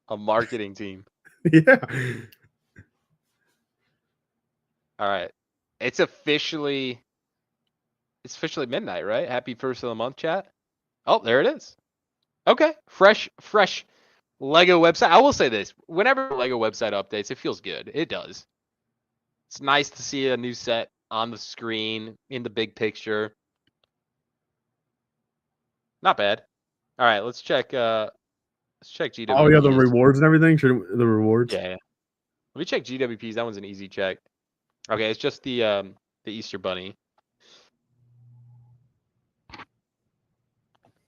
A: a marketing team.
B: Yeah.
A: All right. It's officially midnight, right? Happy first of the month, chat. Oh, there it is. Okay, fresh Lego website. I will say this: whenever Lego website updates, it feels good. It does. It's nice to see a new set on the screen in the big picture. Not bad. All right, let's check. Let's check
B: Oh yeah, the
A: GWPs.
B: rewards and everything. The rewards.
A: Yeah. Let me check GWPs. That one's an easy check. Okay, it's just the Easter Bunny.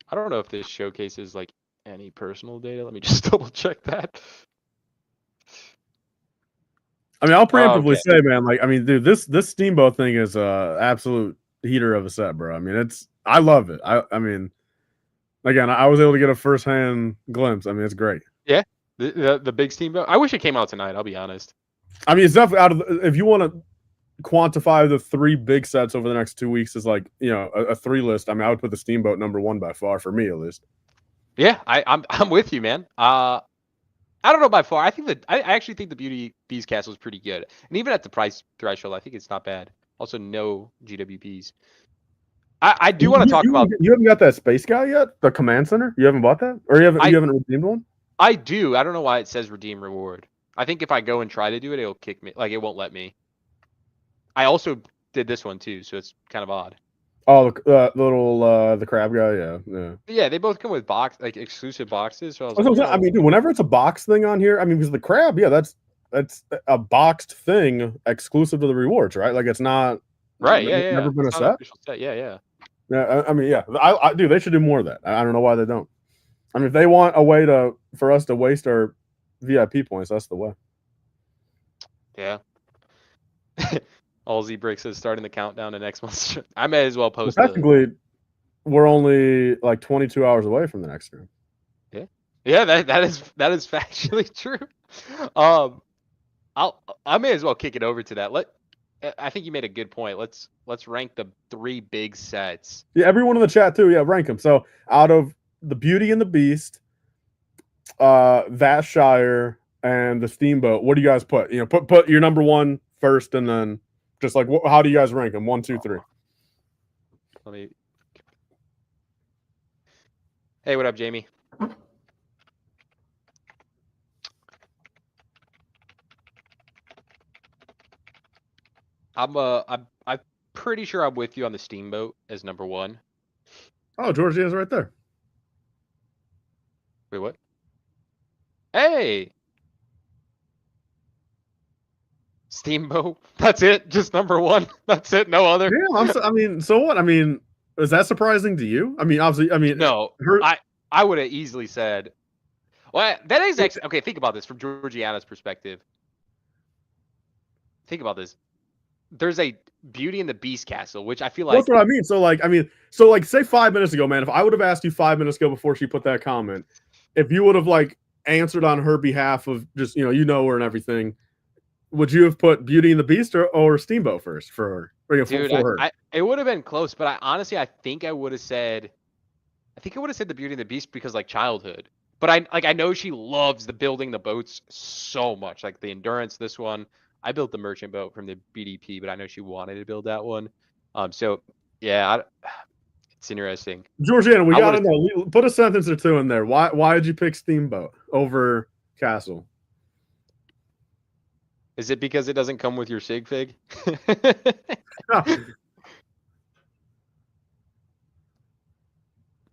A: I don't know if this showcases like any personal data. Let me just double check that.
B: I mean, I'll preemptively
A: Okay.
B: say, man, like, I mean, dude, this Steamboat thing is a absolute heater of a set, bro. I mean, I love it. I mean, again, I was able to get a firsthand glimpse. I mean, it's great.
A: Yeah, the big Steamboat. I wish it came out tonight. I'll be honest.
B: I mean, it's definitely out of if you want to quantify the 3 big sets over the next 2 weeks is like, you know, a 3 list. I mean, I would put the Steamboat number 1 by far for me at least.
A: Yeah, I'm with you, man. I don't know by far. I actually think the Beauty Beast Castle is pretty good, and even at the price threshold, I think it's not bad. Also, no GWPs. I do want to talk about.
B: You haven't got that Space Guy yet? The Command Center? You haven't bought that, or you haven't redeemed one?
A: I do. I don't know why it says redeem reward. I think if I go and try to do it, it'll kick me. Like it won't let me. I also did this one too, so it's kind of odd.
B: Oh, the little the crab guy, yeah.
A: Yeah, they both come with exclusive boxes. So
B: I mean, dude, whenever it's a box thing on here, I mean, because the crab, yeah, that's a boxed thing exclusive to the rewards, right? Like it's not
A: right. Yeah.
B: Never been
A: it's
B: a
A: not an
B: set.
A: official set. Yeah.
B: Yeah, I mean, yeah, I do. They should do more of that. I don't know why they don't. I mean, if they want a way for us to waste our VIP points, that's the way.
A: Yeah. All LifeBricks is starting the countdown to next month's. I may as well post.
B: Technically, we're only like 22 hours away from the next stream.
A: Yeah. That is factually true. I may as well kick it over to that. I think you made a good point. Let's rank the 3 big sets.
B: Yeah, everyone in the chat too. Yeah, rank them. So out of the Beauty and the Beast, that Shire, and the Steamboat, what do you guys put? You know, put your number 1 first, and then just like how do you guys rank them? 1, 2, 3.
A: Let me. Hey, what up, Jamie? I'm pretty sure I'm with you on the Steamboat as number 1.
B: Oh, Georgia's right there.
A: Wait, what? Hey, Steamboat. That's it. Just number 1. That's it. No other.
B: Yeah, I mean, so what? I mean, is that surprising to you? I mean, obviously, I mean,
A: no. I would have easily said. Well, that is actually okay. Think about this from Georgiana's perspective. Think about this. There's a Beauty and the Beast Castle, which I feel like.
B: That's what I mean. So like, say 5 minutes ago, man. If I would have asked you 5 minutes ago before she put that comment, if you would have like answered on her behalf of just you know her and everything, would you have put Beauty and the Beast or Steamboat first for her? Or,
A: Dude,
B: for her?
A: It would have been close, but I think I would have said. I think I would have said the Beauty and the Beast because like childhood. But I know she loves the building the boats so much, like the endurance. This one, I built the merchant boat from the BDP, but I know she wanted to build that one. So yeah, it's interesting.
B: Georgiana, we gotta know. Put a sentence or two in there. Why did you pick Steamboat over Castle?
A: Is it because it doesn't come with your sig fig?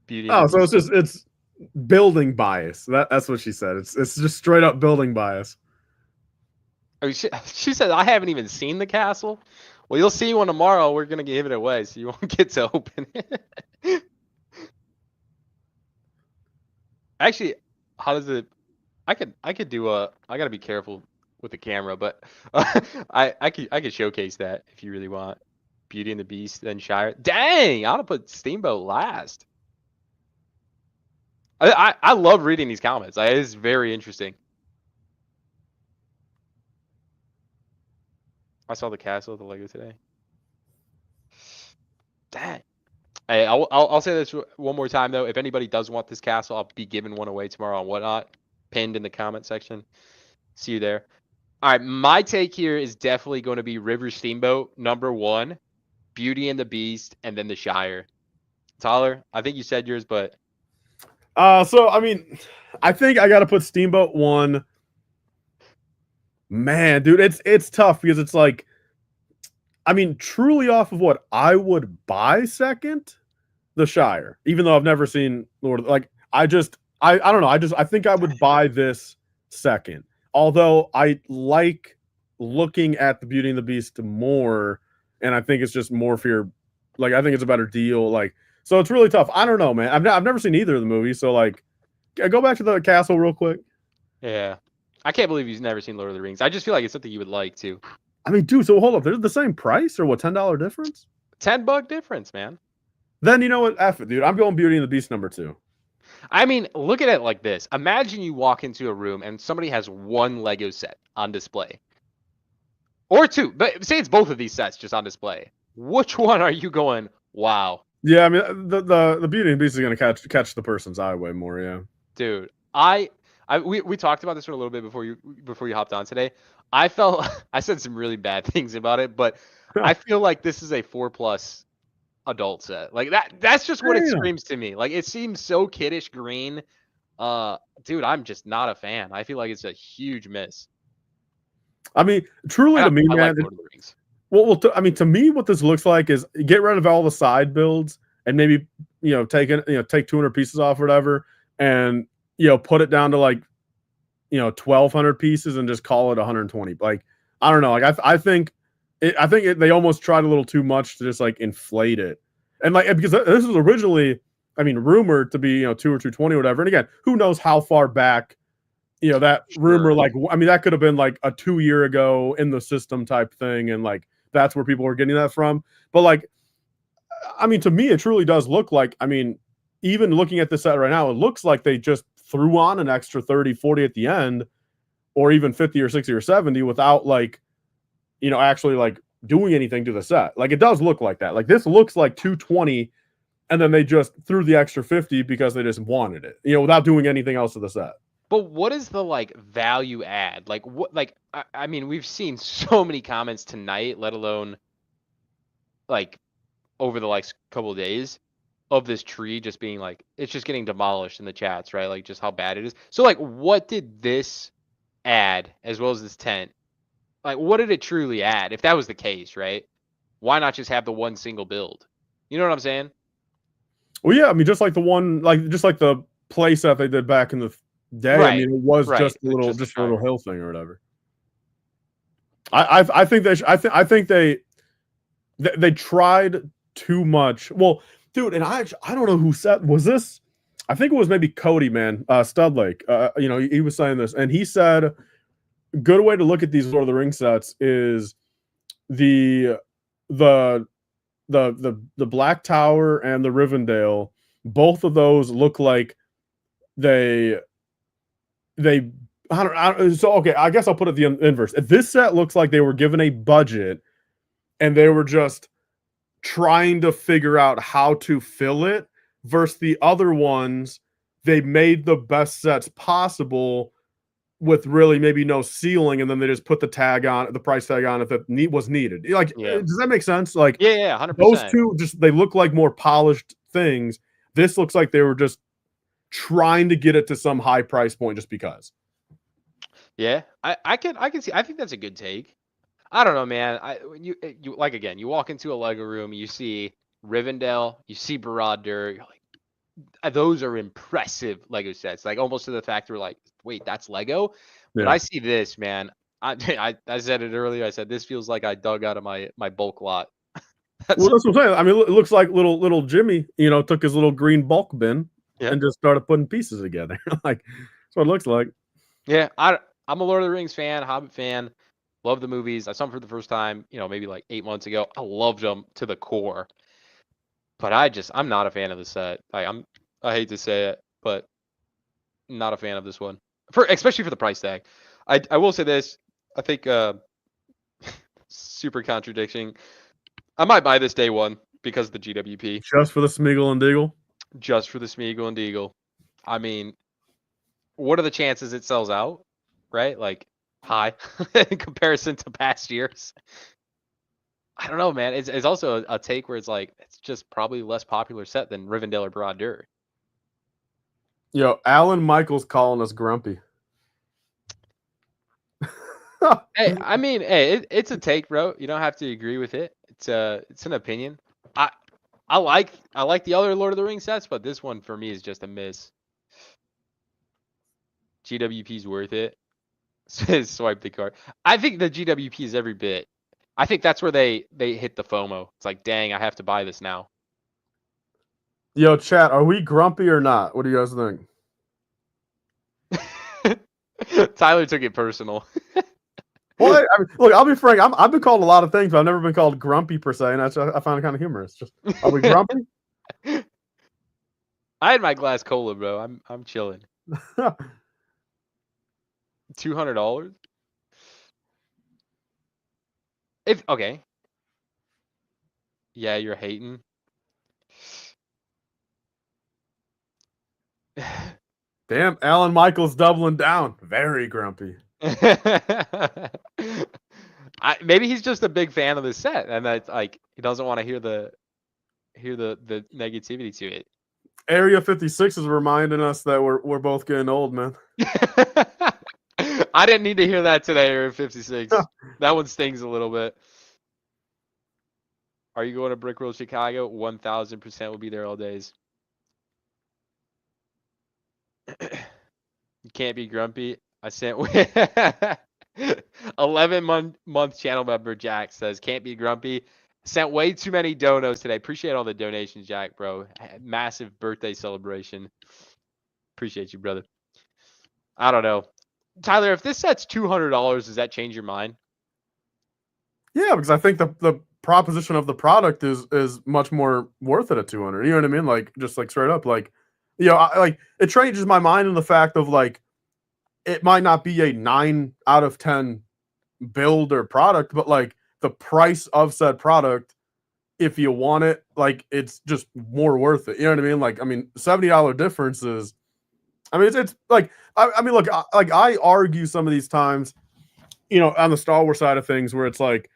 B: Beauty. Oh, so it's building bias. That's what she said. It's just straight up building bias.
A: Oh, she said I haven't even seen the castle. Well, you'll see one tomorrow. We're gonna give it away, so you won't get to open it. Actually, how does it? I could do a. I gotta be careful with the camera, but I could showcase that if you really want. Beauty and the Beast, then Shire. Dang, I ought to put Steamboat last. I love reading these comments. It's very interesting. I saw the castle of the Lego today. Dang. Hey, I'll say this one more time though. If anybody does want this castle, I'll be giving one away tomorrow on Whatnot, pinned in the comment section. See you there. All right, my take here is definitely going to be River Steamboat number 1, Beauty and the Beast, and then the Shire. Tyler, I think you said yours, but
B: So I mean, I think I got to put Steamboat 1. Man, dude, it's tough because it's like, I mean, truly off of what I would buy second, The Shire. Even though I've never seen Lord, like I don't know. I think I would buy this second. Although I like looking at the Beauty and the Beast more, and I think it's just more for your, like I think it's a better deal. Like so, it's really tough. I don't know, man. I've never seen either of the movies, so like, go back to the castle real quick.
A: Yeah. I can't believe you've never seen Lord of the Rings. I just feel like it's something you would like too.
B: I mean, dude. So hold up, they're the same price or what? $10 difference?
A: $10 difference, man.
B: Then you know what? F it, dude. I'm going Beauty and the Beast number 2.
A: I mean, look at it like this. Imagine you walk into a room and somebody has one Lego set on display. Or two, but say it's both of these sets just on display. Which one are you going, wow?
B: Yeah, I mean the Beauty and the Beast is gonna catch the person's eye way more. Yeah,
A: Dude, we talked about this for a little bit before you hopped on today. I felt I said some really bad things about it, but I feel like this is a 4+ adult set. Like that's just what it
B: damn.
A: screams to me. Like it seems so kiddish green. Dude, I'm just not a fan. I feel like it's a huge miss.
B: I mean, truly to me,
A: I
B: man.
A: like Lord of the Rings.
B: Well, I mean, to me, what this looks like is get rid of all the side builds and maybe take 200 pieces off or whatever, and put it down to like 1,200 pieces and just call it 120. Like I don't know. Like I think they almost tried a little too much to just like inflate it, and like because this was originally, I mean, rumored to be 2 or 220 or whatever. And again, who knows how far back that rumor, like, I mean, that could have been like a 2 year ago in the system type thing, and like that's where people were getting that from. But like, I mean, to me, it truly does look like, I mean, even looking at this set right now, it looks like they just threw on an extra 30, 40 at the end, or even 50 or 60 or 70 without like, actually like doing anything to the set. Like it does look like that. Like this looks like 220, and then they just threw the extra 50 because they just wanted it, without doing anything else to the set.
A: But what is the like value add? Like what? Like I mean, we've seen so many comments tonight, let alone like over the like couple of days of this tree just being like it's just getting demolished in the chats, right? Like just how bad it is. So like, what did this add as well as this tent? Like, what did it truly add? If that was the case, right? Why not just have the one single build? You know what I'm saying?
B: Well, yeah, I mean, just like the play set they did back in the day.
A: Right.
B: I mean, it was
A: Right.
B: just a little,
A: Just
B: a little hill thing or whatever. I think they tried too much. Well, dude, and I don't know who said, was this. I think it was maybe Cody, man, Studlake. He was saying this, and he said, good way to look at these Lord of the Rings sets is the Black Tower and the Rivendell. Both of those look like they I don't so okay, I guess I'll put it the inverse. This set looks like they were given a budget and they were just trying to figure out how to fill it, versus the other ones, they made the best sets possible with really maybe no ceiling, and then they just put the price tag on if it was needed. Like, does that make sense? Like,
A: yeah, 100%.
B: Those two they look like more polished things. This looks like they were just trying to get it to some high price point just because.
A: Yeah, I can see. I think that's a good take. I don't know, man. You like again. You walk into a Lego room, you see Rivendell, you see Barad-dûr. You're like, those are impressive Lego sets. Like almost to the fact we're like, wait, that's Lego. But
B: Yeah.
A: I see this, man. I said it earlier. I said this feels like I dug out of my bulk lot.
B: Well, that's what I'm saying. I mean, it looks like little Jimmy, took his little green bulk bin and just started putting pieces together. Like that's what it looks like.
A: Yeah, I'm a Lord of the Rings fan, Hobbit fan. Love the movies. I saw them for the first time, maybe like 8 months ago. I loved them to the core. But I'm not a fan of the set. I hate to say it, but not a fan of this one. Especially for the price tag. I will say this. I think super contradiction. I might buy this day one because of the GWP.
B: Just for the Smeagol and Deagle?
A: Just for the Smeagol and Deagle. I mean, what are the chances it sells out? Right? Like high in comparison to past years. I don't know, man. It's also a take where it's like it's just probably less popular set than Rivendell or Barad-dûr.
B: Yo, Alan Michaels calling us grumpy.
A: Hey, I mean, hey, it's a take, bro. You don't have to agree with it. It's an opinion. I I like the other Lord of the Rings sets, but this one for me is just a miss. GWP's worth it. Swipe the card. I think the GWP is every bit. I think that's where they hit the FOMO. It's like, dang, I have to buy this now.
B: Yo, chat, are we grumpy or not? What do you guys think?
A: Tyler took it personal.
B: Well, I mean, look, I'll be frank. I've been called a lot of things, but I've never been called grumpy per se, and I find it kind of humorous. Just, are we grumpy?
A: I had my glass cola, bro. I'm chilling. $200. If okay. Yeah, you're hating.
B: Damn, Alan Michaels doubling down. Very grumpy.
A: Maybe he's just a big fan of the set, and that's like he doesn't want to hear the negativity to it.
B: Area 56 is reminding us that we're both getting old, man.
A: I didn't need to hear that today, Area 56. That one stings a little bit. Are you going to Brick Road Chicago? 1000% will be there all days. You can't be grumpy. I sent 11-month channel member Jack says can't be grumpy. Sent way too many donos today. Appreciate all the donations, Jack, bro. Massive birthday celebration. Appreciate you, brother. I don't know. Tyler, if this set's $200, does that change your mind?
B: Yeah, because I think the proposition of the product is much more worth it at 200. You know what I mean? Like just like straight up, like like it changes my mind in the fact of like it might not be a 9 out of 10 build or product, but like the price of said product, if you want it, like it's just more worth it. You know what I mean? Like I mean, $70 difference is. I mean, it's like I mean, look, like I argue some of these times, on the Star Wars side of things, where it's like,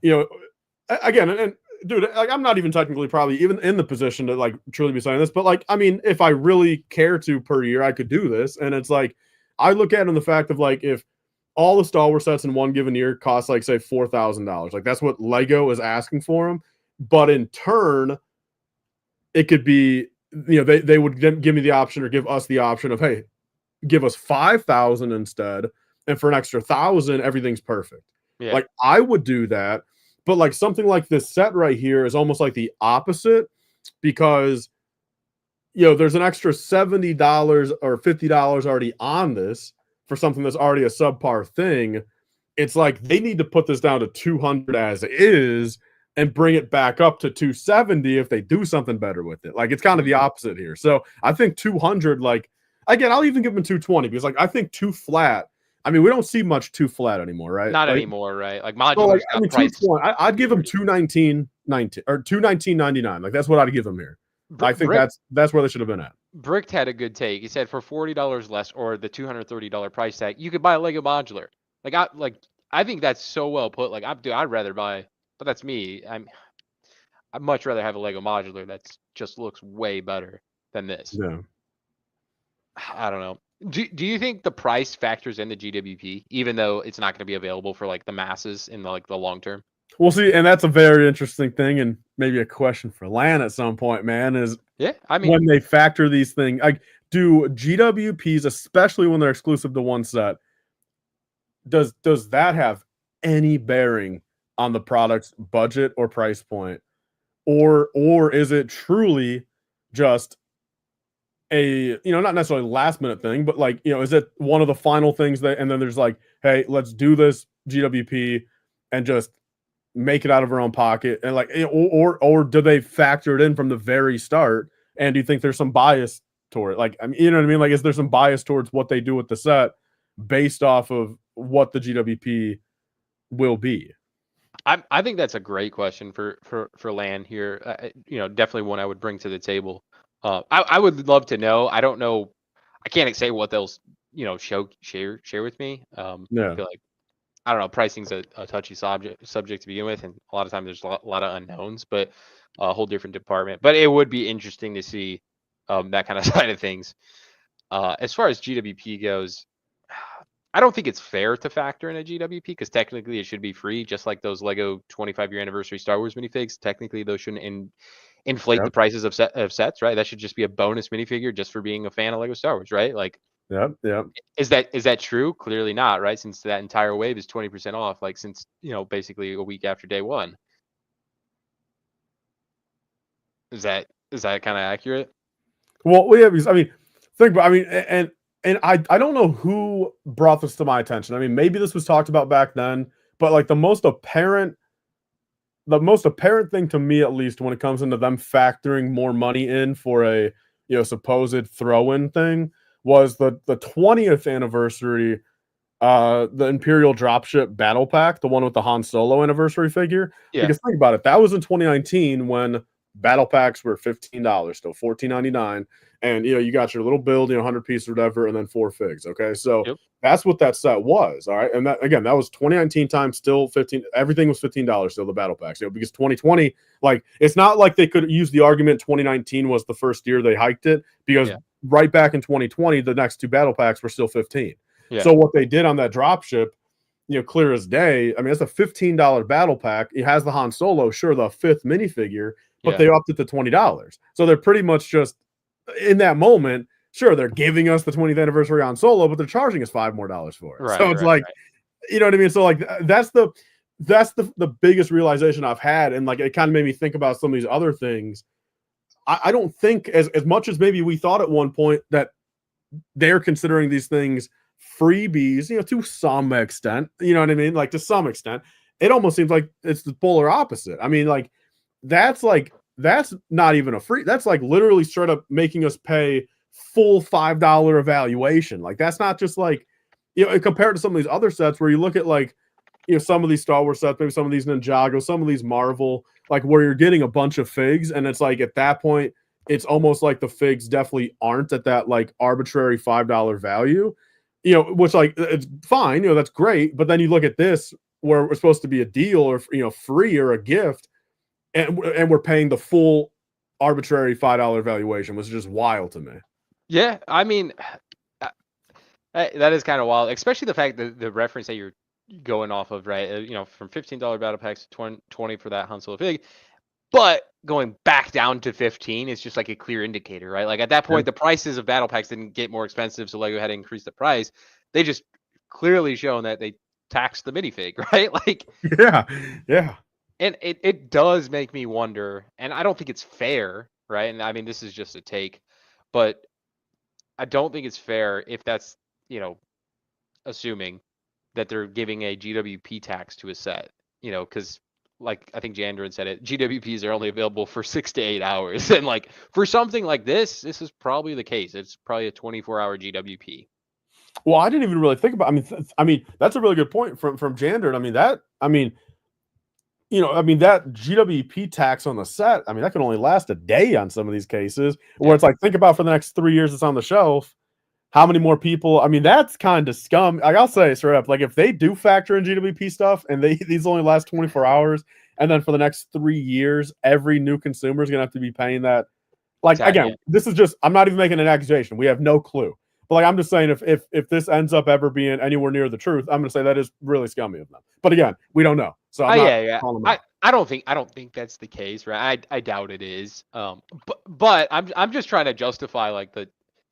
B: again, and dude, like I'm not even technically probably even in the position to like truly be saying this, but like, I mean, if I really care to per year, I could do this, and it's like I look at it in the fact of like if all the Star Wars sets in one given year cost like say $4,000, like that's what Lego is asking for them, but in turn, it could be they would give me the option or give us the option of hey, give us 5,000 instead, and for an extra 1,000, everything's perfect. Yeah. Like I would do that, but like something like this set right here is almost like the opposite because there's an extra $70 or $50 already on this for something that's already a subpar thing. It's like they need to put this down to 200 as is and bring it back up to 270 if they do something better with it. Like it's kind of the opposite here. So I think 200, like again, I'll even give them 220 because like I think too flat. I mean, we don't see much too flat anymore, right?
A: Not
B: like,
A: anymore, right? Like modular.
B: I mean, 220. I'd give them 219.90 or 219.99. Like that's what I'd give them here. I think that's where they should have been at.
A: Brick had a good take. He said for $40 less or the $230 price tag, you could buy a Lego modular. I think that's so well put. Like I'd rather buy, but that's me. I'd much rather have a Lego modular that just looks way better than this.
B: Yeah.
A: I don't know. Do you think the price factors in the GWP, even though it's not going to be available for like the masses in the long term?
B: We'll see, and that's a very interesting thing, and maybe a question for Lan at some point, man. I mean, when they factor these things, like do GWPs, especially when they're exclusive to one set, does that have any bearing on the product's budget or price point, or is it truly just a not necessarily last minute thing, but like is it one of the final things that, and then there's like, hey, let's do this GWP and just make it out of our own pocket, and like or do they factor it in from the very start? And do you think there's some bias toward it? Like, I mean, you know what I mean? Like, is there some bias towards what they do with the set based off of what the GWP will be?
A: I think that's a great question for Lan here. Definitely one I would bring to the table. I would love to know. I don't know. I can't say what they'll share with me. I feel like I don't know. Pricing's a touchy subject to begin with, and a lot of times there's a lot of unknowns. But a whole different department. But it would be interesting to see that kind of side of things. As far as GWP goes, I don't think it's fair to factor in a GWP because technically it should be free, just like those Lego 25-year anniversary Star Wars minifigs. Technically, those shouldn't inflate the
B: Yep.
A: prices of sets, right? That should just be a bonus minifigure just for being a fan of Lego Star Wars, right? Like,
B: Yep. Yep.
A: is that true? Clearly not, right? Since that entire wave is 20% off, like since basically a week after day one. Is that kind of accurate?
B: Well, yeah, because I mean, think about, I mean, and I don't know who brought this to my attention. I mean, maybe this was talked about back then, but like the most apparent thing to me, at least, when it comes into them factoring more money in for a supposed throw-in thing, was the 20th anniversary, the Imperial Dropship Battle Pack, the one with the Han Solo anniversary figure.
A: Yeah.
B: Because think about it, that was in 2019 when battle packs were $15, still $14.99, and you got your little build, 100 pieces or whatever, and then 4 figs. Okay, so
A: Yep.
B: that's what that set was. All right, and that again, that was 2019 times, still 15. Everything was $15 still, the battle packs. Because 2020, like, it's not like they could use the argument 2019 was the first year they hiked it, because right back in 2020, the next 2 battle packs were still 15.
A: Yeah.
B: So what they did on that dropship, clear as day. I mean, it's a $15 battle pack. It has the Han Solo, sure, the 5th minifigure, but they upped it to $20. So they're pretty much just, in that moment, sure, they're giving us the 20th anniversary on Solo, but they're charging us $5 more for it.
A: Right,
B: so it's like, you know what I mean? So like that's the biggest realization I've had, and like it kind of made me think about some of these other things. I don't think as much as maybe we thought at one point that they're considering these things freebies, to some extent. You know what I mean? Like, to some extent, it almost seems like it's the polar opposite. I mean, like that's not even a free. That's like literally straight up making us pay full $5 evaluation. Like, that's not just like, compared to some of these other sets where you look at like, some of these Star Wars sets, maybe some of these Ninjago, some of these Marvel, like where you're getting a bunch of figs, and it's like at that point, it's almost like the figs definitely aren't at that like arbitrary $5 value, which like it's fine, that's great. But then you look at this where we're supposed to be a deal or free or a gift, and we're paying the full arbitrary $5 valuation, which is just wild to me.
A: Yeah, I mean, that is kind of wild, especially the fact that the reference that you're going off of, right? From $15 battle packs to 20 for that Han Solo fig, but going back down to 15 is just like a clear indicator, right? Like at that point, the prices of battle packs didn't get more expensive, so Lego had to increase the price. They just clearly shown that they taxed the minifig, right? Like,
B: yeah.
A: And it does make me wonder, and I don't think it's fair, right? And I mean, this is just a take, but I don't think it's fair if that's, assuming that they're giving a GWP tax to a set, because like I think Jandron said it, GWPs are only available for 6 to 8 hours. And like for something like this is probably the case. It's probably a 24-hour GWP.
B: Well, I didn't even really think about, I mean, that's a really good point from Jandron. That GWP tax on the set, that can only last a day on some of these cases, where it's like, think about for the next 3 years it's on the shelf, how many more people, that's kind of scum. Like, I'll say straight up, like if they do factor in GWP stuff and these only last 24 hours, and then for the next 3 years, every new consumer is going to have to be paying that. Like, again, this is just, I'm not even making an accusation. We have no clue. But like, I'm just saying, if this ends up ever being anywhere near the truth, I'm going to say that is really scummy of them. But again, we don't know. So
A: I don't think that's the case, right? I doubt it is. But I'm just trying to justify like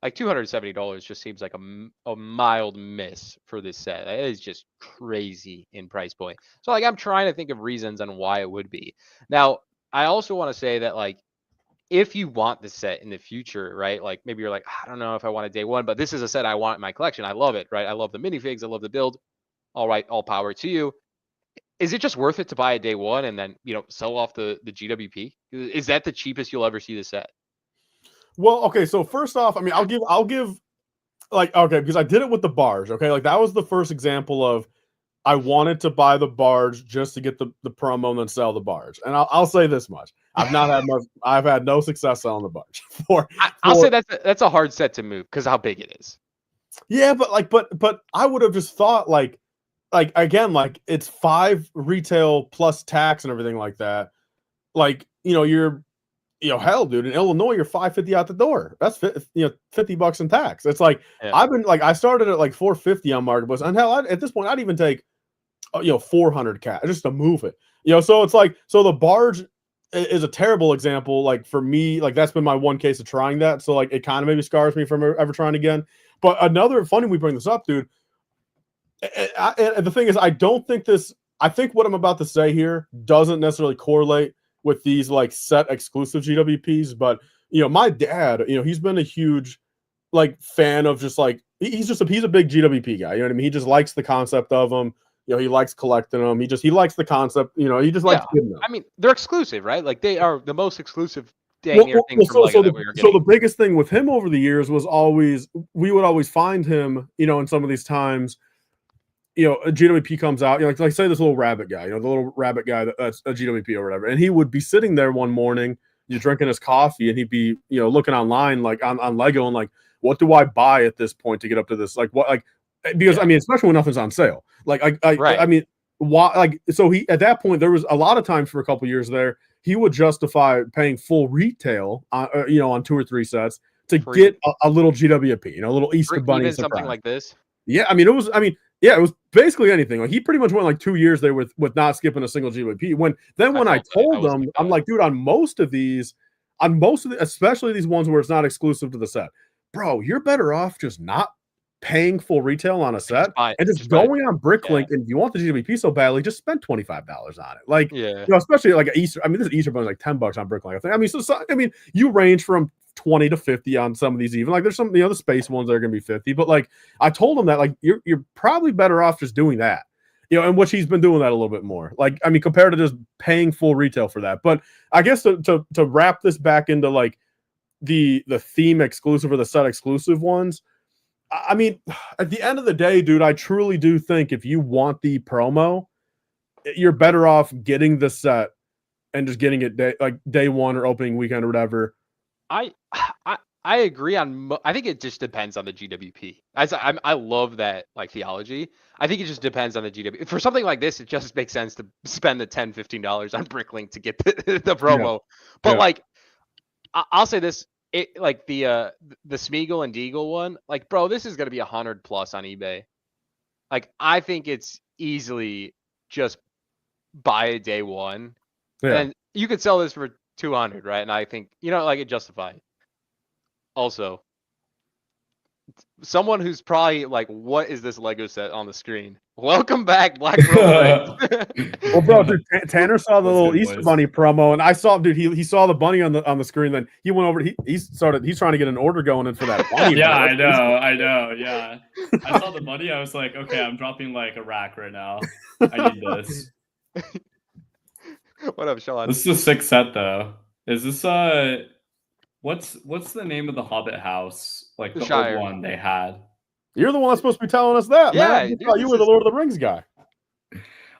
A: $270 just seems like a mild miss for this set. It is just crazy in price point. So like I'm trying to think of reasons on why it would be. Now, I also want to say that like if you want the set in the future, right? Like maybe you're like, I don't know if I want a day one, but this is a set I want in my collection. I love it, right? I love the minifigs. I love the build. All right, all power to you. Is it just worth it to buy a day one and then, sell off the GWP? Is that the cheapest you'll ever see the set?
B: Well, okay. So first off, I'll give like, okay, because I did it with the barge. Okay. Like that was the first example of, I wanted to buy the barge just to get the promo and then sell the barge. And I'll say this much. I've had no success selling the barge.
A: I'll say that's a hard set to move because how big it is.
B: Yeah, but I would have just thought like again, like it's 5 retail plus tax and everything like that. Like, you're hell, dude, in Illinois, you're $550 out the door. That's $50 in tax. It's like
A: Yeah.
B: I've been like I started at like $450 on Marketplace, and hell, at this point, I'd even take 400 cash just to move it. So it's like the barge is a terrible example. Like for me, like that's been my one case of trying that. So like it kind of maybe scars me from ever trying again. But another funny we bring this up, dude. And the thing is, I don't think this. I think what I'm about to say here doesn't necessarily correlate with these like set exclusive GWPs. But my dad, he's been a huge like fan of just like he's a big GWP guy. You know what I mean? He just likes the concept of them. He likes collecting them. He likes the concept. He just likes getting them.
A: I mean, they're exclusive, right? Like they are the most exclusive thing from LEGO that we were getting.
B: So the biggest thing with him over the years was we would always find him, in some of these times, a GWP comes out, like say this little rabbit guy, the little rabbit guy that's a GWP or whatever, and he would be sitting there one morning, drinking his coffee, and he'd be, looking online like on LEGO and like, what do I buy at this point to get up to this? Like what, like because I mean, especially when nothing's on sale. Like I mean, why? Like so he at that point there was a lot of times for a couple years there he would justify paying full retail on on 2 or 3 sets to get a little GWP, a little Easter bunny
A: even
B: surprise.
A: something like this.
B: Yeah, I mean it was basically anything. Like he pretty much went like 2 years there with not skipping a single GWP. When I told him, I'm like, dude, on most of these, especially these ones where it's not exclusive to the set, bro, you're better off just not paying full retail on a set and just going on Bricklink. And if you want the GWP so badly, just spend $25 on it. Like, especially like Easter. I mean, this Easter bunny is like $10 on Bricklink. I think. I mean, so I mean, you range from 20 to 50 on some of these. Even like there's some the space ones that are gonna be 50. But like I told him that like you're probably better off just doing that. And which he's been doing that a little bit more. Like I mean, compared to just paying full retail for that. But I guess to wrap this back into like the theme exclusive or the set exclusive ones. I mean, at the end of the day, dude, I truly do think if you want the promo, you're better off getting the set and just getting it day one or opening weekend or whatever.
A: I agree on. I think it just depends on the GWP. I love that like theology. I think it just depends on the GWP. For something like this, it just makes sense to spend the $10-15 on Bricklink to get the promo. Yeah. But like, I'll say this. It like the Smeagol and Deagle one, like bro, this is gonna be $100+ on eBay. Like I think it's easily just buy it day one, and you could sell this for 200, right? And I think like it justified. Also, someone who's probably like, what is this Lego set on the screen? Welcome back, Black Rings.
B: Well, bro, dude, Tanner saw the little Easter bunny promo, and I saw, dude, he saw the bunny on the screen. Then he went over. He's trying to get an order going in for that bunny.
C: Yeah, I know. Yeah, I saw the bunny. I was like, okay, I'm dropping like a rack right now. I need this.
A: What up, Sean?
C: This is a sick set, though. Is this what's the name of the Hobbit house? Like the old one they had.
B: You're the one that's supposed to be telling us that, man.
A: Dude,
B: you were the Lord of the Rings guy.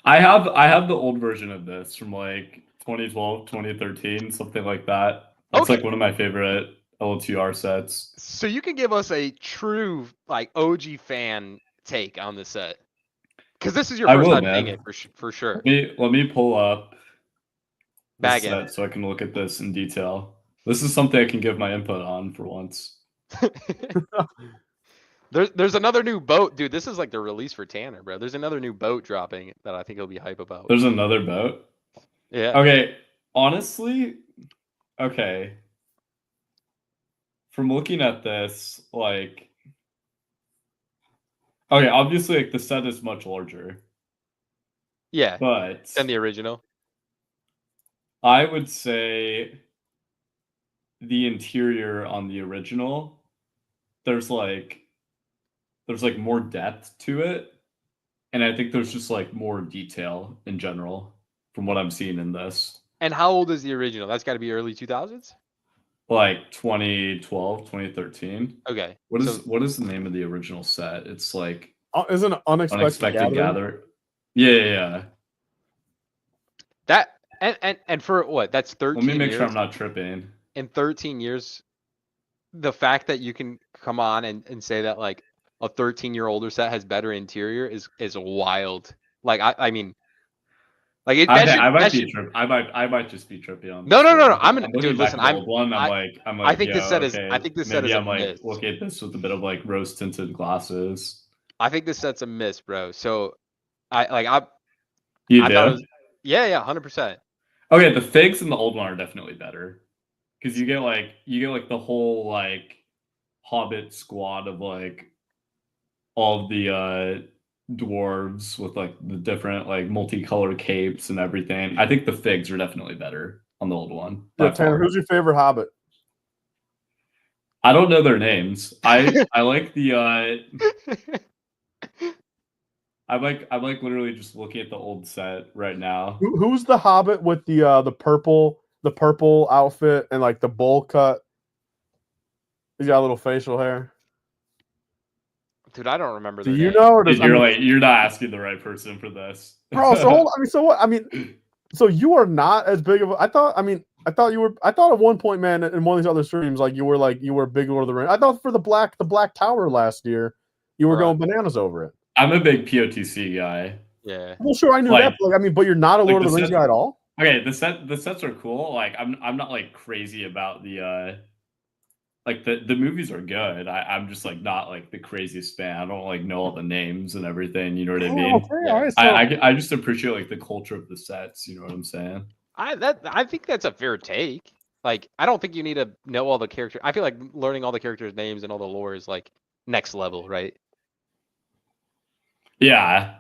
C: I have the old version of this from like 2012, 2013, something like that. That's like one of my favorite LTR sets.
A: So you can give us a true like OG fan take on the set, because this is your first time seeing it for sure.
C: Let me pull up the set so I can look at this in detail. This is something I can give my input on for once.
A: There's another new boat, dude. This is like the release for Tanner, bro. There's another new boat dropping that I think he'll be hype about.
C: There's another boat?
A: Yeah.
C: Okay. Honestly, okay. From looking at this, like, okay, obviously, like the set is much larger.
A: Yeah.
C: But
A: than the original.
C: I would say the interior on the original, there's like more depth to it, and I think there's just like more detail in general from what I'm seeing in this.
A: And how old is the original? That's got to be early 2000s?
C: Like 2012, 2013.
A: Okay.
C: What is the name of the original set? It's like
B: isn't it Unexpected
C: Gather? Yeah.
A: That and for what? That's 13 years.
C: Let me make sure I'm not tripping.
A: In 13 years, the fact that you can come on and say that like a 13-year older set has better interior is wild. Like I mean, Like it.
C: I might be trippy. I might just be trippy on.
A: No.
C: I'm
A: Dude.
C: looking back
A: Listen,
C: at the old one. I'm like,
A: I think this set is.
C: okay,
A: I think this set
C: maybe
A: is a
C: I'm like
A: miss.
C: looking at this with a bit of like rose tinted glasses.
A: I think this set's a miss, bro. So
C: You
A: I thought
C: do?
A: it was, yeah, 100%.
C: Okay, the figs in the old one are definitely better because you get like the whole like Hobbit squad of like all of the dwarves with like the different like multicolored capes and everything. I think the figs are definitely better on the old one.
B: Yeah, Tanner, who's your favorite Hobbit?
C: I don't know their names. I like the I'm like literally just looking at the old set right now.
B: Who's the Hobbit with the purple outfit and like the bowl cut? He's got a little facial hair.
A: Dude, I don't remember.
B: Do you know? Or does,
C: you're not asking the right person for this,
B: bro. So hold on. I mean, so what? I mean, so you are not as big of. I thought you were. I thought at one point, man, in one of these other streams, like you were a big Lord of the Rings. I thought for the Black Tower last year, you were going bananas over it.
C: I'm a big POTC guy.
A: Yeah.
B: Well, sure, I knew that. But, I mean, but you're not a Lord of the Rings guy at all.
C: Okay, the sets are cool. Like I'm not like crazy about the like the movies are good. I'm just like not like the craziest fan. I don't like know all the names and everything. You know what I mean?
B: Okay,
A: yeah.
B: all right, so...
C: I just appreciate like the culture of the sets. You know what I'm saying?
A: I think that's a fair take. Like I don't think you need to know all the characters. I feel like learning all the characters' names and all the lore is like next level, right?
C: Yeah.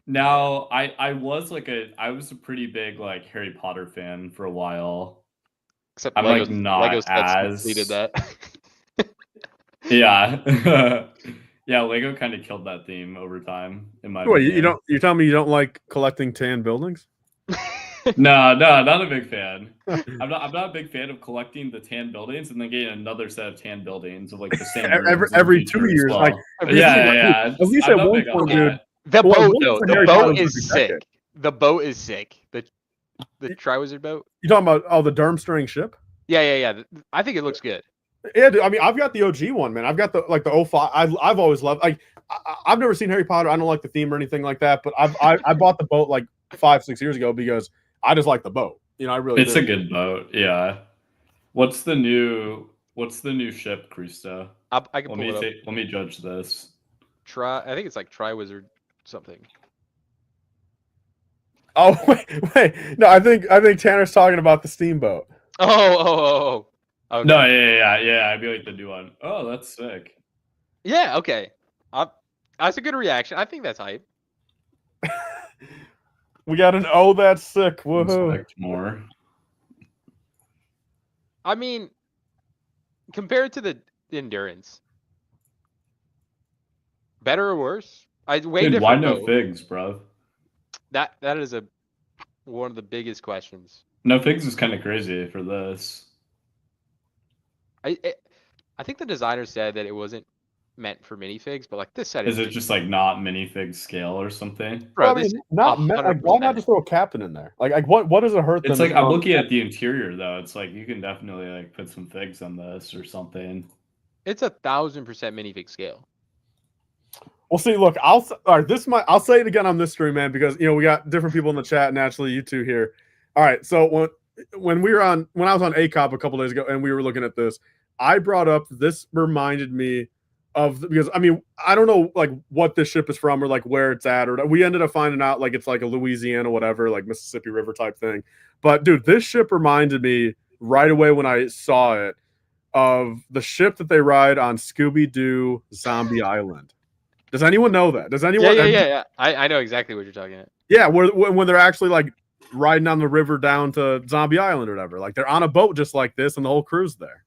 C: Now I was a pretty big like Harry Potter fan for a while.
A: Except
C: I'm like not
A: Lego sets
C: as
A: completed that.
C: Yeah. Yeah, Lego kind of killed that theme over time, in my opinion.
B: You're telling me you don't like collecting tan buildings?
C: No, not a big fan. I'm not a big fan of collecting the tan buildings and then getting another set of tan buildings of like the same
B: every 2 years.
C: Well.
B: Like
C: yeah.
B: At least at one point, dude.
A: The boat is sick. The boat is sick. The Triwizard boat.
B: You talking about the Durmstrang ship?
A: Yeah. I think it looks good.
B: Yeah, dude, I mean, I've got the OG one, man. I've got the 05. I've always loved. Like, I've never seen Harry Potter. I don't like the theme or anything like that. But I bought the boat like 5-6 years ago because I just like the boat. You know, I really.
C: It's a good boat. Yeah. What's the new ship, Christo?
A: I can pull it up.
C: Let me judge this.
A: I think it's like Triwizard something.
B: Oh wait. No, I think Tanner's talking about the steamboat.
A: Oh. Okay.
C: No, yeah. I'd be like the new one. Oh, that's sick.
A: Yeah, okay. That's a good reaction. I think that's hype.
B: We got an that's sick. Woohoo.
C: Expect more.
A: I mean, compared to the Endurance, better or worse?
C: Dude, why no figs, bro?
A: That is one of the biggest questions.
C: No figs is kind of crazy for this.
A: I think the designer said that it wasn't meant for minifigs, but like this set
C: is it just like not minifig scale or something?
A: Bro,
B: I mean, not like, why not just throw a captain in there? Like what does it hurt?
C: It's like I'm looking at the interior though. It's like you can definitely like put some figs on this or something.
A: It's 1000% minifig scale.
B: Well, see, look, I'll say it again on this stream, man, because we got different people in the chat. Naturally, you two here. All right, so when I was on ACOP a couple days ago and we were looking at this, I brought up this reminded me of, because I mean I don't know like what this ship is from or like where it's at, or we ended up finding out like it's like a Louisiana whatever, like Mississippi River type thing. But dude, this ship reminded me right away when I saw it of the ship that they ride on Scooby-Doo Zombie Island. Does anyone know that? Does anyone?
A: Yeah. I know exactly what you're talking about.
B: Yeah, when they're actually like riding down the river down to Zombie Island or whatever, like they're on a boat just like this and the whole crew's there.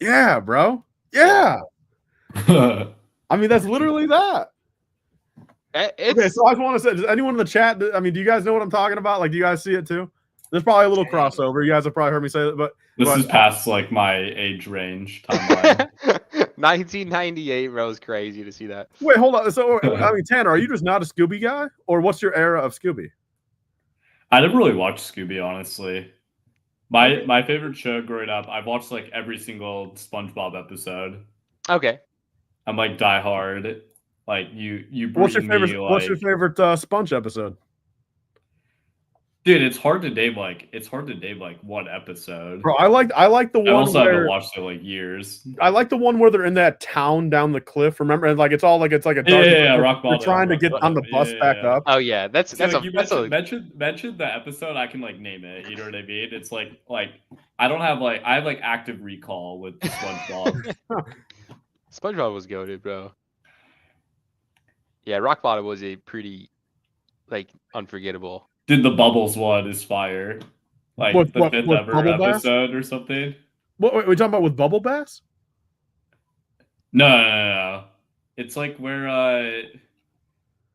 B: Yeah, bro. Yeah. I mean, that's literally that. Okay, so I just want to say, does anyone in the chat, I mean, do you guys know what I'm talking about? Like, do you guys see it too? There's probably a little crossover. You guys have probably heard me say that, but
C: this is past like my age range timeline.
A: 1998, bro, is crazy to see that.
B: Wait, hold on. So, I mean, Tanner, are you just not a Scooby guy, or what's your era of Scooby?
C: I never really watched Scooby, honestly. My favorite show growing up, I've watched like every single SpongeBob episode.
A: Okay.
C: I'm like die hard. Like you
B: What's your
C: bringing me
B: favorite? What's your favorite Sponge episode?
C: dude, it's hard to name like one episode.
B: Bro, I like the
C: I
B: one
C: also haven't
B: where
C: watched it like years.
B: I like the one where they're in that town down the cliff. Remember, and like it's like a dark.
C: Yeah, rock
B: They're
C: bottom.
B: trying to
C: rock
B: get on the
C: bottom.
B: bus back up.
A: Oh yeah, that's
C: So, like, you
A: a
C: mentioned the episode. I can like name it. You know what I mean? It's like I don't have like I have like active recall with SpongeBob.
A: SpongeBob was goated, bro. Yeah, Rock Bottom was a pretty like unforgettable.
C: Did the Bubbles one is fire? Like
B: What-
C: the
B: what-
C: fifth
B: what,
C: ever
B: Bubble Bass?
C: episode or something?
B: What are we talking about with Bubble Bass?
C: No. It's like where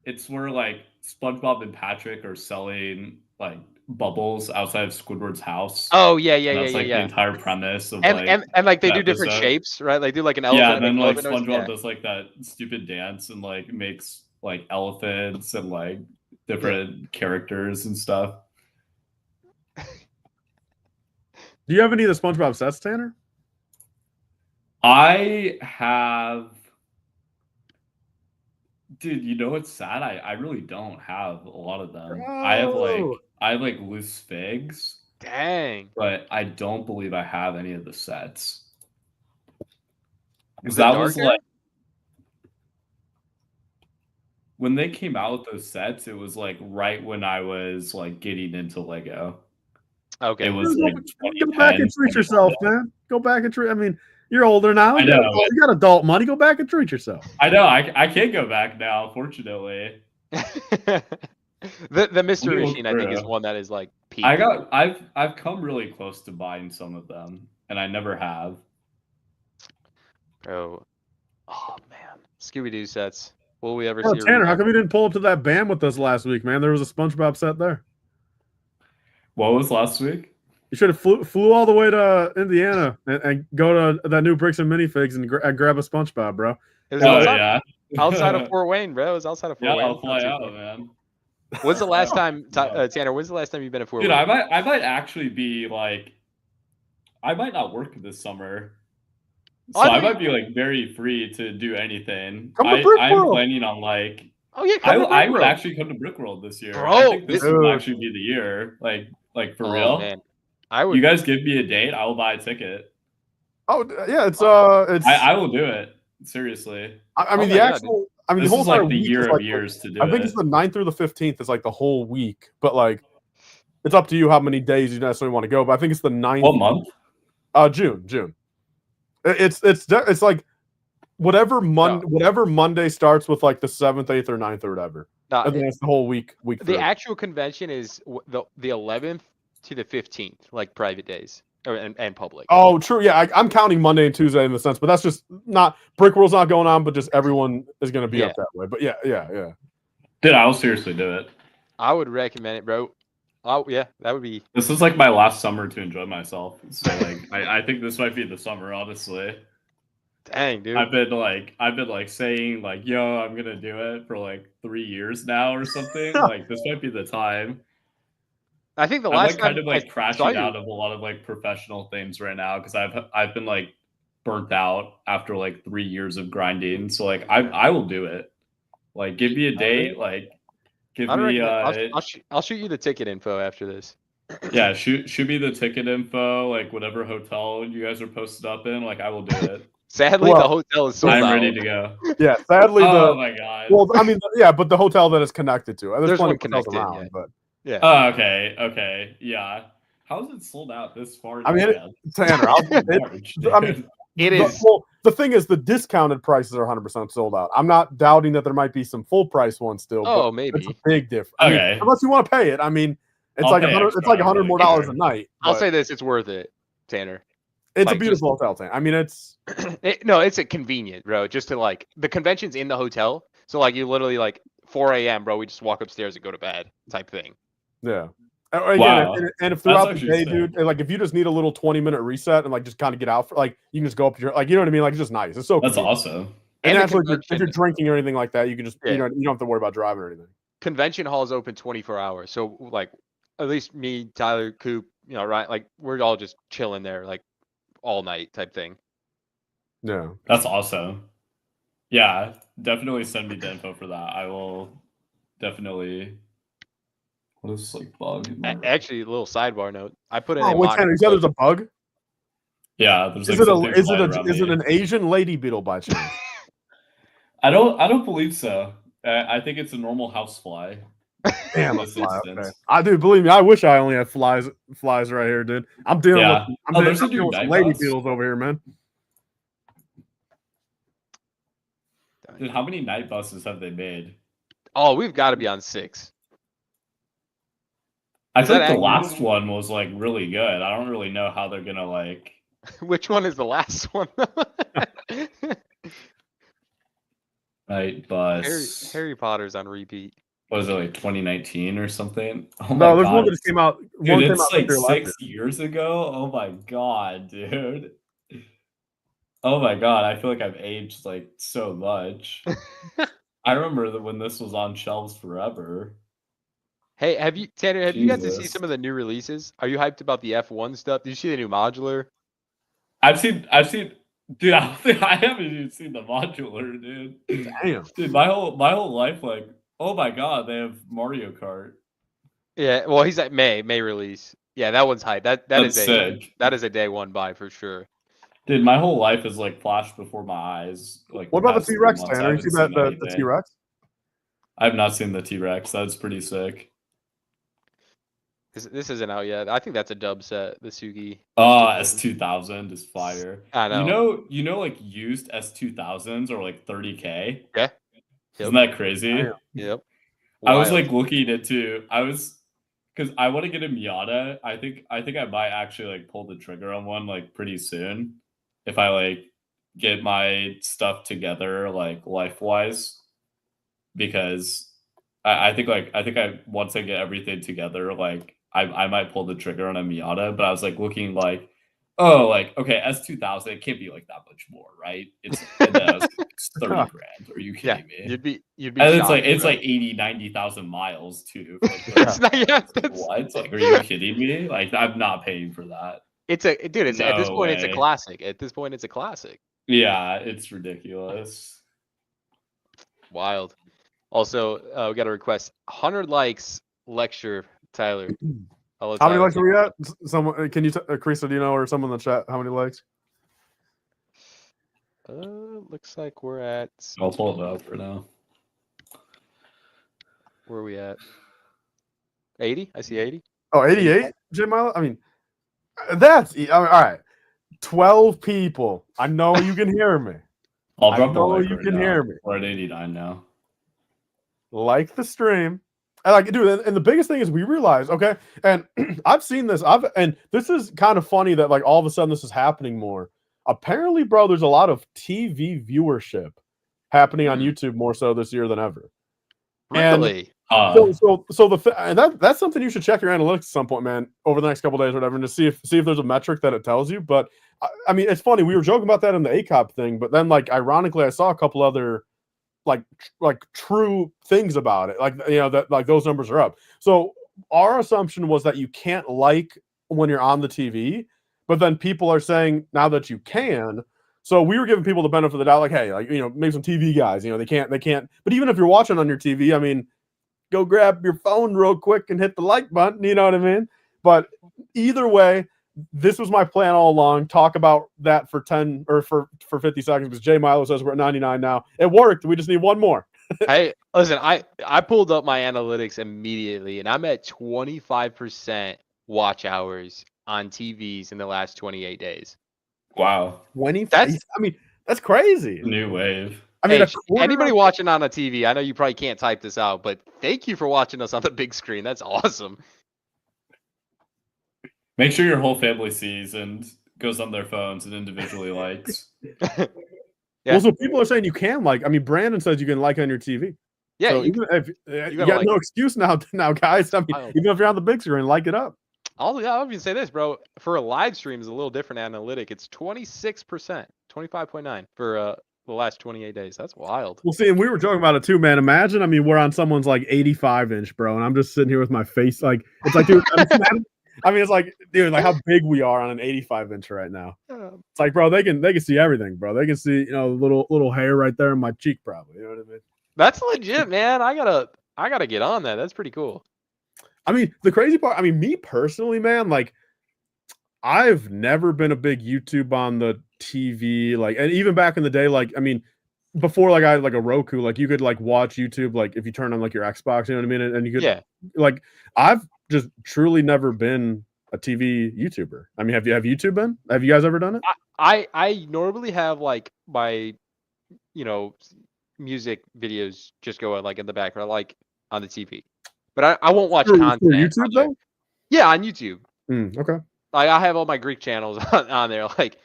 C: it's where like SpongeBob and Patrick are selling like bubbles outside of Squidward's house.
A: Oh yeah,
C: That's like the entire premise of
A: and like they
C: the
A: do different
C: episode.
A: shapes, right? They do like an elephant.
C: Yeah, and then like
A: elephant
C: SpongeBob
A: nose.
C: does like that stupid dance and like makes like elephants and like different characters and stuff.
B: Do you have any of the SpongeBob sets, Tanner?
C: I have, dude. You know what's sad? I really don't have a lot of them. I have like loose figs,
A: Dang.
C: but I don't believe I have any of the sets. Because
A: Was it
C: that was
A: darker?
C: like when they came out with those sets, it was like right when I was like getting into Lego.
A: Okay.
C: It was like
B: Go back and
C: 2010,
B: treat yourself, man. Go back and treat. I mean, you're older now.
C: I know.
B: You got adult money. Go back and treat yourself.
C: I know. I can't go back now, fortunately.
A: the mystery
C: Let me look
A: machine, I think, is
C: through.
A: one that is like peak.
C: I've come really close to buying some of them, and I never have.
A: Bro. Oh man, Scooby Doo sets. Will we ever
B: Oh,
A: see? a
B: Tanner, how
A: remake?
B: come you didn't pull up to that band with us last week, man? There was a SpongeBob set there.
C: What was last week?
B: You should have flew all the way to Indiana and go to that new Bricks and Minifigs and grab a SpongeBob, bro.
A: It was
C: Oh
A: outside,
C: yeah,
A: outside of Fort Wayne, bro. It was outside of Fort
C: yeah.
A: Wayne.
C: I'll fly
A: Not too
C: out,
A: far.
C: man.
A: When's the last time, Tanner? When's the last time you've been to Fort
C: Dude,
A: Wayne?
C: I might actually be like, I might not work this summer, so
A: Oh, I
C: I
A: think-
C: might be like very free to do anything.
B: Come to Brick
C: I'm
B: World.
C: planning on like.
A: Oh yeah,
C: I would actually come to Brickworld this year.
A: Bro,
C: I think this
B: dude.
C: would actually be the year. Like for
A: Oh,
C: real.
A: man. I would.
C: You guys give me a date, I will buy a ticket.
B: Oh yeah, it's
C: I will do it. Seriously.
B: I mean
A: Oh
B: the
A: my God,
B: actual. I mean
C: This
B: the whole
C: is like
B: entire
C: the
B: week
C: year
B: is
C: of
B: like
C: years to do
B: I think
C: it.
B: it's the 9th through the 15th is like the whole week, but like it's up to you how many days you necessarily want to go. But I think it's the 9th.
C: What month?
B: June. It's like whatever Monday starts with like the 7th, 8th, or 9th or whatever.
A: Nah,
B: And then it's the whole week.
A: the
B: through.
A: actual convention is the 11th to the 15th, like private days and public.
B: Oh, true. Yeah, I'm counting Monday and Tuesday in the sense, but that's just not Brickworld's not going on, but just everyone is going to be up that way. But yeah.
C: Dude, I will seriously do it.
A: I would recommend it, bro. Oh yeah, that would be.
C: This is like my last summer to enjoy myself. So like I think this might be the summer, honestly.
A: Dang, dude.
C: I've been like saying like, yo, I'm gonna do it for like 3 years now or something. Like this might be the time.
A: I think the
C: I'm
A: last
C: like kind
A: time
C: of like
A: I saw
C: crashing
A: you-
C: out of a lot of like professional things right now because I've been like burnt out after like 3 years of grinding. So like I will do it. Like give me a date. Like give
A: I'd
C: me
A: recommend- I'll shoot you the ticket info after this.
C: yeah, shoot me the ticket info, like whatever hotel you guys are posted up in. Like I will do it.
A: Sadly,
B: Well,
A: the hotel is sold
C: I'm
A: out.
C: ready to go.
B: Yeah, sadly
C: Oh my god.
B: well, I mean, yeah, but the hotel that is connected to. There's
A: There's
B: plenty
A: one
B: of hotels
A: connected,
B: around,
A: yeah.
B: but
A: Yeah.
C: Oh, okay, yeah. How is it sold out this far?
B: I mean,
C: in
B: Tanner,
C: advance?
B: I mean,
A: It is.
B: Well, the thing is, the discounted prices are 100% sold out. I'm not doubting that there might be some full price ones still.
A: Oh,
B: but
A: maybe.
B: it's a big difference. I mean,
C: Okay.
B: unless you want to pay it. I mean, it's
C: I'll
B: like
C: pay
B: 100.
C: extra,
B: It's like
C: I
B: $100
C: really
B: more
C: care.
B: dollars a night.
A: I'll
B: but
A: say this: it's worth it, Tanner.
B: it's
A: like,
B: a beautiful hotel thing. I mean, it's
A: No, it's a convenient, bro. Just to like the convention's in the hotel, so like you literally like 4 a.m., bro. We just walk upstairs and go to bed, type thing.
B: yeah. Again,
C: Wow.
B: and if throughout the
C: actually
B: day,
C: sick.
B: dude, and like if you just need a little 20-minute reset and like just kind of get out for like you can just go up your like you know what I mean, like it's just nice. It's so
C: That's
B: convenient.
C: awesome.
B: And
A: the
B: naturally, if you're
A: convention-
B: drinking or anything like that, you can just
A: Yeah.
B: you don't have to worry about driving or anything.
A: Convention hall is open 24 hours, so like at least me, Tyler, Coop, right? Like we're all just chilling there, like all night type thing.
B: Yeah.
C: That's awesome. Yeah, definitely send me the info for that. I will definitely. What is like bug?
A: Actually, a little sidebar note. I put in
B: Oh,
A: a
B: wait,
A: mock.
B: Tanner, you said there's a bug?
C: Yeah, there's like
B: Is it
C: something flying around
B: is it
C: me.
B: an Asian lady beetle by chance?
C: I don't believe so. I think it's a normal housefly.
B: Damn,
C: in
B: a
C: this
B: fly.
C: instance.
B: Okay. I do believe me. I wish I only had flies right here, dude. I'm dealing
C: Yeah.
B: with
C: Oh, there's a
B: dealing
C: new
B: with some
C: night
B: lady
C: bus?
B: beetles over here, man.
C: Dude, how many night buses have they made?
A: Oh, we've got to be on 6.
C: I
A: Is
C: think
A: that
C: the
A: accurate?
C: last one was like really good. I don't really know how they're gonna like.
A: Which one is the last one?
C: Night bus.
A: Harry Potter's on repeat.
C: What was it, like 2019 or something? Oh
B: No,
C: my
B: there's one
C: god.
B: that just came out.
C: Dude,
B: One came
C: it's
B: out
C: like
B: this year, last
C: 6 years ago. Oh my god, dude. Oh my god, I feel like I've aged like so much. I remember that when this was on shelves forever.
A: Hey, Tanner, have you got to see
C: Jesus.
A: some of the new releases? Are you hyped about the F1 stuff? Did you see the new modular?
C: I've seen, dude. I haven't even seen the modular, dude.
B: Damn.
C: Dude, my whole life, like, oh my god, they have Mario Kart.
A: Yeah, well, he's at May release. Yeah, that one's hype. That
C: That's
A: is
C: sick.
A: that is a day one buy for sure.
C: Dude, my whole life is like flashed before my eyes. Like,
B: What about the
C: past 3
B: T-Rex,
C: months, I
B: Tanner? You
C: haven't
B: see that
C: seen
B: the
C: anything.
B: T-Rex?
C: I have not seen the T-Rex. That's pretty sick.
A: This isn't out yet. I think that's a dub set. The Sugi.
C: S2000 is fire.
A: I know.
C: You know, like used S2000s are like 30K.
A: Yeah.
C: Isn't that crazy?
B: Damn.
A: Yep.
C: I was
A: Wild.
C: like looking into. Because I want to get a Miata. I think I might actually like pull the trigger on one like pretty soon, if I like get my stuff together like life wise. Because I think once I get everything together, like I might pull the trigger on a Miata. But I was like looking like, oh, like okay, S2000, it can't be like that much more, right? It's 30 grand. Are you kidding me?
A: You'd be
C: And
A: shocked,
C: it's
A: bro.
C: like 80,000-90,000 miles too. Like,
A: It's not yet.
C: what? Like, are you kidding me? Like, I'm not paying for that.
A: It's at this
C: No
A: point it's a
C: way.
A: classic. At this point it's a classic.
C: Yeah, it's ridiculous.
A: Wild. Also, we got a request. 100 likes lecture, Tyler.
B: How many likes are we at? Someone, can you, Christo, do you know, or someone in the chat, how many likes?
A: Looks like we're at.
C: I'll pull it up for now.
A: Where are we at? 80? I see 80.
B: Oh, 88, J Milo? I mean, all right. 12 people. I know you can hear me.
C: I'll drop the
B: know
C: like
B: you
C: right
B: can
C: now.
B: hear me.
C: We're at 89 now.
B: Like the stream. I like, dude, and the biggest thing is we realize, okay, and I've seen this, and this is kind of funny that like all of a sudden this is happening more. Apparently, bro, there's a lot of TV viewership happening on YouTube more so this year than ever.
A: Really?
B: And that's something you should check your analytics at some point, man, over the next couple of days or whatever, and to see if there's a metric that it tells you. But I mean, it's funny, we were joking about that in the ACOP thing, but then like ironically, I saw a couple other like true things about it, like, you know, that like those numbers are up. So our assumption was that you can't like when you're on the TV, but then people are saying now that you can. So we were giving people the benefit of the doubt, like, hey, like, you know, maybe some TV guys, you know, they can't. But even if you're watching on your TV, I mean, go grab your phone real quick and hit the like button. You know what I mean? But either way, this was my plan all along. Talk about that for 10 or for 50 seconds, because Jay Milo says we're at 99 now. It worked. We just need one more.
A: Hey, listen, I pulled up my analytics immediately, and I'm at 25% watch hours on TVs in the last 28 days.
C: Wow.
B: 25. I mean, that's crazy.
C: New wave.
B: I mean,
A: anybody watching on a TV, I know you probably can't type this out, but thank you for watching us on the big screen. That's awesome.
C: Make sure your whole family sees and goes on their phones and individually likes.
A: Yeah.
B: Well, so people are saying you can like. I mean, Brandon says you can like on your TV.
A: Yeah,
B: so even if you got like, no excuse now, guys. I mean, even if you're on the big screen, like it up.
A: I'll even say this, bro. For a live stream, is a little different analytic. It's 26%, 25.9 for the last 28 days. That's wild.
B: Well, see, and we were joking about it too, man. Imagine, I mean, we're on someone's like 85-inch, bro, and I'm just sitting here with my face like it's like, dude. I mean, it's like, dude, like how big we are on an 85-inch right now. It's like, bro, they can see everything, bro. They can see, little hair right there in my cheek, probably. You know what I mean?
A: That's legit, man. I gotta get on that. That's pretty cool.
B: I mean, the crazy part, I mean, me personally, man, like, I've never been a big YouTube on the TV, like, and even back in the day, like, I mean, before, like, I had like a Roku, like, you could like watch YouTube, like, if you turn on like your Xbox, you know what I mean, and you could, like, I've just truly never been a TV YouTuber. I mean, have YouTube been? Have you guys ever done it?
A: I normally have like my, music videos just go like in the background, like on the TV, but I won't watch content.
B: For YouTube though?
A: Yeah, on YouTube.
B: Okay.
A: Like I have all my Greek channels on there, like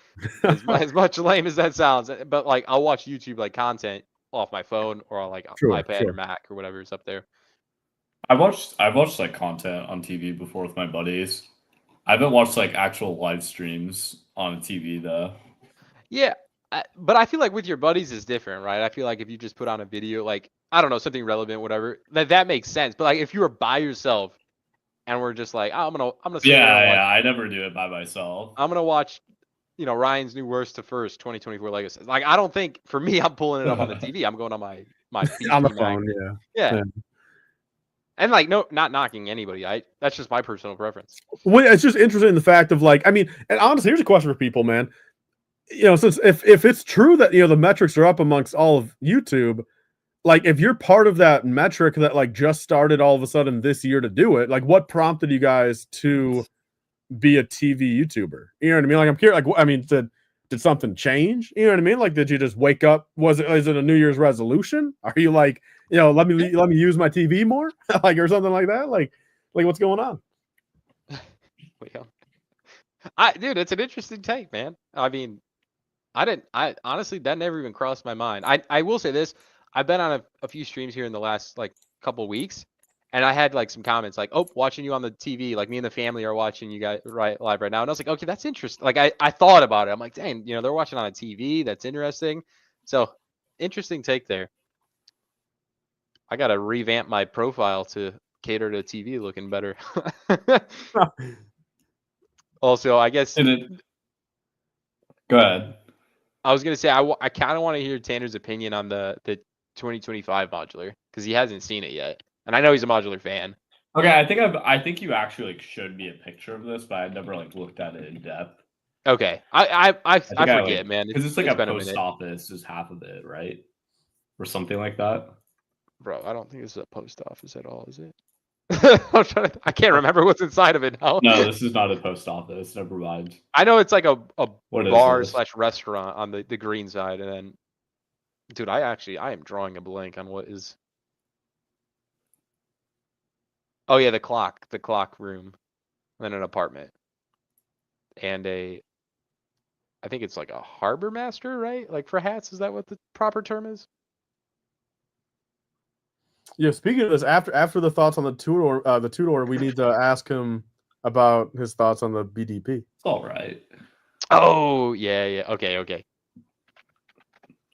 A: as much lame as that sounds, but like I'll watch YouTube like content off my phone or on like iPad or Mac or whatever is up there.
C: I've watched like content on TV before with my buddies. I haven't watched like actual live streams on TV though.
A: Yeah, but I feel like with your buddies is different, right? I feel like if you just put on a video, like I don't know, something relevant, whatever, that makes sense. But like if you were by yourself and we're just like, oh, I'm gonna
C: yeah, I never do it by myself.
A: I'm gonna watch, Ryan's new worst to first 2024 Lego sets. Like I don't think for me, I'm pulling it up on the TV. I'm going on my
B: on the phone,
A: yeah. And like, no, not knocking anybody. That's just my personal preference.
B: Well, it's just interesting the fact of like, I mean, and honestly, here's a question for people, man. Since if it's true that the metrics are up amongst all of YouTube, like if you're part of that metric that like just started all of a sudden this year to do it, like what prompted you guys to be a TV YouTuber? You know what I mean? Like I'm curious, like I mean, did something change? You know what I mean? Like did you just wake up? Is it a New Year's resolution? Are you like, let me use my TV more? Like or something like that? Like what's going on?
A: Dude, it's an interesting take, man. I mean, I honestly, that never even crossed my mind. I will say this. I've been on a few streams here in the last like couple weeks, and I had like some comments like, "Oh, watching you on the TV, like me and the family are watching you guys live right now." And I was like, "Okay, that's interesting." Like I thought about it. I'm like, "Dang, they're watching on a TV. That's interesting." So, interesting take there. I gotta revamp my profile to cater to TV looking better. Also, I guess.
C: Go ahead.
A: I was gonna say I kind of want to hear Tanner's opinion on the 2025 modular because he hasn't seen it yet, and I know he's a modular fan.
C: Okay, I think you actually like showed me a picture of this, but I never like looked at it in depth.
A: Okay, I forget, man,
C: because it's like a post office is half of it, right, or something like that.
A: Bro, I don't think it's a post office at all, is it? I can't remember what's inside of it now.
C: No, this is not a post office. Never mind.
A: I know it's like a bar / restaurant on the green side, and then, dude, I am drawing a blank on what is. Oh yeah, the clock room, and an apartment, and I think it's like a harbor master, right? Like for hats, is that what the proper term is?
B: Yeah, speaking of this, after the thoughts on the Tudor, we need to ask him about his thoughts on the BDP.
C: It's all right.
A: Oh yeah. Okay.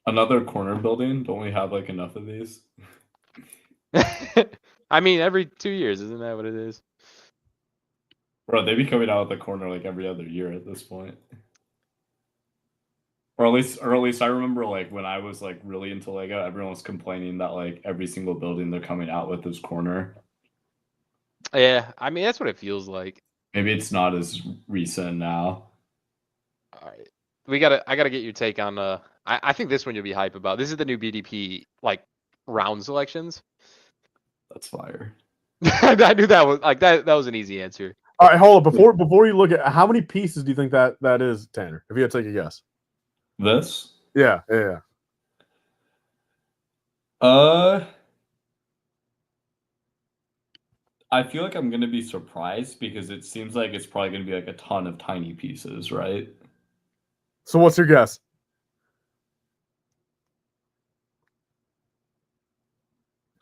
C: Another corner building? Don't we have like enough of these?
A: I mean, every 2 years, isn't that what it is?
C: Bro, they be coming out of the corner like every other year at this point. Or at least I remember like when I was like really into Lego, everyone was complaining that like every single building they're coming out with is corner.
A: Yeah, I mean that's what it feels like.
C: Maybe it's not as recent now.
A: All right, I gotta get your take on. I think this one you'll be hype about. This is the new BDP like round selections.
C: That's fire.
A: I knew that was like that. That was an easy answer.
B: All right, hold on. Before you look at how many pieces do you think that is, Tanner? If you had to take a guess.
C: This?
B: Yeah.
C: I feel like I'm gonna be surprised because it seems like it's probably gonna be like a ton of tiny pieces, right?
B: So what's your guess?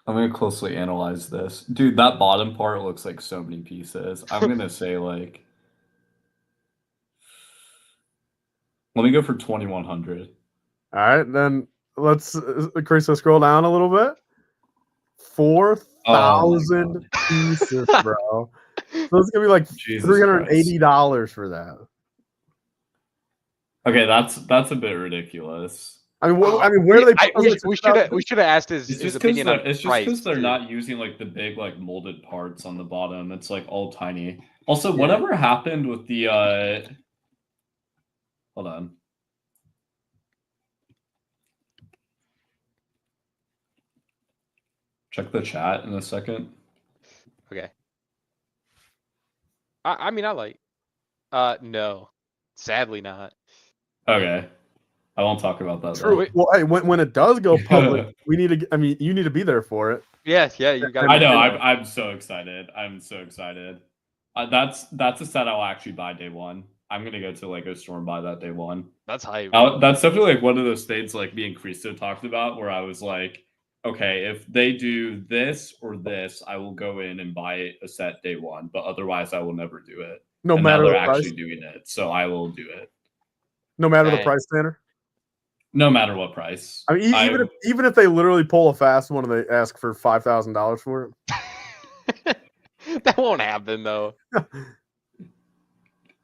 C: I'm gonna closely analyze this. Dude, that bottom part looks like so many pieces. I'm gonna say like let me go for 2,100.
B: All right, then let's Christo scroll down a little bit. 4,000 pieces, bro. So it's gonna be like $380 for that.
C: Okay, that's a bit ridiculous.
B: I mean, where do they?
A: We should have asked his
C: It's just
A: opinion on
C: because
A: price,
C: they're
A: too.
C: not using like the big like molded parts on the bottom. It's like all tiny. Also,
B: Yeah.
C: whatever happened with the hold on. Check the chat in a second.
A: Okay. I mean, I like. No, sadly not.
C: Okay, I won't talk about that.
B: True.
C: Though.
B: Well, hey, when it does go public, we need to. I mean, you need to be there for it.
A: Yeah, you got.
C: I know. I'm so excited. I'm so excited. That's a set I'll actually buy day one. I'm gonna go to Lego store and buy that day one.
A: That's hype.
C: That's definitely like one of those things like me and Christo talked about where I was like, okay, if they do this or this, I will go in and buy a set day one, but otherwise I will never do it.
B: No
C: and
B: matter
C: now
B: the
C: they're
B: price.
C: actually doing it, so I will do it.
B: No matter the
A: Dang.
B: price, Tanner.
C: No matter what price.
B: I mean, even if they literally pull a fast one and they ask for $5,000 for it.
A: That won't happen though.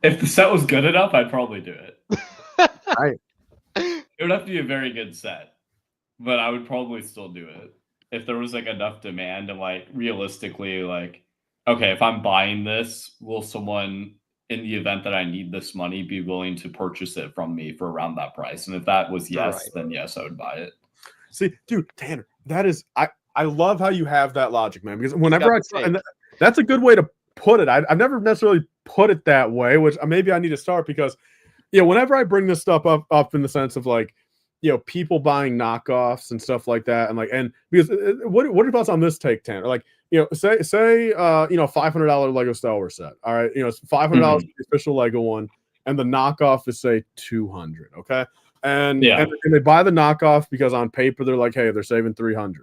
C: If the set was good enough, I'd probably do it.
B: Right.
C: It would have to be a very good set, but I would probably still do it if there was like enough demand and like realistically, like, okay, if I'm buying this, will someone in the event that I need this money be willing to purchase it from me for around that price? And if that was yes, then yes, I would buy it.
B: See, dude, Tanner, that is I love how you have that logic, man. Because whenever I try, and that's a good way to put it. I've never necessarily put it that way, which maybe I need to start because, whenever I bring this stuff up in the sense of like, people buying knockoffs and stuff like that, and because what are your thoughts on this take, Tanner? Like, say $500 Lego Star Wars set. All right, it's $500 for the official Lego one, and the knockoff is say $200. Okay, and they buy the knockoff because on paper they're like, hey, they're saving $300.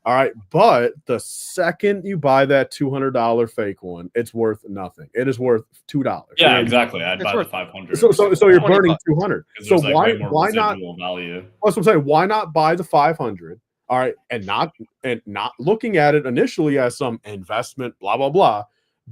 B: All right, but the second you buy that $200 fake one, it's worth nothing. It is worth $2.
C: Yeah, exactly. I'd buy the 500.
B: So you're burning $200. So
C: like
B: why not?
C: Value.
B: That's what I'm saying. Why not buy the 500? All right, and not looking at it initially as some investment, blah blah blah.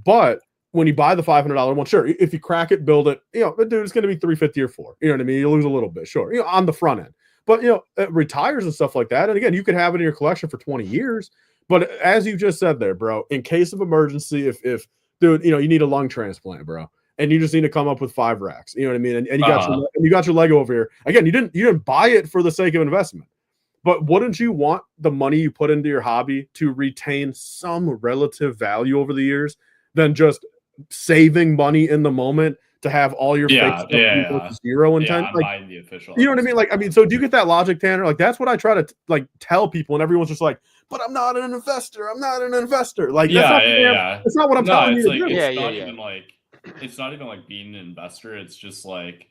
B: But when you buy the $500 one, sure, if you crack it, build it, dude, it's going to be $350 or $400. You know what I mean? You lose a little bit, sure, on the front end. But it retires and stuff like that. And again, you could have it in your collection for 20 years. But as you just said there, bro, in case of emergency, if dude, you need a lung transplant, bro, and you just need to come up with 5 racks, you know what I mean? And you got your Lego over here. Again, you didn't buy it for the sake of investment. But wouldn't you want the money you put into your hobby to retain some relative value over the years than just saving money in the moment to have all your fake stuff zero intent?
C: I'm buying the official.
B: You know what I mean? Like, so do you get that logic, Tanner? Like, that's what I try to tell people, and everyone's just like, "But I'm not an investor. I'm not an investor." Like, that's not what I'm telling you to do.
C: It's not even like being an investor. It's just like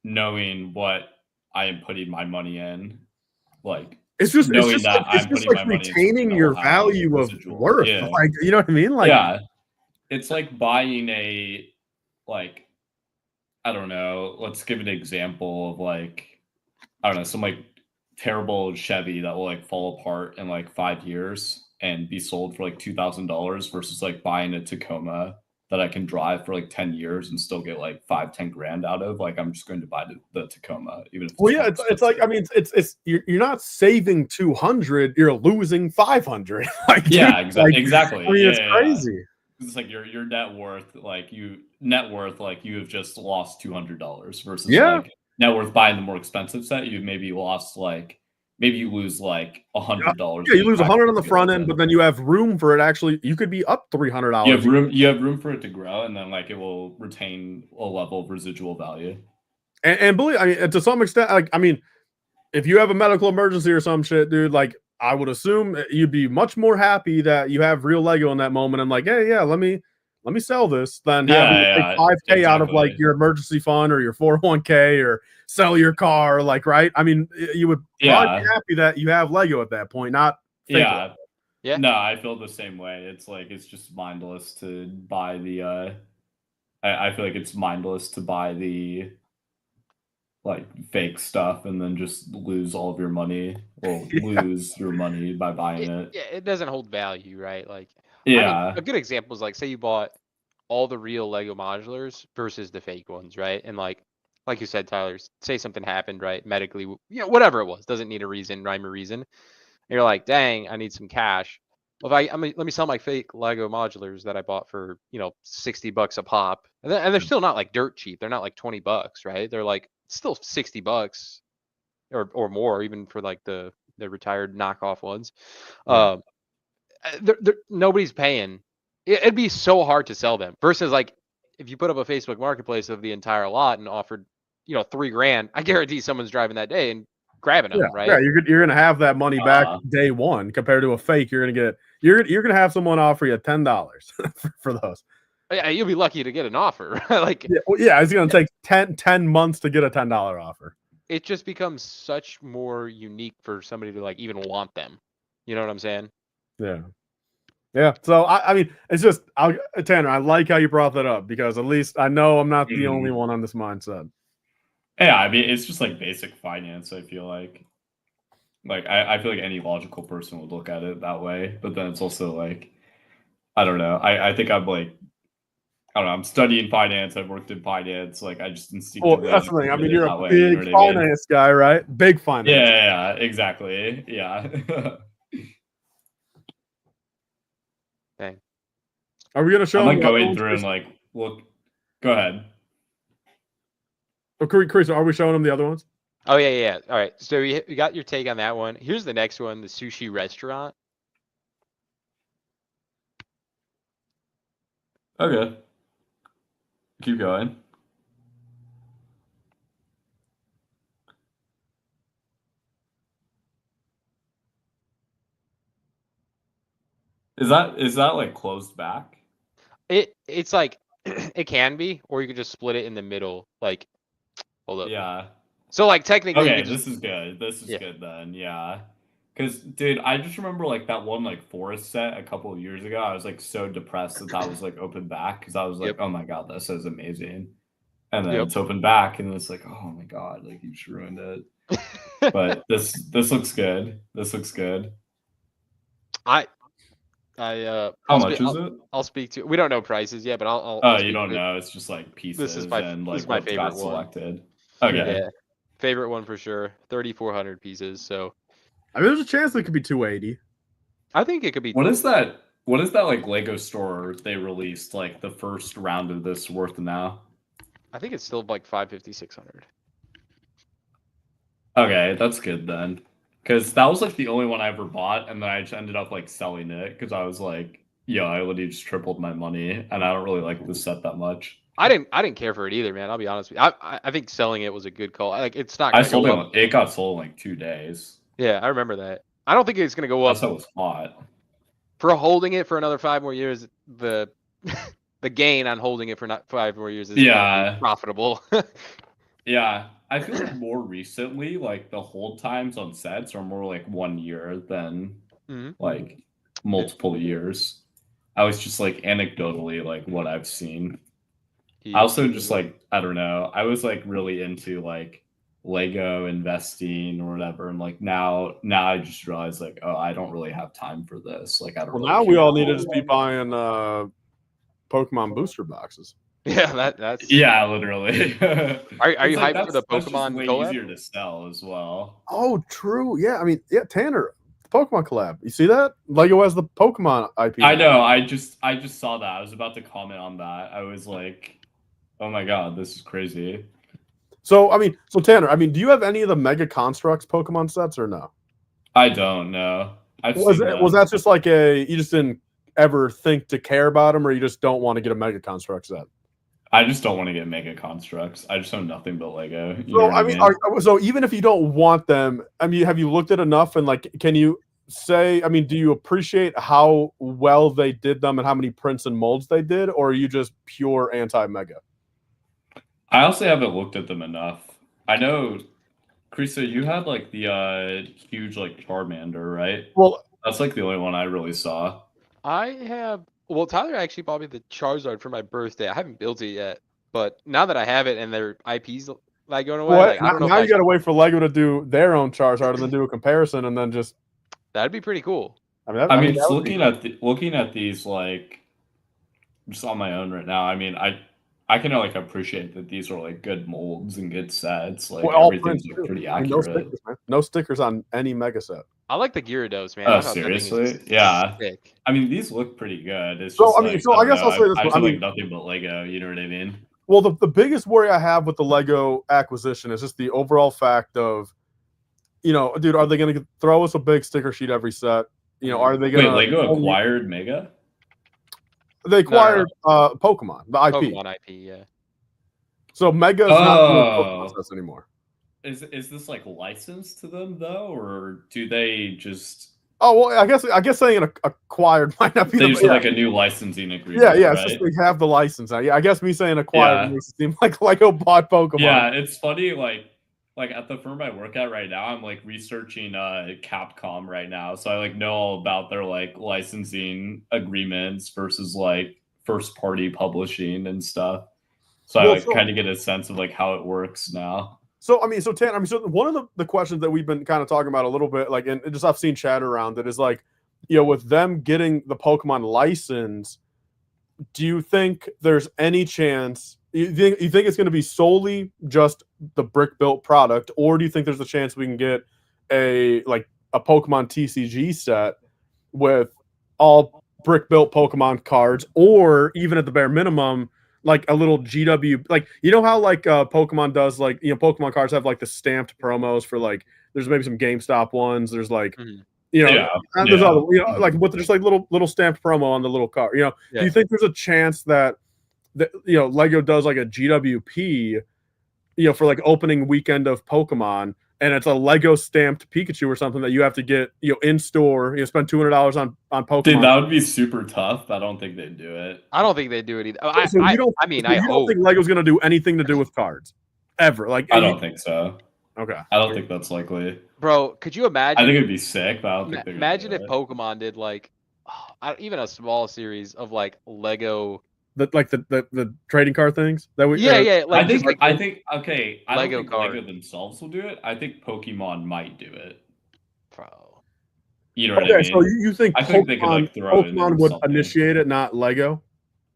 C: knowing what I am putting my money in. Like,
B: it's just like retaining your value of worth.
C: Yeah.
B: Like, you know what I mean? Like,
C: it's like buying a I don't know. Let's give an example of I don't know, some terrible Chevy that will fall apart in 5 years and be sold for $2,000 versus buying a Tacoma that I can drive for 10 years and still get $5-10 grand out of. I'm just going to buy the Tacoma, even if
B: it's like, I mean, it's you're not saving 200, you're losing 500.
C: Exactly.
B: I mean, it's crazy.
C: It's your net worth, you have just lost $200 versus net worth buying the more expensive set. You've maybe lost maybe you lose $100.
B: Yeah, you lose $100 on the front end, but then you have room for it. Actually, you could be up $300.
C: You have room for it to grow, and then it will retain a level of residual value.
B: And believe, I mean, to some extent, I mean, if you have a medical emergency or some shit, dude, I would assume you'd be much more happy that you have real Lego in that moment and hey, yeah, let me sell this than having $5K out of your emergency fund or your 401k or sell your car, right? I mean, you would probably be happy that you have Lego at that point, not
C: yeah. No, I feel the same way. It's just mindless to buy the I feel like it's mindless to buy the fake stuff and then just lose all of your money. Well, lose your money by buying it.
A: Yeah, it doesn't hold value, right? I
C: mean,
A: a good example is say you bought all the real Lego modulars versus the fake ones, right? And like you said, Tyler, say something happened, right? Medically, whatever it was, doesn't need a rhyme or reason. And you're like, dang, I need some cash. Well, let me sell my fake Lego modulars that I bought for $60 a pop, and they're still not like dirt cheap. They're not like $20, right? They're like still $60 or more, even for like the retired knockoff ones.
B: Yeah.
A: Nobody's paying. It'd be so hard to sell them versus like if you put up a Facebook marketplace of the entire lot and offered $3,000, I guarantee someone's driving that day and grabbing them, right?
B: Yeah, you're gonna have that money back day one compared to a fake. You're gonna have someone offer you $10 for those.
A: Yeah, you'll be lucky to get an offer. Like
B: it's gonna take 10 months to get a $10 offer.
A: It just becomes such more unique for somebody to like even want them. You know what I'm saying?
B: Yeah. So I mean, it's just Tanner. I like how you brought that up because at least I know I'm not the only one on this mindset.
C: Yeah, I mean, it's just like basic finance. I feel like I feel like any logical person would look at it that way. But then it's also like, I don't know. I think I'm like, I don't know. I'm studying finance. I've worked in finance. Like I just instinctively.
B: Well, that's the thing. I mean, you're a
C: way,
B: big finance guy, right? Big finance.
C: Yeah, exactly. Yeah.
A: Dang.
B: Are we gonna show?
C: I'm like going through and like look. Go ahead.
B: Oh, Chris, are we showing them the other ones?
A: Oh yeah. All right. So we got your take on that one. Here's the next one: the sushi restaurant.
C: Okay. Keep going. Is that like closed back?
A: It's like it can be, or you could just split it in the middle. Like, hold up.
C: Yeah.
A: So like technically,
C: okay, this is good. This is good then. Yeah. Because dude, I just remember like that one like forest set a couple of years ago. I was like so depressed that was like open back because I was like, oh my god, this is amazing. And then it's open back, and it's like, oh my god, like you just ruined it. But this looks good. This looks good.
A: How
C: much is it?
A: I'll speak to. We don't know prices yet, but I'll.
C: Oh, you don't know? It's just like pieces.
A: This is my favorite one.
C: Selected. Okay.
A: Yeah. Favorite one for sure. 3,400 pieces. So.
B: I mean, there's a chance it could be 280.
A: I think it could be.
C: What is that? What is that like Lego store they released like the first round of this worth now?
A: I think it's still like 550, 600.
C: Okay, that's good then. Because that was like the only one I ever bought, and then I just ended up like selling it because I was like, yo, I literally just tripled my money, and I don't really like the set that much.
A: I didn't care for it either, man. I'll be honest with you. I think selling it was a good call. Like it's not.
C: I sold it. It got sold in like 2 days.
A: Yeah, I remember that. I don't think it's gonna go up.
C: That was hot.
A: For holding it for another 5 more years, the gain on holding it for not 5 more years is profitable.
C: Yeah, I feel like more recently, like the hold times on sets are more like 1 year than like multiple years. I was just like anecdotally like what I've seen. I also just like I don't know. I was like really into like Lego investing or whatever, and like now I just realized like, oh, I don't really have time for this. Like I don't.
B: Well, now we all need to just be buying Pokemon booster boxes.
A: Yeah, that's
C: literally.
A: Are you hyped for the Pokemon
C: way
A: collab?
C: Easier to sell as well.
B: Oh, true. Yeah, I mean, Tanner, the Pokemon collab. You see that? Lego has the Pokemon IP.
C: I know. I just saw that. I was about to comment on that. I was like, oh my god, this is crazy.
B: So Tanner, do you have any of the Mega Constructs Pokemon sets or no?
C: I don't know.
B: Was that just like you just didn't ever think to care about them, or you just don't want to get a Mega Construct set?
C: I just don't want to get Mega Constructs. I just know nothing but Lego.
B: So even if you don't want them, have you looked at enough and like, can you say, do you appreciate how well they did them and how many prints and molds they did, or are you just pure anti-Mega?
C: I also haven't looked at them enough. I know, Christo, you had like the huge like Charmander, right?
B: Well,
C: that's like the only one I really saw.
A: I have. Well, Tyler actually bought me the Charizard for my birthday. I haven't built it yet, but now that I have it and their IPs like going away, like, I don't know.
B: Now you got to wait for Lego to do their own Charizard and then do a comparison, and then just.
A: That'd be pretty cool.
C: Looking at these like just on my own right now. I can like appreciate that these are like good molds and good sets. Like
B: Well, all
C: everything's
B: prints
C: like,
B: too.
C: pretty
B: I mean, no
C: accurate.
B: stickers, man. No stickers on any mega set.
A: I like the Gyarados, man.
C: Oh,
A: I thought that thing is
C: seriously?
A: just
C: Yeah.
A: sick.
C: I mean, these look pretty good. It's
B: So
C: just
B: I mean,
C: like
B: so
C: I
B: I
C: don't
B: guess
C: know.
B: I'll say this.
C: I've
B: I
C: seen
B: mean,
C: like nothing but Lego. You know what I mean?
B: well, the biggest worry I have with the Lego acquisition is just the overall fact of, dude, are they going to throw us a big sticker sheet every set? Are they going
C: Wait,
B: to
C: Lego acquired Mega?
B: They acquired Pokemon, the IP.
A: Pokemon IP, yeah.
B: So Mega's not doing Pokemon sets anymore.
C: Is this like licensed to them though, or do they just?
B: Oh well, I guess saying acquired might not be.
C: They just have like a new licensing agreement.
B: Yeah,
C: right?
B: it's just they have the license. Yeah, I guess me saying acquired makes it seem like Lego bought Pokemon.
C: Yeah, it's funny. Like at the firm I work at right now, I'm like researching Capcom right now, so I like know all about their like licensing agreements versus like first party publishing and stuff. So I like kind of get a sense of like how it works now.
B: So I mean, so Tan, so one of the questions that we've been kind of talking about a little bit, like, and just I've seen chatter around it, is like, with them getting the Pokemon license, do you think there's any chance? You think it's going to be solely just the brick built product, or do you think there's a chance we can get a Pokemon TCG set with all brick built Pokemon cards, or even at the bare minimum, like a little GW, like how like Pokemon does, like Pokemon cards have like the stamped promos for like there's maybe some GameStop ones, there's like there's other like with just like little stamped promo on the little card. Do you think there's a chance that Lego does like a GWP for like opening weekend of Pokemon, and it's a Lego stamped Pikachu or something that you have to get in store, spend $200 on Pokemon?
C: Dude, that would be super tough. I don't think they'd do it.
A: I don't think they'd do it either.
B: I don't think Lego's gonna do anything to do with cards ever. Like,
C: I don't think so.
B: Okay,
C: I don't think that's likely.
A: Bro, could you imagine?
C: I think it'd be sick, but I don't think they're
A: imagine if Pokemon did like even a small series of like Lego,
B: the trading card things that we
A: like
C: I think okay, I don't think
A: card.
C: Lego themselves will do it. I think Pokemon might do it.
A: Bro.
C: You know what I mean?
B: So you think
C: I think they could like throw
B: Pokemon would initiate it, not Lego?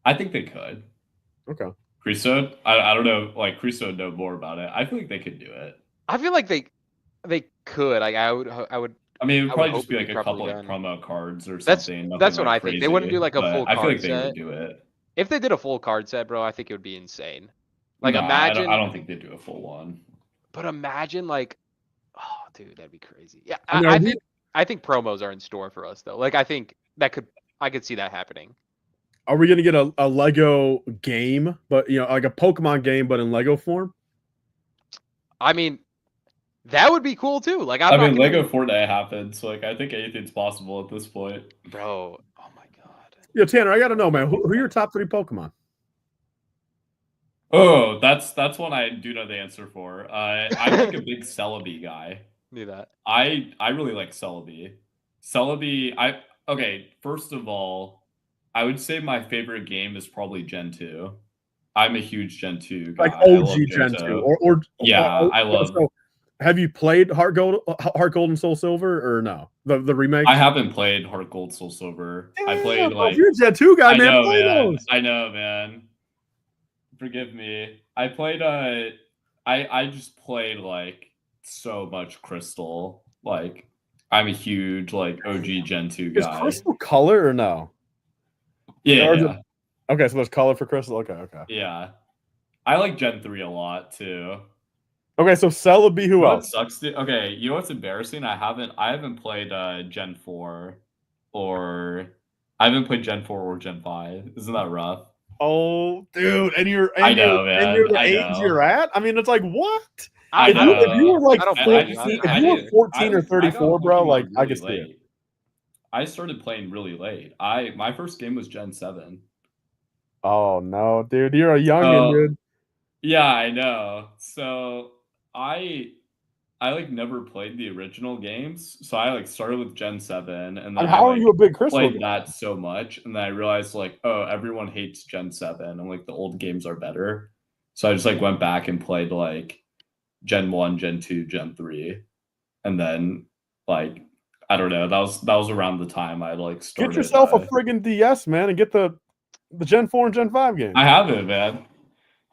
C: I think they could.
B: Okay.
C: Christo, I don't know, like Christo would know more about it. I feel like they could do it.
A: I feel like they could. Like I would.
C: I mean, it would probably just be like a couple like promo cards or something.
A: That's what I think. They wouldn't do like a full card set.
C: I feel like they would do it.
A: If they did a full card set, bro, I think it would be insane. Like
C: no,
A: imagine.
C: I don't think they'd do a full one.
A: But imagine like, oh, dude, that'd be crazy. Yeah, I think promos are in store for us though. Like I think I could see that happening.
B: Are we gonna get a Lego game, but like a Pokemon game, but in Lego form?
A: I mean, that would be cool too. Like
C: I mean, Lego Fortnite happened, so like I think anything's possible at this point.
A: Bro, oh my god.
B: Yo, Tanner, I gotta know, man, who are your top 3 Pokemon?
C: Oh, that's one I do know the answer for. I'm like a big Celebi guy.
A: Knew that.
C: I really like Celebi. Okay, first of all, I would say my favorite game is probably Gen 2. I'm a huge Gen 2 guy.
B: Like OG Gen 2.
C: I love.
B: So have you played Heart Gold and Soul Silver or no? The remake?
C: I haven't played Heart Gold, Soul Silver.
B: Damn,
C: I played like
B: you're a Gen 2 guy, man.
C: I know, man. Forgive me. I played I just played like so much Crystal. Like I'm a huge like OG Gen 2 guy.
B: Is Crystal color or no?
C: Yeah.
B: Okay, so there's color for Crystal. Okay.
C: Yeah. I like Gen 3 a lot too.
B: Okay, so Celebi, who else?
C: Sucks? Okay, you know what's embarrassing? I haven't played Gen 4 or I haven't played Gen 4 or Gen 5. Isn't that rough?
B: Oh, dude, and you're
C: man. And
B: you're the age you're at. I mean, it's like what?
C: If
B: you were like 14,
C: if you were
B: 14 or 34, bro, like
C: really
B: I could see it.
C: I started playing really late. My first game was Gen 7.
B: Oh no, dude, you're a youngin', dude.
C: Yeah, I know. So I like never played the original games, so I like started with Gen 7, and then
B: how are you a big Crystal
C: played that so much, and then I realized like, oh, everyone hates Gen 7, and like the old games are better. So I just like went back and played like Gen 1, Gen 2, Gen 3, and then like I don't know, that was around the time I like started.
B: Get yourself a friggin' DS, man, and get the Gen 4 and Gen 5 game.
C: I have it, man.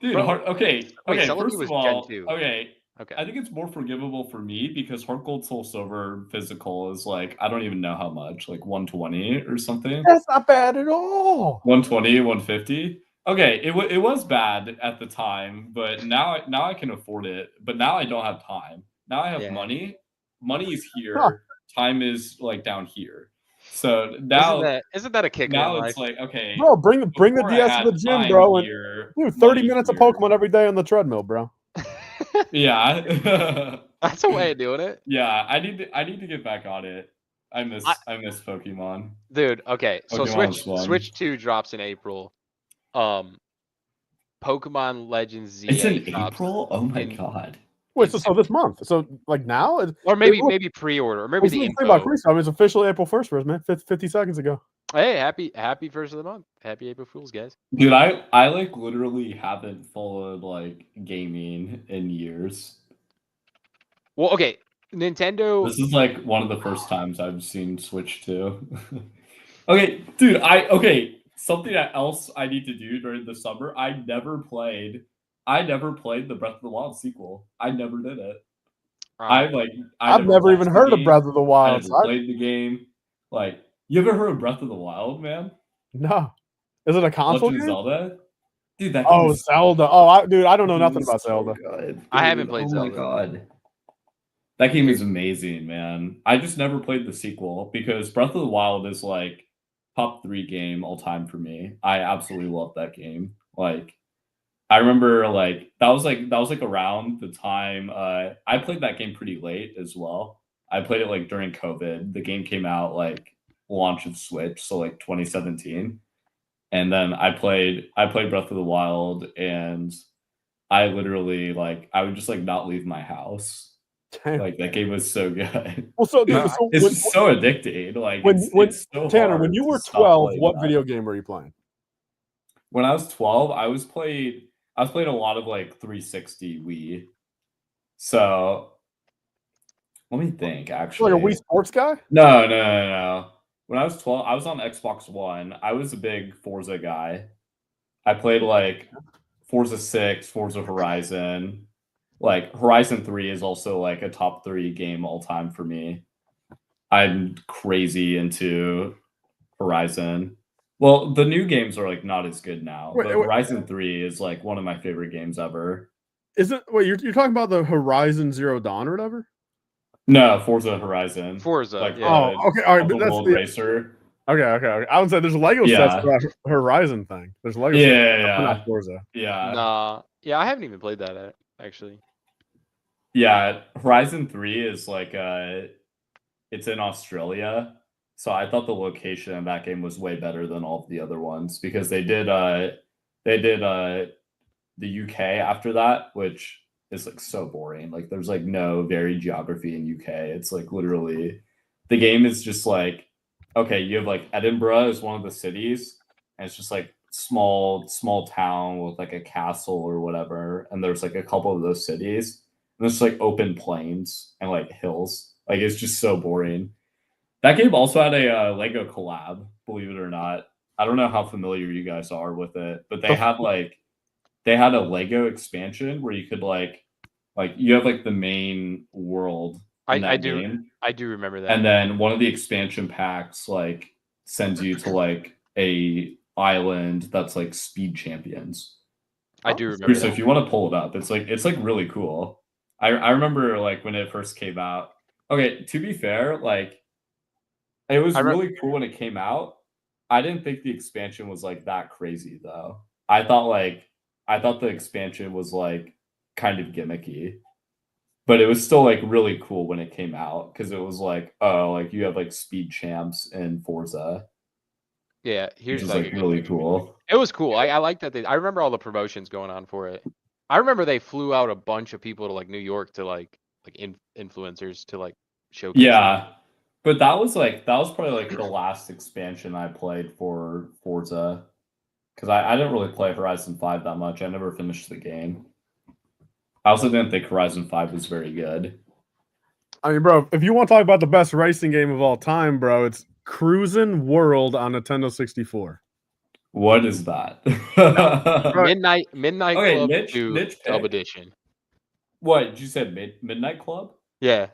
C: Dude,
A: Bro,
C: okay.
A: wait,
C: Okay,
A: Cell
C: first
A: was
C: of
A: Gen
C: all,
A: 2.
C: okay.
A: Okay.
C: I think it's more forgivable for me because Heart Gold Soul Silver physical is like, I don't even know how much, like 120 or something.
B: That's not bad at all.
C: 120, 150. Okay, it was bad at the time, but now I can afford it. But now I don't have time. Now I have
A: Yeah.
C: money. Money is here.
B: Huh.
C: Time is like down here. So now
A: Isn't that a kicker in
C: now
A: life?
C: it's like, okay,
B: Bro, bring the
C: before I
B: DS
C: had
B: to the gym,
C: time
B: bro. And
C: here,
B: dude, 30
C: money's
B: minutes of
C: here.
B: Pokemon every day on the treadmill, bro.
C: Yeah.
A: That's a way of doing it.
C: Yeah, I need to get back on it. I miss Pokemon.
A: Dude, okay. So
C: Pokemon was fun.
A: Switch 2 drops in April. Pokemon Legends ZA
C: It's in
A: drops
C: April? Oh my
A: in-
C: god.
B: Wait, so this month? So like now?
A: or maybe pre-order, or maybe the
B: thing about
A: info.
B: Christo, I mean, it's officially April 1st for us, man. 50 seconds ago.
A: Hey, happy first of the month. Happy April Fools, guys.
C: Dude, I like literally haven't followed like gaming in years.
A: Well, okay. Nintendo.
C: This is like one of the first times I've seen Switch 2. Okay, dude, something else I need to do during the summer. I never played the Breath of the Wild sequel. I never did it. I've
B: never even heard of Breath of the
C: I
B: Wild.
C: never played the game. Like, you ever heard of Breath of the Wild, man?
B: No. Is it a console
C: Legend of
B: game?
C: Zelda? Dude, that game is
B: Zelda. Oh, I don't know
C: game
B: nothing
C: is
B: about
C: so
B: Zelda.
C: good,
A: I haven't
C: dude.
A: played
C: Oh
A: Zelda.
C: my god. That game is amazing, man. I just never played the sequel because Breath of the Wild is like top 3 game all time for me. I absolutely love that game. Like, I remember like that was like around the time I played that game pretty late as well. I played it like during COVID. The game came out like launch of Switch, so like 2017. And then I played Breath of the Wild, and I literally like I would just like not leave my house.
B: Damn.
C: Like, that game was so good.
B: Well, so,
C: It's just so addicting. Like, it's so
B: Tanner,
C: hard
B: when you
C: to
B: were
C: stop
B: 12,
C: playing
B: what
C: that.
B: video game were you playing?
C: When I was 12, I was playing a lot of like 360 Wii. So let me think. Actually,
B: Like a Wii Sports guy?
C: No. When I was 12, I was on Xbox One. I was a big Forza guy. I played like Forza 6, Forza Horizon. Like, Horizon 3 is also like a top 3 game all time for me. I'm crazy into Horizon. Well, the new games are like not as good now, but Horizon 3 is like one of my favorite games ever.
B: You're talking about the Horizon Zero Dawn or whatever?
C: No, Forza Horizon.
A: Forza.
C: Like,
A: yeah.
B: Okay, all right.
C: the
B: That's
C: world
B: the
C: racer.
B: Okay. I would say there's Lego sets for that Horizon thing. There's Lego sets for not Forza.
C: Yeah.
A: Nah. Yeah, I haven't even played that actually.
C: Yeah, Horizon 3 is like it's in Australia. So I thought the location in that game was way better than all of the other ones because they did the UK after that, which is like so boring. Like, there's like no varied geography in UK. It's like literally the game is just like, okay, you have like Edinburgh is one of the cities, and it's just like small town with like a castle or whatever, and there's like a couple of those cities, and there's like open plains and like hills. Like, it's just so boring. That game also had a Lego collab, believe it or not. I don't know how familiar you guys are with it, but they had a Lego expansion where you could like you have like the main world in that game.
A: I do remember that.
C: And then one of the expansion packs like sends you to like a island that's like Speed Champions.
A: I do remember
C: So
A: that.
C: if you want to pull it up, it's like really cool. I remember like when it first came out. Okay, to be fair, like it was really cool when it came out. I didn't think the expansion was like that crazy though. I thought the expansion was like kind of gimmicky, but it was still like really cool when it came out because it was like, oh, like you have like Speed Champs in Forza.
A: Yeah, here's
C: which is like really cool.
A: It was cool. I like that I remember all the promotions going on for it. I remember they flew out a bunch of people to like New York to like influencers to like showcase.
C: Yeah. But that was probably like the last expansion I played for Forza. Because I didn't really play Horizon 5 that much. I never finished the game. I also didn't think Horizon 5 was very good.
B: I mean, bro, if you want to talk about the best racing game of all time, bro, it's Cruisin' World on Nintendo 64.
C: What is that?
A: Midnight
C: Okay,
A: Club
C: niche
A: 2 Dub
C: pick.
A: Edition.
C: What did you say? Midnight Club?
A: Yeah.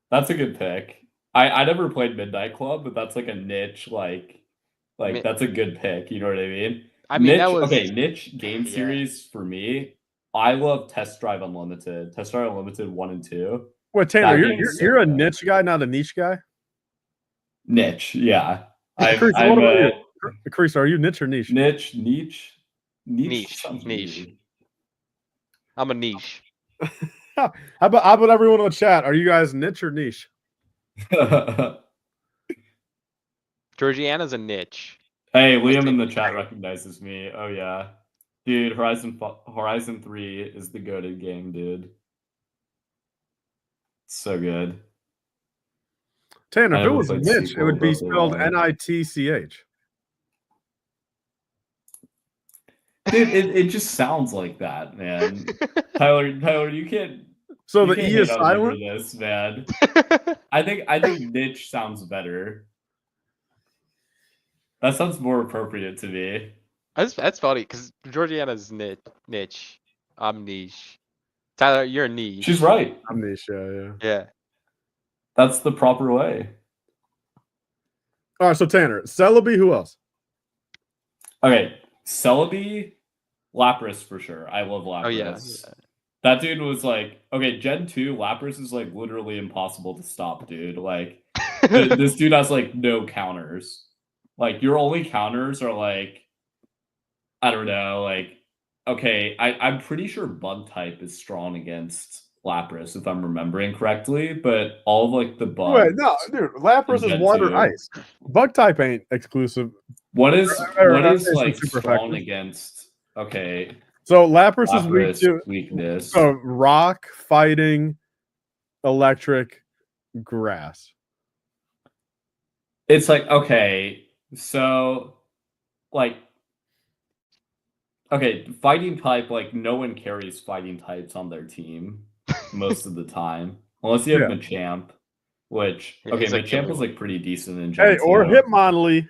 C: That's a good pick. I never played Midnight Club, but that's like a niche that's a good pick. You know what I mean?
A: I mean, that
C: Niche.
A: was
C: Okay, niche game
A: yeah.
C: series for me. I love Test Drive Unlimited. Test Drive Unlimited 1 and 2.
B: Wait, Tanner,
C: That game is so
B: you're a
C: good.
B: niche guy, not a niche guy.
C: Niche, yeah.
B: Chris, what about you? Chris, are you niche or niche?
C: Niche
A: Niche.
C: sounds weird.
A: I'm a niche.
B: How about everyone in the chat? Are you guys niche or niche?
A: Georgiana's a niche.
C: Hey, Liam in the chat recognizes me. Oh yeah, dude, Horizon 3 is the goated game, dude. So good.
B: Tanner, if it was niche, it would be spelled NITCH.
C: Dude, it just sounds like that, man. Tyler, you can't.
B: So
C: you
B: the
C: can't
B: E
C: hate
B: is
C: on me
B: silent.
C: for this, man. I think niche sounds better. That sounds more appropriate to me.
A: That's funny because Georgiana's niche. I'm niche. Tyler, you're niche.
C: She's right.
B: I'm niche, yeah.
A: Yeah.
C: That's the proper way.
B: All right, so Tanner, Celebi, who else?
C: Okay, Celebi, Lapras for sure. I love Lapras.
A: Oh yeah.
C: That dude was like, okay, Gen 2, Lapras is like literally impossible to stop, dude. Like, this dude has like no counters. Like, your only counters are like, I don't know, like, okay, I'm pretty sure Bug type is strong against Lapras, if I'm remembering correctly, but all of like the bugs.
B: Wait, no, dude, Lapras is water ice. Bug type ain't exclusive.
C: What is like strong effective against? Okay.
B: So Lapras is weak to
C: weakness.
B: So rock, fighting, electric, grass.
C: It's like, okay, so like, okay, fighting type, like no one carries fighting types on their team most of the time, unless you have Machamp, which Machamp is like pretty decent in Gen 2.
B: Or Hitmonlee.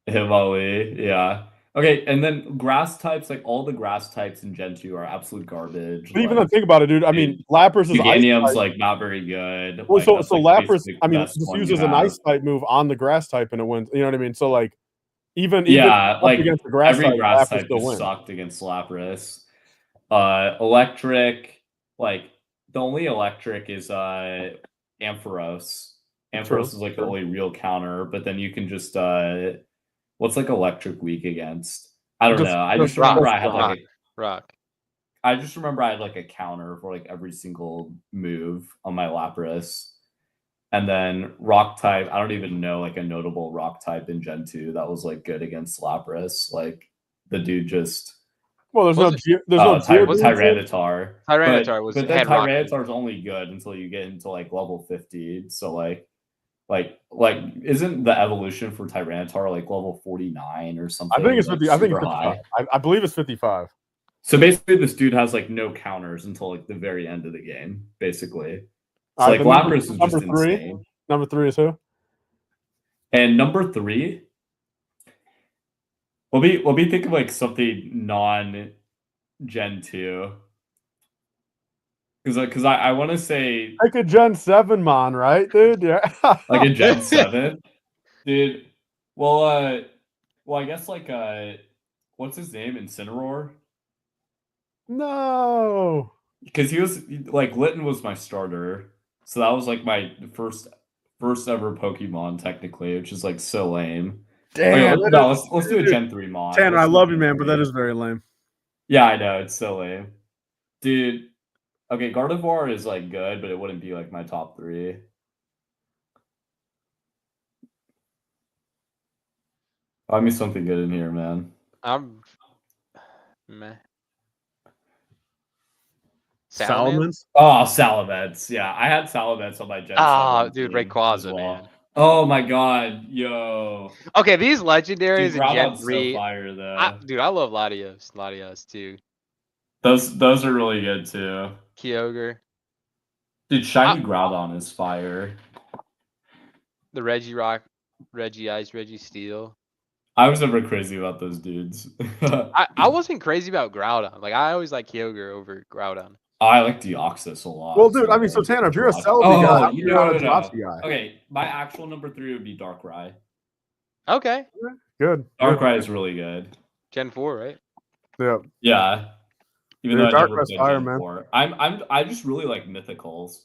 C: Hitmonlee, yeah. Okay, and then grass types, like all the grass types in Gen 2 are absolute garbage.
B: But even though think about it, dude, I mean, Lapras is
C: Meganium's like not very good.
B: Well, so Lapras, I mean, just uses an ice type move on the grass type and it wins. You know what I mean? So like, even
C: like
B: against the grass
C: every
B: type,
C: grass
B: Lapras
C: type just sucked against Lapras. Electric, like the only electric is Ampharos. Ampharos is like the only real counter, but then you can just what's like electric weak against? I don't know. I just remember I had like
A: rock.
C: I just remember I had like a counter for like every single move on my Lapras. And then rock type, I don't even know like a notable rock type in Gen 2 that was like good against Lapras. Like the dude just
B: there's no
C: Tyranitar.
A: Tyranitar was
C: but then Tyranitar's only good until you get into like level 50. So like isn't the evolution for Tyranitar like level 49 or something?
B: I think it's 50. I think it's
C: 55.
B: I believe it's 55.
C: So basically, this dude has like no counters until like the very end of the game. Basically, so like Lapras is just insane.
B: Number 3 is who?
C: And number 3, we'll be thinking like something non-Gen 2. Because I want to say
B: like a Gen 7 mon, right, dude? Yeah,
C: like a Gen 7, dude. Well, I guess like what's his name? Incineroar.
B: No,
C: because he was like Litten was my starter, so that was like my first ever Pokemon technically, which is like so lame.
B: Damn.
C: Okay, let's do a Gen 3 mod.
B: Tanner, I love you, man, but that is very lame.
C: Yeah, I know, it's so lame, dude. Okay, Gardevoir is like good, but it wouldn't be like my top 3. Find me something good in here, man.
A: I'm meh.
B: Salamence?
C: Oh, Salamence. Yeah, I had Salamence on my Gen 7
A: dude, Rayquaza, man.
C: Oh my god, yo.
A: Okay, these legendaries in Gen 3.
C: So fire, though.
A: Dude, I love Latios too.
C: Those are really good too.
A: Kyogre.
C: Dude, Shiny Groudon is fire.
A: The Regirock, Reggie Ice, Reggie Steel.
C: I was never crazy about those dudes.
A: I wasn't crazy about Groudon. Like I always like Kyogre over Groudon.
C: I like Deoxys a lot.
B: Well, dude, I mean, so Tanner, if you're a Celebi guy, how
C: you
B: you're not a Jirachi guy?
C: Okay, my actual number 3 would be Darkrai.
A: Okay.
B: Good.
C: Darkrai is really good.
A: Gen 4, right?
B: Yeah.
C: Yeah. Even
B: Dude,
C: though I never
B: Darkrai's
C: played
B: fire,
C: Gen
B: man.
C: 4. I just really like mythicals.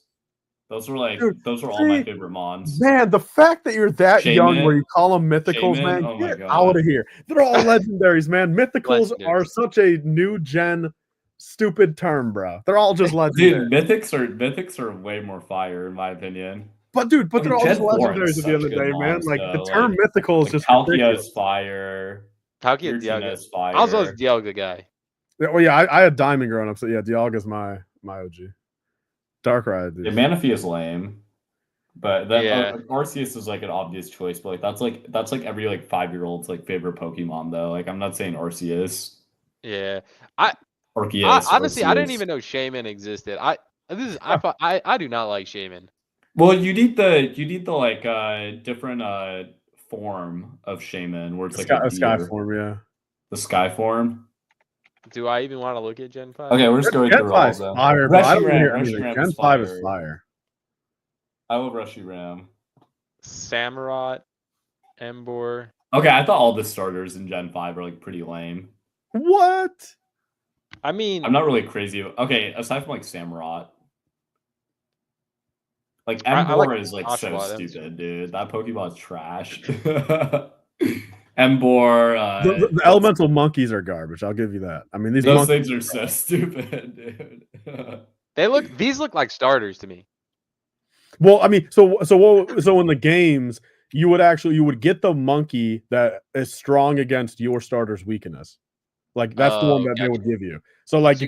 C: Those were like
B: Dude,
C: those were all my favorite mons.
B: Man, the fact that you're that young
C: Shaman.
B: where you call them mythicals,
C: Shaman?
B: man,
C: Oh my
B: get
C: God.
B: out of here. They're all legendaries, man. Mythicals
A: Legendaries.
B: are such a new gen stupid term, bro. They're all just legendary.
C: Dude, mythics are way more fire in my opinion.
B: But dude,
C: I mean,
B: they're all
C: Gen
B: just
C: 4
B: legendaries
C: has
B: at the end of
C: such
B: the
C: good
B: day, man.
C: mons,
B: Like the
C: though,
B: term mythical is just
C: Palkia
B: ridiculous.
C: is fire.
A: Palkia,
C: Giratina
A: Dialga.
C: is fire.
A: I was always Dialga guy.
B: Yeah, well, yeah, I had Diamond growing up, so yeah, Dialga's my OG. Darkrai, dude.
C: Yeah, Manaphy is lame. But then
A: Yeah.
C: Arceus is like an obvious choice, but like that's like every like 5-year-old's like favorite Pokemon though. Like I'm not saying Arceus.
A: Yeah.
C: Arceus.
A: Honestly, I didn't
C: Arceus.
A: even know Shaman existed. I do not like Shaman.
C: Well, you need the like different form of Shaman where it's like a
B: Sky
C: deer.
B: form, yeah.
C: The sky form.
A: Do I even want to look at Gen 5?
C: Okay, we're just going
B: Gen
C: through
B: 5
C: all
B: is
C: of them.
B: fire, but I don't hear
C: Reshiram
B: anything. Gen
C: is
B: 5 is
C: fire.
B: fire.
C: I love Reshiram.
A: Samurott, Emboar.
C: Okay, I thought all the starters in Gen 5 are like pretty lame.
B: What?
A: I mean,
C: I'm not really crazy. Okay, aside from like Samurott. Like Emboar is like so stupid, dude. That Pokemon's trash. Emboar.
B: The elemental monkeys are garbage. I'll give you that. I mean,
C: those things are so stupid, dude.
A: These look like starters to me.
B: Well, I mean, so in the games, you would get the monkey that is strong against your starter's weakness. Like that's the one that they would give you. So like
A: So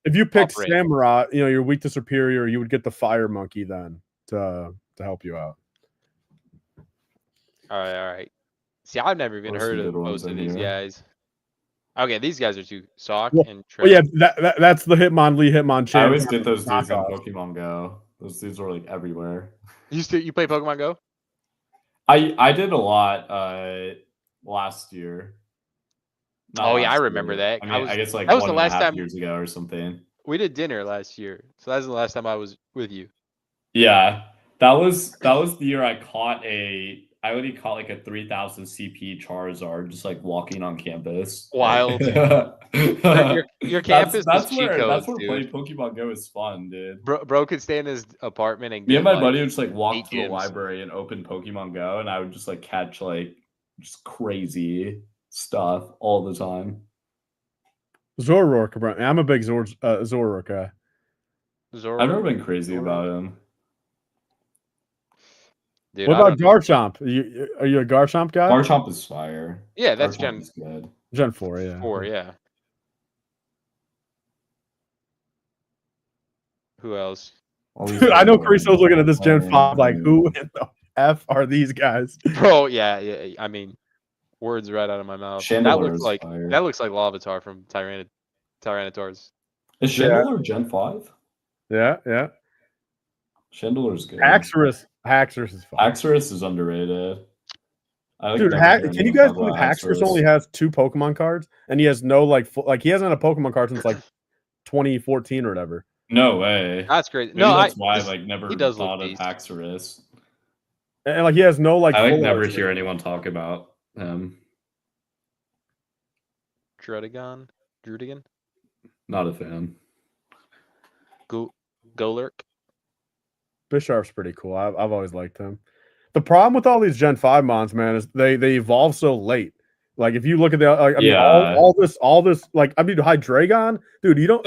B: if you picked Samurott, you know, you're weak to superior, you would get the fire monkey then to help you out.
A: All right. See, I've never even heard of most of these guys. Okay, these guys are too Sock and Trey.
B: Well, yeah, that's the Hitmonlee Champ.
C: I always get those dudes in Pokemon Go. Those dudes are like everywhere.
A: You play Pokemon Go?
C: I did a lot last year.
A: I remember that.
C: I mean, I guess like
A: that was the last time
C: years ago or something.
A: We did dinner last year, so that was the last time I was with you.
C: Yeah, that was the year I already caught like a 3000 CP Charizard just like walking on campus.
A: Wild. your campus
C: that's
A: is
C: where
A: dude.
C: playing Pokemon Go is fun, dude.
A: Bro could stay in his apartment and
C: me and my
A: like,
C: buddy would just like walk to the library and open Pokemon Go, and I would just like catch like just crazy stuff all the time.
B: Zoroark, I'm a big Zoroark guy.
C: I've never been crazy about him.
B: Dude, what about Garchomp? Are you a Garchomp guy?
C: Garchomp is fire.
A: Yeah, that's
B: Gen 4, yeah.
A: 4, yeah. Who else?
B: Dude, I know Christo's looking at this Gen 5 like, who in the F are these guys?
A: Bro, yeah. I mean, words right out of my mouth. That looks like Larvitar from Tyranitar's.
C: Is Chandelure Gen 5?
B: Yeah.
C: Chandelure's good.
B: Haxorus is fine.
C: Haxorus is underrated.
B: Dude, can you guys believe Haxorus only has 2 Pokemon cards and he has no he hasn't had a Pokemon card since like 2014 or whatever.
C: No way.
A: That's crazy.
C: Maybe that's why I never thought of Haxorus.
B: And like he has no like.
C: I never hear anyone talk about him.
A: Drudigan.
C: Not a fan.
A: Golurk.
B: Bisharp's pretty cool. I've always liked him. The problem with all these Gen 5 mons, man, is they evolve so late. Like if you look at all this, like I mean, Hydreigon, dude, you don't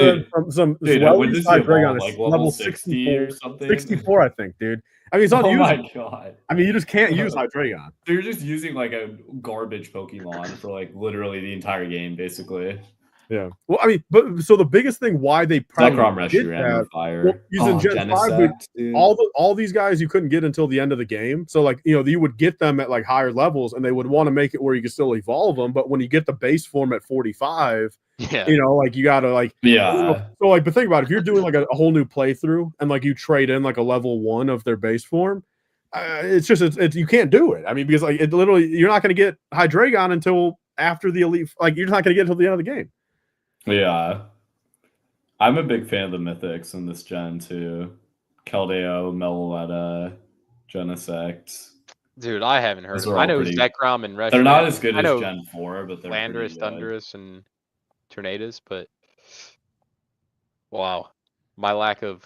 B: some Swellies Hydreigon is level 64
C: or something.
B: 64, I think, dude. I mean, it's not
C: my god.
B: I mean, you just can't use Hydreigon.
C: So you're just using like a garbage Pokemon for like literally the entire game, basically.
B: Yeah. Well, I mean, but so the biggest thing why they probably did that,
C: fire.
B: Using Gen 5, dude, all these guys you couldn't get until the end of the game. So like, you know, you would get them at like higher levels and they would want to make it where you could still evolve them. But when you get the base form at 45, you know, like you gotta like, so like, but think about it, if you're doing like a whole new playthrough and like you trade in like a level 1 of their base form, it's just it's you can't do it. I mean, because like it literally, you're not going to get Hydreigon until after the elite. Like you're not going to get until the end of the game.
C: Yeah. I'm a big fan of the mythics in this gen too. Keldeo, Meloetta, Genesect.
A: Dude, I haven't heard
C: Those
A: of
C: are
A: them. I
C: all
A: know
C: pretty-
A: Zekrom and Reshiram.
C: They're not as good
A: I
C: as
A: know
C: Gen 4, but they're
A: Landorus,
C: pretty good.
A: Thundurus, and Tornadus, but wow, my lack of.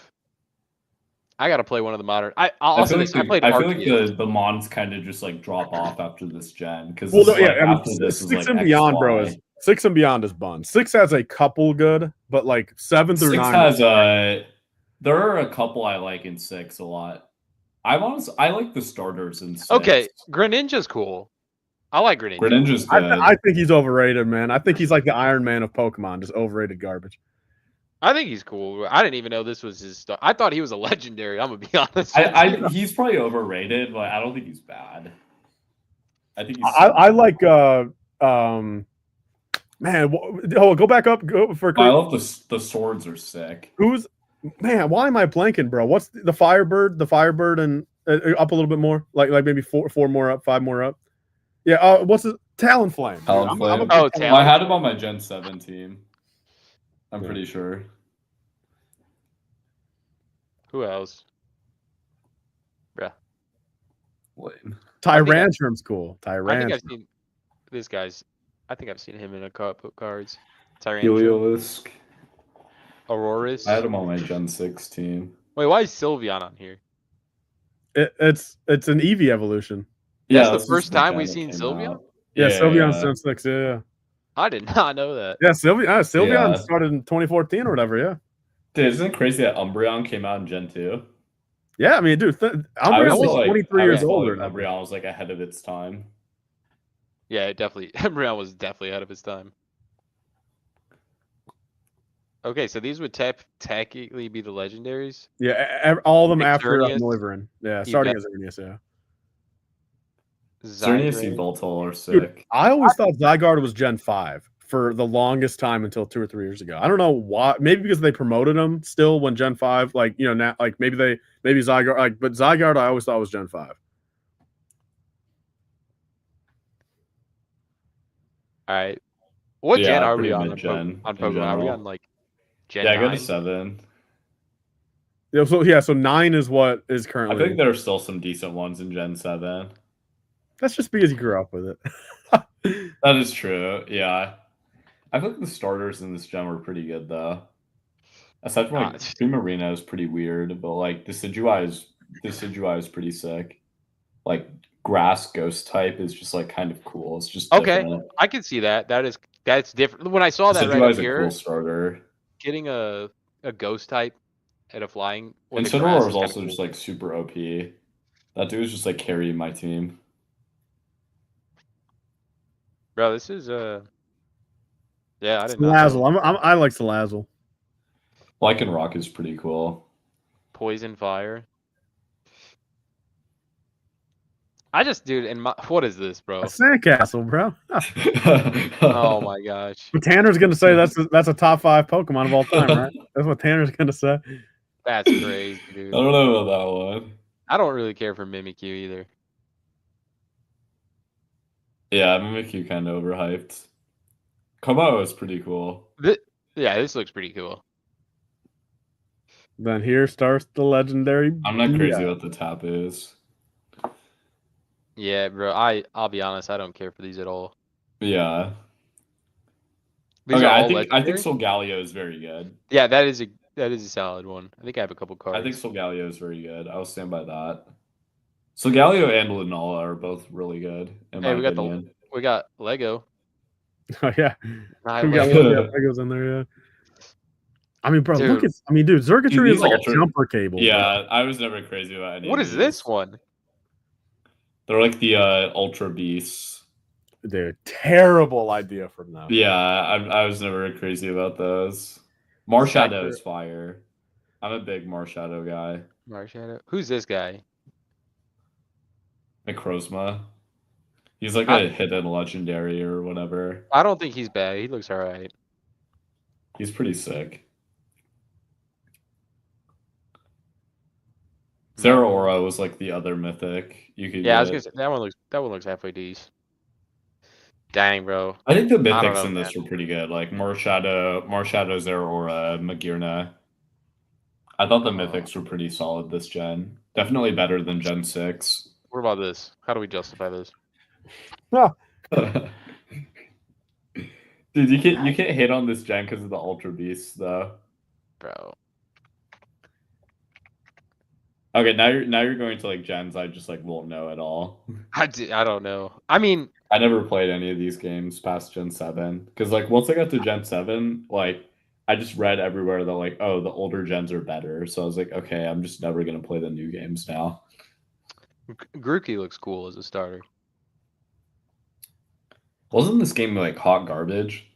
A: I got to play one of the modern. I'll also
C: I
A: played
C: feel like
A: Arceus.
C: the mons kind of just like drop off after this gen because
B: Well, no, yeah,
C: like,
B: I mean,
C: after this is
B: 6
C: like
B: and beyond,
C: XY.
B: bro. Is 6 and beyond is bun. 6 has a couple good, but like 7 through
C: 6
B: 9
C: has there are a couple I like in 6 a lot. I like the starters in 6.
A: Okay, Greninja's cool. I like Greninja.
C: Greninja's good.
B: I think he's overrated, man. I think he's like the Iron Man of Pokemon, just overrated garbage.
A: I think he's cool. I didn't even know this was his stuff. I thought he was a legendary. I'm gonna be honest.
C: He's probably overrated, but I don't think he's bad. I think he's
B: I like man. Go back up. Go for.
C: I love the swords are sick.
B: Who's man? Why am I blanking, bro? What's the Firebird? The Firebird and up a little bit more, like maybe four more up, 5 more up. Yeah. What's the Talonflame?
C: Talonflame.
A: Talon.
C: I had him on my Gen 7 team. I'm pretty sure.
A: Who else? Bruh.
C: Lame.
B: Tyrantrum's cool.
A: I think
B: Tyrantrum.
A: I've seen this guy's. I think I've seen him in a couple cards. Tyrantrum,
C: Heliolisk.
A: Aurorus.
C: I had him on my Gen 6 team.
A: Wait, why is Sylveon on here?
B: It's an Eevee evolution.
A: That's
C: Yeah,
A: the first time we've seen Sylveon?
B: Yeah, Sylveon's Gen 6. Yeah.
A: I did not know that.
B: Yeah, Sylveon
C: Yeah.
B: started in 2014 or whatever. Yeah.
C: Dude, isn't it crazy that Umbreon came out in Gen 2?
B: Yeah, I mean, dude, Umbreon was 23 years older.
C: Umbreon was like ahead of its time.
A: Yeah, it definitely. Umbreon was definitely ahead of his time. Okay, so these would technically be the legendaries.
B: Yeah, all of them after
A: Xerneas,
B: Noivern. Yeah, starting as Xerneas, yeah.
C: Xerneas and
A: Zygarde.
C: Voltol are sick.
B: Dude, I always thought Zygarde was Gen 5 for the longest time until 2 or 3 years ago. I don't know why. Maybe because they promoted him still when Gen 5, like, you know, now, like maybe Zygarde, like, but Zygarde I always thought was Gen 5.
A: All right. What gen are we
C: pretty
A: on?
C: mid-gen
A: On
C: in
A: Pokemon? Are we
C: general.
A: on like Gen
C: Yeah, I go
A: 9?
C: to 7.
B: Yeah, so 9 is what is
C: I
B: currently.
C: think there are still some decent ones in Gen 7.
B: That's just because you grew up with it.
C: That is true. Yeah. I think the starters in this gen were pretty good though. Aside from like Primarina is pretty weird, but like Decidueye is pretty sick. Like grass ghost type is just like kind of cool. It's just
A: Okay,
C: different.
A: I can see that. That's different. When I saw that right
C: Decidueye
A: up
C: is a
A: here,
C: cool starter.
A: getting a ghost type at a flying.
C: And Incineroar is also just like super OP. That dude is just like carrying my team.
A: Bro, this is yeah, I didn't know.
B: Salazzle. I like Salazzle.
C: Lycanroc is pretty cool.
A: Poison Fire. I just, dude, what is this, bro?
B: A Sandcastle, bro.
A: Oh my gosh.
B: Tanner's gonna say that's a top 5 Pokemon of all time, right? That's what Tanner's gonna say.
A: That's crazy, dude.
C: I don't know about that one.
A: I don't really care for Mimikyu either.
C: Yeah, Mimikyu kind of overhyped. Komo is pretty cool.
A: Yeah, this looks pretty cool.
B: Then here starts the legendary.
C: I'm not crazy what the tap is.
A: Yeah, bro. I'll be honest. I don't care for these at all.
C: Yeah.
A: These
C: okay,
A: are all
C: I think
A: legendary?
C: Solgaleo is very good.
A: Yeah, that is a solid one. I think I have a couple cards.
C: I think Solgaleo is very good. I will stand by that. Solgaleo and Lunala are both really good in my opinion.
A: We got Lego.
B: Oh yeah,
A: We
B: got Legos in there. Yeah. I mean, bro, look at. I mean, dude, Zergatry is like a jumper cable.
C: Yeah, bro. I was never crazy about any.
A: What is this one?
C: They're like the Ultra Beasts.
B: Dude, terrible idea from them.
C: Yeah, I was never crazy about those. Marshadow is fire. I'm a big Marshadow guy.
A: Marshadow. Who's this guy?
C: Necrozma. He's like a hidden legendary or whatever.
A: I don't think he's bad. He looks alright.
C: He's pretty sick. Zeraora was like the other mythic you could
A: Yeah, I
C: get.
A: was gonna say that one looks halfway decent. Dang, bro.
C: I think the
A: I don't
C: mythics
A: know,
C: in this
A: man.
C: were pretty good. Like Marshadow, Zeraora, Magirna. I thought the mythics were pretty solid this gen. Definitely better than Gen 6.
A: What about this? How do we justify this?
C: Dude, you can't hate on this gen because of the Ultra Beasts though.
A: Bro.
C: Okay, now you're going to like gens I just like won't know at all.
A: I don't know. I mean,
C: I never played any of these games past Gen 7 because like once I got to Gen 7, like I just read everywhere that like, oh, the older gens are better. So I was like, okay, I'm just never gonna play the new games now.
A: Grookey looks cool as a starter.
C: Wasn't this game like hot garbage?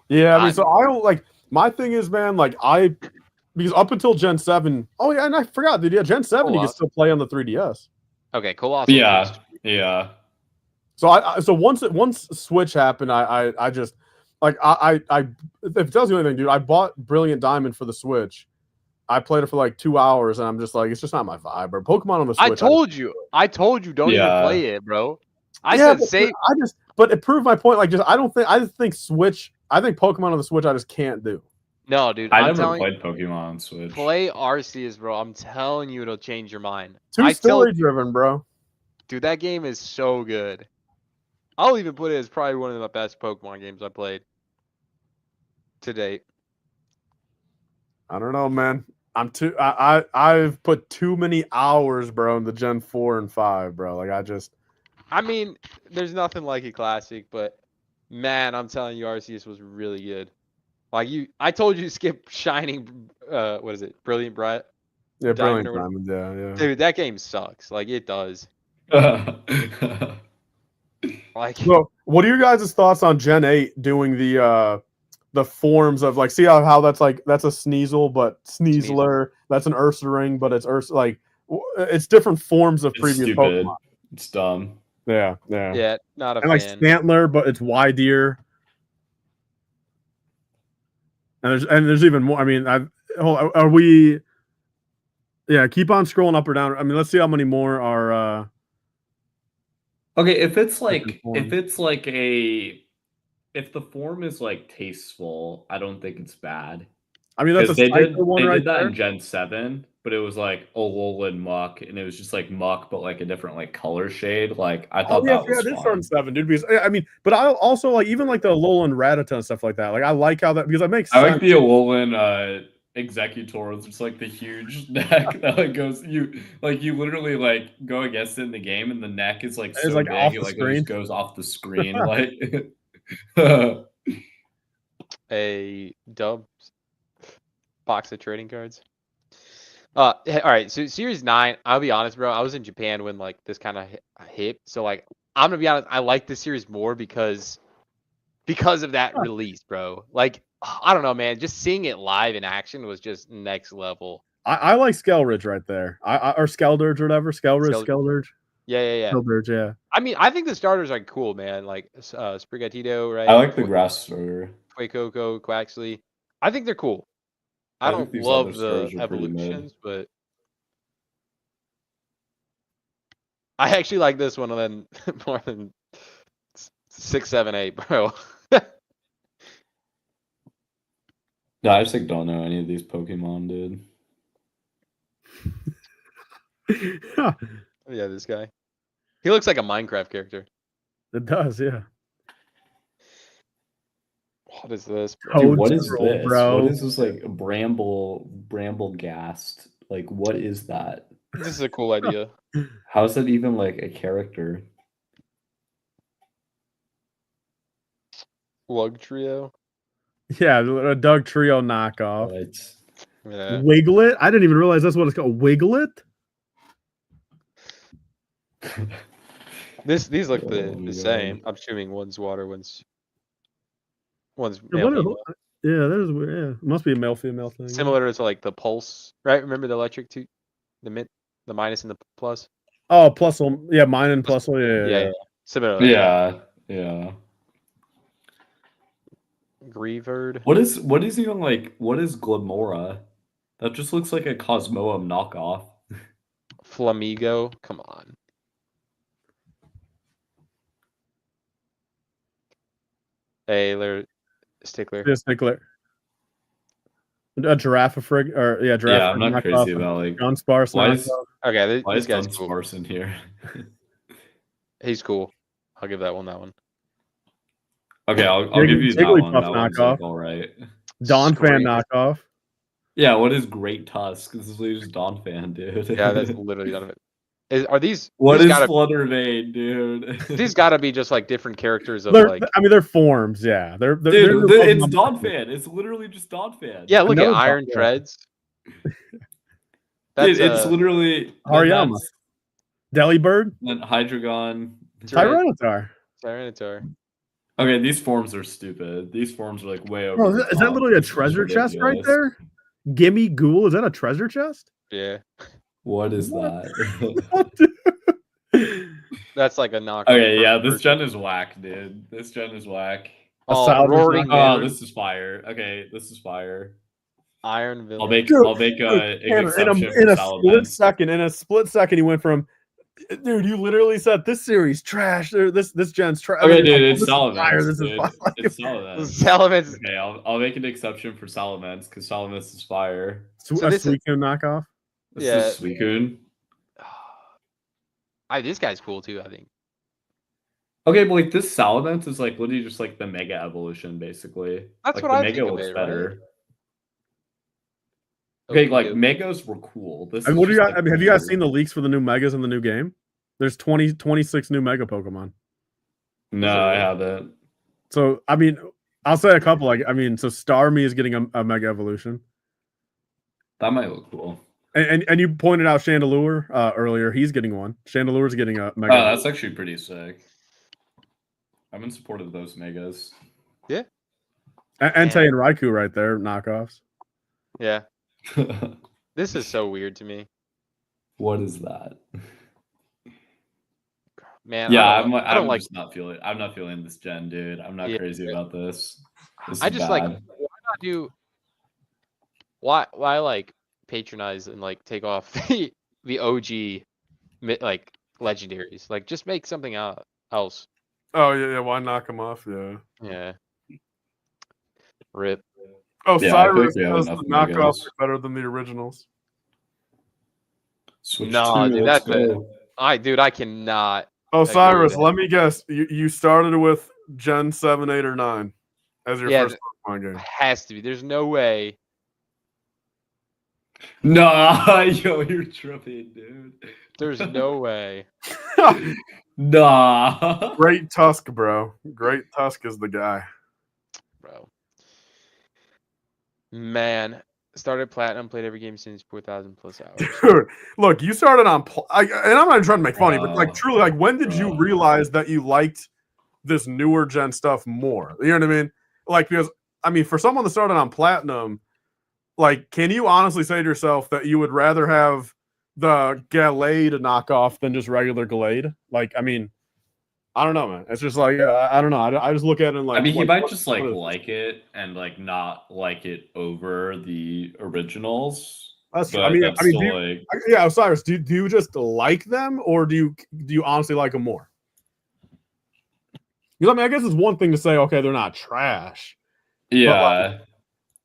B: Yeah, I mean, so I don't like. My thing is, man, like because up until Gen 7, oh yeah, and I forgot, dude. Yeah, Gen 7 you can still play on the 3DS.
A: Okay, Colossal.
C: Yeah.
B: So once Switch happened, I just like I if it tells you anything, dude, I bought Brilliant Diamond for the Switch. I played it for like 2 hours, and I'm just like, it's just not my vibe. Bro, Pokemon on the Switch.
A: I told you, don't even play it, bro.
B: But it proved my point. Like, I just think Switch. I think Pokemon on the Switch, I just can't do.
A: No, dude.
C: I never played Pokemon on Switch.
A: Play Arceus, bro. I'm telling you, it'll change your mind.
B: Too story driven, bro.
A: Dude, that game is so good. I'll even put it as probably one of the best Pokemon games I played to date.
B: I don't know, man. I've put too many hours, bro, in the Gen 4 and 5, bro. Like
A: I mean, there's nothing like a classic, but man, I'm telling you, Arceus was really good. Like I told you to skip Shining. What is it? Brilliant Bright.
B: Yeah, Brilliant Diamond. Yeah.
A: Dude, that game sucks. Like it does. Like.
B: So, what are your guys' thoughts on Gen 8 doing the forms of like, see how that's a Sneasel, but Sneasler. That's an Ursaring, but it's different forms of
C: it's
B: previous
C: stupid.
B: Pokemon.
C: It's dumb.
B: Yeah,
A: Not a
B: fan. Like Stantler, but it's Widear. And there's even more. I mean, are we? Yeah, keep on scrolling up or down. I mean, let's see how many more are.
C: Okay, if the form is like tasteful, I don't think it's bad.
B: I mean, that's
C: they did that in Gen 7, but it was like Alolan Muck, and it was just like Muck, but like a different like color shade. Like I thought that was
B: fun. Start in 7, dude. Because I mean, but I also like even like the Alolan Rattata and stuff like that. Like I like how that because it makes sense.
C: I like the Alolan Executor. It's just like the huge neck that like goes you literally like go against it in the game, and the neck is like so big it like it just goes off the screen like.
A: A dub box of trading cards. All right, so Series 9, I'll be honest, bro. I was in Japan when like this kind of hit. So like I'm gonna be honest, I like this series more because of that release, bro. Like I don't know, man. Just seeing it live in action was just next level.
B: I like Skelridge right there. Or Skeldurge or whatever. Skeldurge.
A: Yeah.
B: Skeldurge, yeah.
A: I mean, I think the starters are cool, man. Like Sprigatito, right?
C: I like the grass starter.
A: Quacoco, Quaxley. I think they're cool. I don't love the evolutions, but I actually like this one than more than 6, 7, 8, bro.
C: No, I just like don't know any of these Pokemon, dude.
A: Yeah, this guy. He looks like a Minecraft character.
B: It does, yeah.
A: What is this,
C: bro? Dude, what is this, bro? What is this like bramble ghast? Like, what is that?
A: This is a cool idea.
C: How is that even like a character?
A: Lug Trio.
B: Yeah, a Doug Trio knockoff.
A: Yeah.
B: Wiglet? I didn't even realize that's what it's called. Wiglet?
A: These look the same. I'm assuming one's water, one's male.
B: Yeah, that is weird. Yeah, it must be a male female thing.
A: Similar to like the pulse, right? Remember the electric the minus and the plus.
B: Oh, Plusle, yeah, mine and Plusle, yeah.
A: Similar.
C: Yeah.
A: Greavard.
C: What is Glamora? That just looks like a Cosmoem knockoff.
A: Flamigo. Come on. Hey, Stickler.
B: Yeah, Stickler. A giraffe frig or giraffe.
C: Yeah, I'm not
B: knockoff,
C: crazy about like
B: John Sparse.
C: why is
A: Okay,
C: why
A: this
C: is
A: guy's
C: John
A: cool.
C: Sparse in here?
A: He's cool. I'll give that one.
C: Okay, I'll give you that one.
B: Jigglypuff
C: That one's
B: knockoff.
C: like all right.
B: Don fan
A: Scream.
B: knockoff.
C: Yeah, what is Great Tusk? This is just Don fan, dude.
A: Yeah, that's literally none of it. Are these?
C: What
A: these
C: is
A: gotta,
C: Flutter Vein, dude?
A: These gotta be just like different characters of like.
B: I mean, they're forms. Yeah, they're
C: Dude, it's Don fan. It's literally just Don fan.
A: Yeah, look at
B: know
A: Iron
B: Don-
A: Treads.
C: Dude, it's literally
B: Hariyama. Delibird.
C: Then Hydreigon.
B: Tyranitar.
A: Tyranitar.
C: Okay, these forms are stupid. These forms are like way over.
B: Bro,
C: the
B: is that
C: top.
B: literally a
C: This is
B: treasure chest right
C: ridiculous.
B: there? Gimme Ghoul. Is that a treasure chest?
A: Yeah,
C: What is
B: What?
C: that?
A: that's like a knockoff.
C: Okay, yeah, this
A: version.
C: gen is whack, dude. This gen is whack.
A: Oh,
B: solid
A: Roaring
C: Oh,
A: Moon,
C: this is fire. Okay, this is fire.
A: Iron
C: I'll
A: Village.
C: make an exception
B: in
C: for
B: a
C: Salamence.
B: split second, he went from, dude, you literally said this series trash. This gen's trash.
C: Okay, dude, it's
B: this is fire,
C: Salamence.
B: this is
C: Dude.
B: fire.
C: It's Salamence.
A: Salamence.
C: Okay, I'll make an exception for Salamence because Salamence is fire.
A: So
B: a
A: this is-
B: Suicune knockoff.
C: This
A: Yeah.
C: is Suicune.
A: This guy's cool too. I think.
C: Okay, but like this Salamence is like literally just like the Mega Evolution, basically.
A: That's
C: like,
A: what
C: the
A: I
C: Mega
A: think of
C: looks
A: it,
C: better.
A: right?
C: Okay, like
A: Okey-doke.
C: Megas were cool. This
B: I mean,
C: is
B: what do you
C: just,
B: got?
C: like,
B: I mean, have you guys
C: cool.
B: seen the leaks for the new Megas in the new game? There's 26 new Mega Pokemon.
C: No, I haven't.
B: So, I mean, I'll say a couple. Like, I mean, so Starmie is getting a Mega Evolution.
C: That might look cool.
B: And you pointed out Chandelure earlier. He's getting one. Chandelure's getting a Mega.
C: Oh, that's actually pretty sick. I'm in support of those Megas.
A: Yeah.
B: Entei and Raikou right there, knockoffs.
A: Yeah. This is so weird to me,
C: What is that?
A: man.
C: Yeah,
A: I don't like.
C: just not feeling. I'm not feeling this gen, dude. I'm not
A: Yeah.
C: crazy about this. This
A: I
C: is
A: just
C: bad.
A: like. Why not do? Why like patronize and like take off the OG like legendaries? Like just make something else.
B: Oh yeah. Why knock them off? Yeah.
A: Yeah. Rip.
B: Oh,
C: Yeah, I feel
B: Cyrus
C: like we have
B: says
C: enough
B: the knockoffs
C: Megas.
B: are better than the originals.
C: Switch
A: Nah,
C: two,
A: dude,
C: let's
A: that's
C: go.
A: Dude, I cannot.
B: Oh,
A: agree
B: Cyrus,
A: with that.
B: let me guess. You started with Gen 7, 8, or 9 as your first Pokemon game.
A: Has to be. There's no way.
C: Nah, yo, you're tripping, dude.
A: There's no way.
C: Nah.
B: Great Tusk, bro. Great Tusk is the guy.
A: Bro. Man, started platinum, played every game since 4,000 plus hours.
B: Dude, look, you started on, and I'm not trying to make funny, but like truly, like when did you realize that you liked this newer gen stuff more? You know what I mean? Like, because I mean, for someone that started on platinum, like, can you honestly say to yourself that you would rather have the Gallade knockoff than just regular Glade? Like, I mean, I don't know, man. It's just like I don't know. I just look at it and like.
C: I mean, he
B: like,
C: might
B: what-
C: just
B: what is-
C: like it and like not like it over the originals.
B: That's true.
C: But
B: I mean,
C: that's
B: do
C: still
B: you,
C: like
B: yeah, Osiris, do you just like them or do you honestly like them more? Because I mean, I guess it's one thing to say, okay, they're not trash.
C: yeah.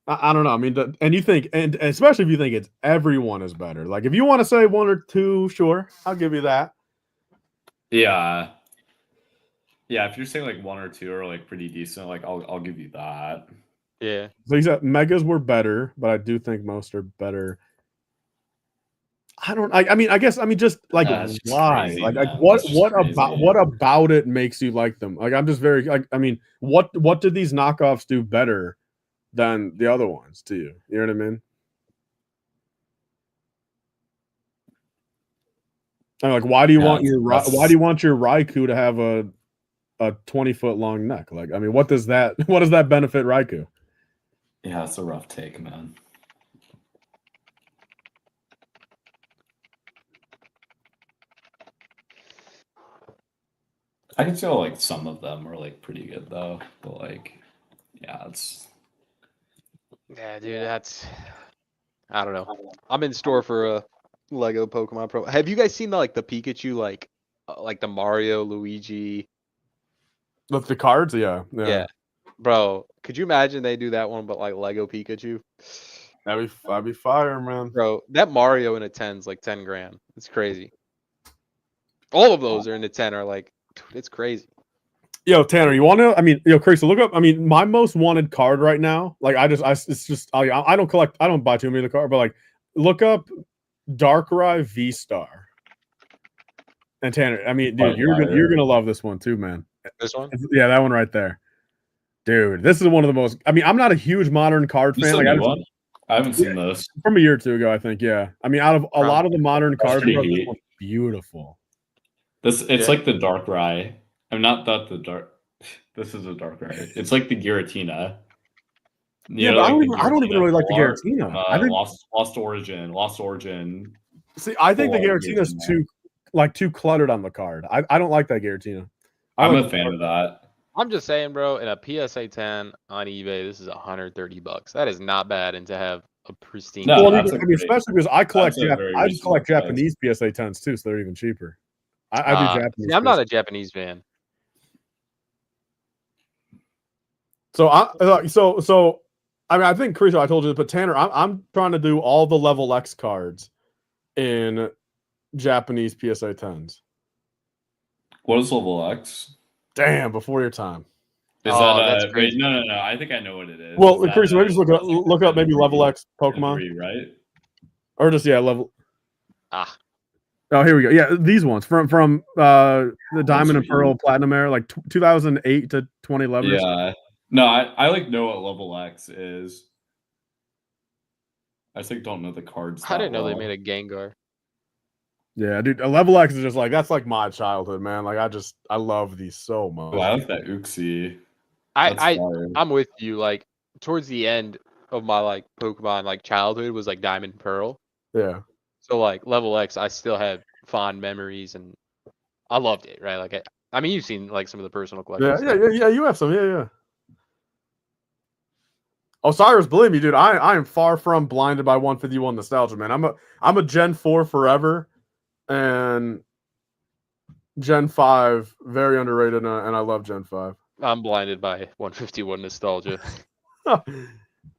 B: I don't know. I mean, and you think, and especially if you think it's everyone is better. Like, if you want to say one or two, sure, I'll give you that.
C: Yeah. Yeah, if you're saying like one or two are like pretty decent, like I'll give you that.
A: Yeah.
B: So you said Megas were better, but I do think most are better. I don't. I mean, I guess. I mean, just like
C: That's
B: why?
C: crazy,
B: like
C: man.
B: what?
C: That's just
B: What
C: crazy.
B: about? What about it makes you like them? Like, I'm just very. Like, I mean, what did these knockoffs do better than the other ones to you? You know what I mean? And like, why do you want your Raikou to have a 20-foot long neck? Like, I mean, what does that benefit Raikou?
C: Yeah, it's a rough take, man. I can feel like some of them are like pretty good though, but like, yeah, it's
A: Yeah, dude, that's. I don't know. I'm in store for Lego Pokemon Pro. Have you guys seen the Pikachu like the Mario, Luigi?
B: With the cards, yeah.
A: Yeah. Bro, could you imagine they do that one but like Lego Pikachu?
B: That'd be fire, man.
A: Bro, that Mario in a 10's like 10 grand. It's crazy. All of those are in the 10 are like, dude, it's crazy.
B: Yo, Tanner, you want to? I mean, Christo, look up. I mean, my most wanted card right now. Like, I don't collect. I don't buy too many of the cards, but like, look up Darkrai V-Star. And Tanner, I mean, dude, you're gonna love this one too, man.
A: This one?
B: Yeah, that one right there, dude. This is one of the most. I mean, I'm not a huge modern card fan. Like,
C: I haven't seen those
B: from a year or two ago, I think. Yeah, I mean, out of a lot of the modern cards,
C: this
B: one's beautiful.
C: It's like the Darkrai. I'm not that the dark. This is a Darkrai. It's like the Giratina.
B: Yeah, but I don't even really like the Giratina. I think
C: Lost Origin.
B: See, I think the Giratina is too cluttered on the card. I don't like that Giratina.
C: I'm a fan of that.
A: I'm just saying, bro, in a PSA 10 on eBay, this is $130. That is not bad, and to have a pristine.
C: No,
B: well, especially because I collect Japanese PSA 10s too, so they're even cheaper. I do Japanese.
A: See, I'm not a Japanese fan.
B: So I mean, I think Christo, I told you, but Tanner, I'm trying to do all the level X cards in Japanese PSA 10s.
C: What is level X?
B: Damn, before your time.
C: Is that wait, no. I think I know what it is.
B: Well, Christo, maybe just look up maybe level X Pokemon.
C: 3, right?
B: Or just level.
A: Ah.
B: Oh, here we go. Yeah, these ones from the Diamond and Pearl Platinum era, like 2008 to 2011.
C: Yeah. No, I like know what level X is. I just don't know the cards.
A: I didn't know they made a Gengar.
B: Yeah, dude, a level X is just like that's like my childhood, man. Like I love these so much.
C: Oh, I like that Uxie.
A: I'm with you. Like towards the end of my like Pokemon like childhood was like Diamond and Pearl.
B: Yeah.
A: So like level X, I still have fond memories and I loved it. Right? Like I mean, you've seen like some of the personal collections.
B: Yeah. You have some. Yeah. Osiris, believe me, dude, I am far from blinded by 151 nostalgia, man. I'm a Gen 4 forever, and Gen 5 very underrated, and I love Gen 5.
A: I'm blinded by 151 nostalgia.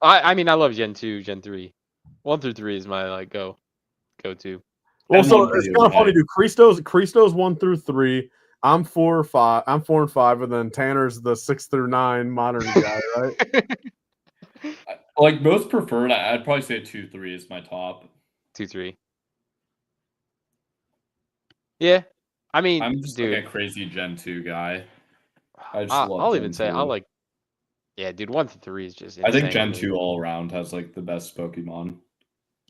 A: I mean, I love Gen 2, Gen 3. 1 through 3 is my like go-to.
B: Well, so it's kind of funny, dude. Christo's 1 through 3. I'm 4 or 5. I'm 4 and 5, and then Tanner's the 6 through 9 modern guy, right?
C: Like most preferred, I'd probably say 2-3 is my top.
A: 2-3. Yeah, I mean,
C: I'm just
A: dude,
C: like a crazy Gen 2 guy.
A: I'll even say I like. Yeah, dude, 1 through 3 is just.
C: I think Gen 2 all around has like the best Pokemon.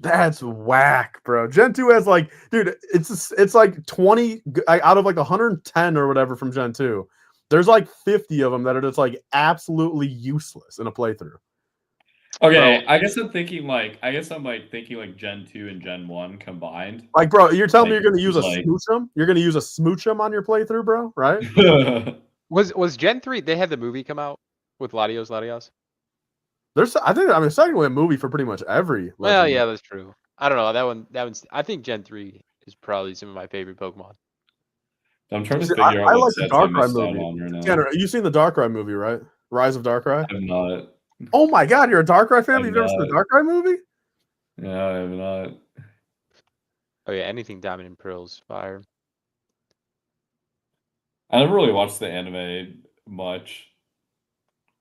B: That's whack, bro. Gen 2 has like, dude, it's like 20 out of like 110 or whatever from Gen 2. There's like 50 of them that are just like absolutely useless in a playthrough.
C: Okay, bro, I guess I'm thinking like Gen 2 and Gen 1 combined.
B: Like, bro, you're telling me you're going to use a Smoochum? You're going to use a Smoochum on your playthrough, bro? Right?
A: Was Gen 3? They had the movie come out with Latios.
B: There's secondly a movie for pretty much every.
A: Well, yeah, that's true. I don't know that one's. I think Gen 3 is probably some of my favorite Pokemon.
C: I'm trying to figure out.
B: I like the Darkrai movie. Tanner, you seen the Darkrai movie, right? Rise of Darkrai.
C: I'm not.
B: Oh my God, you're a Darkrai fan? You've never seen the Darkrai movie?
C: No, I have not.
A: Oh yeah, anything Diamond and Pearl's fire.
C: I never really watched the anime much.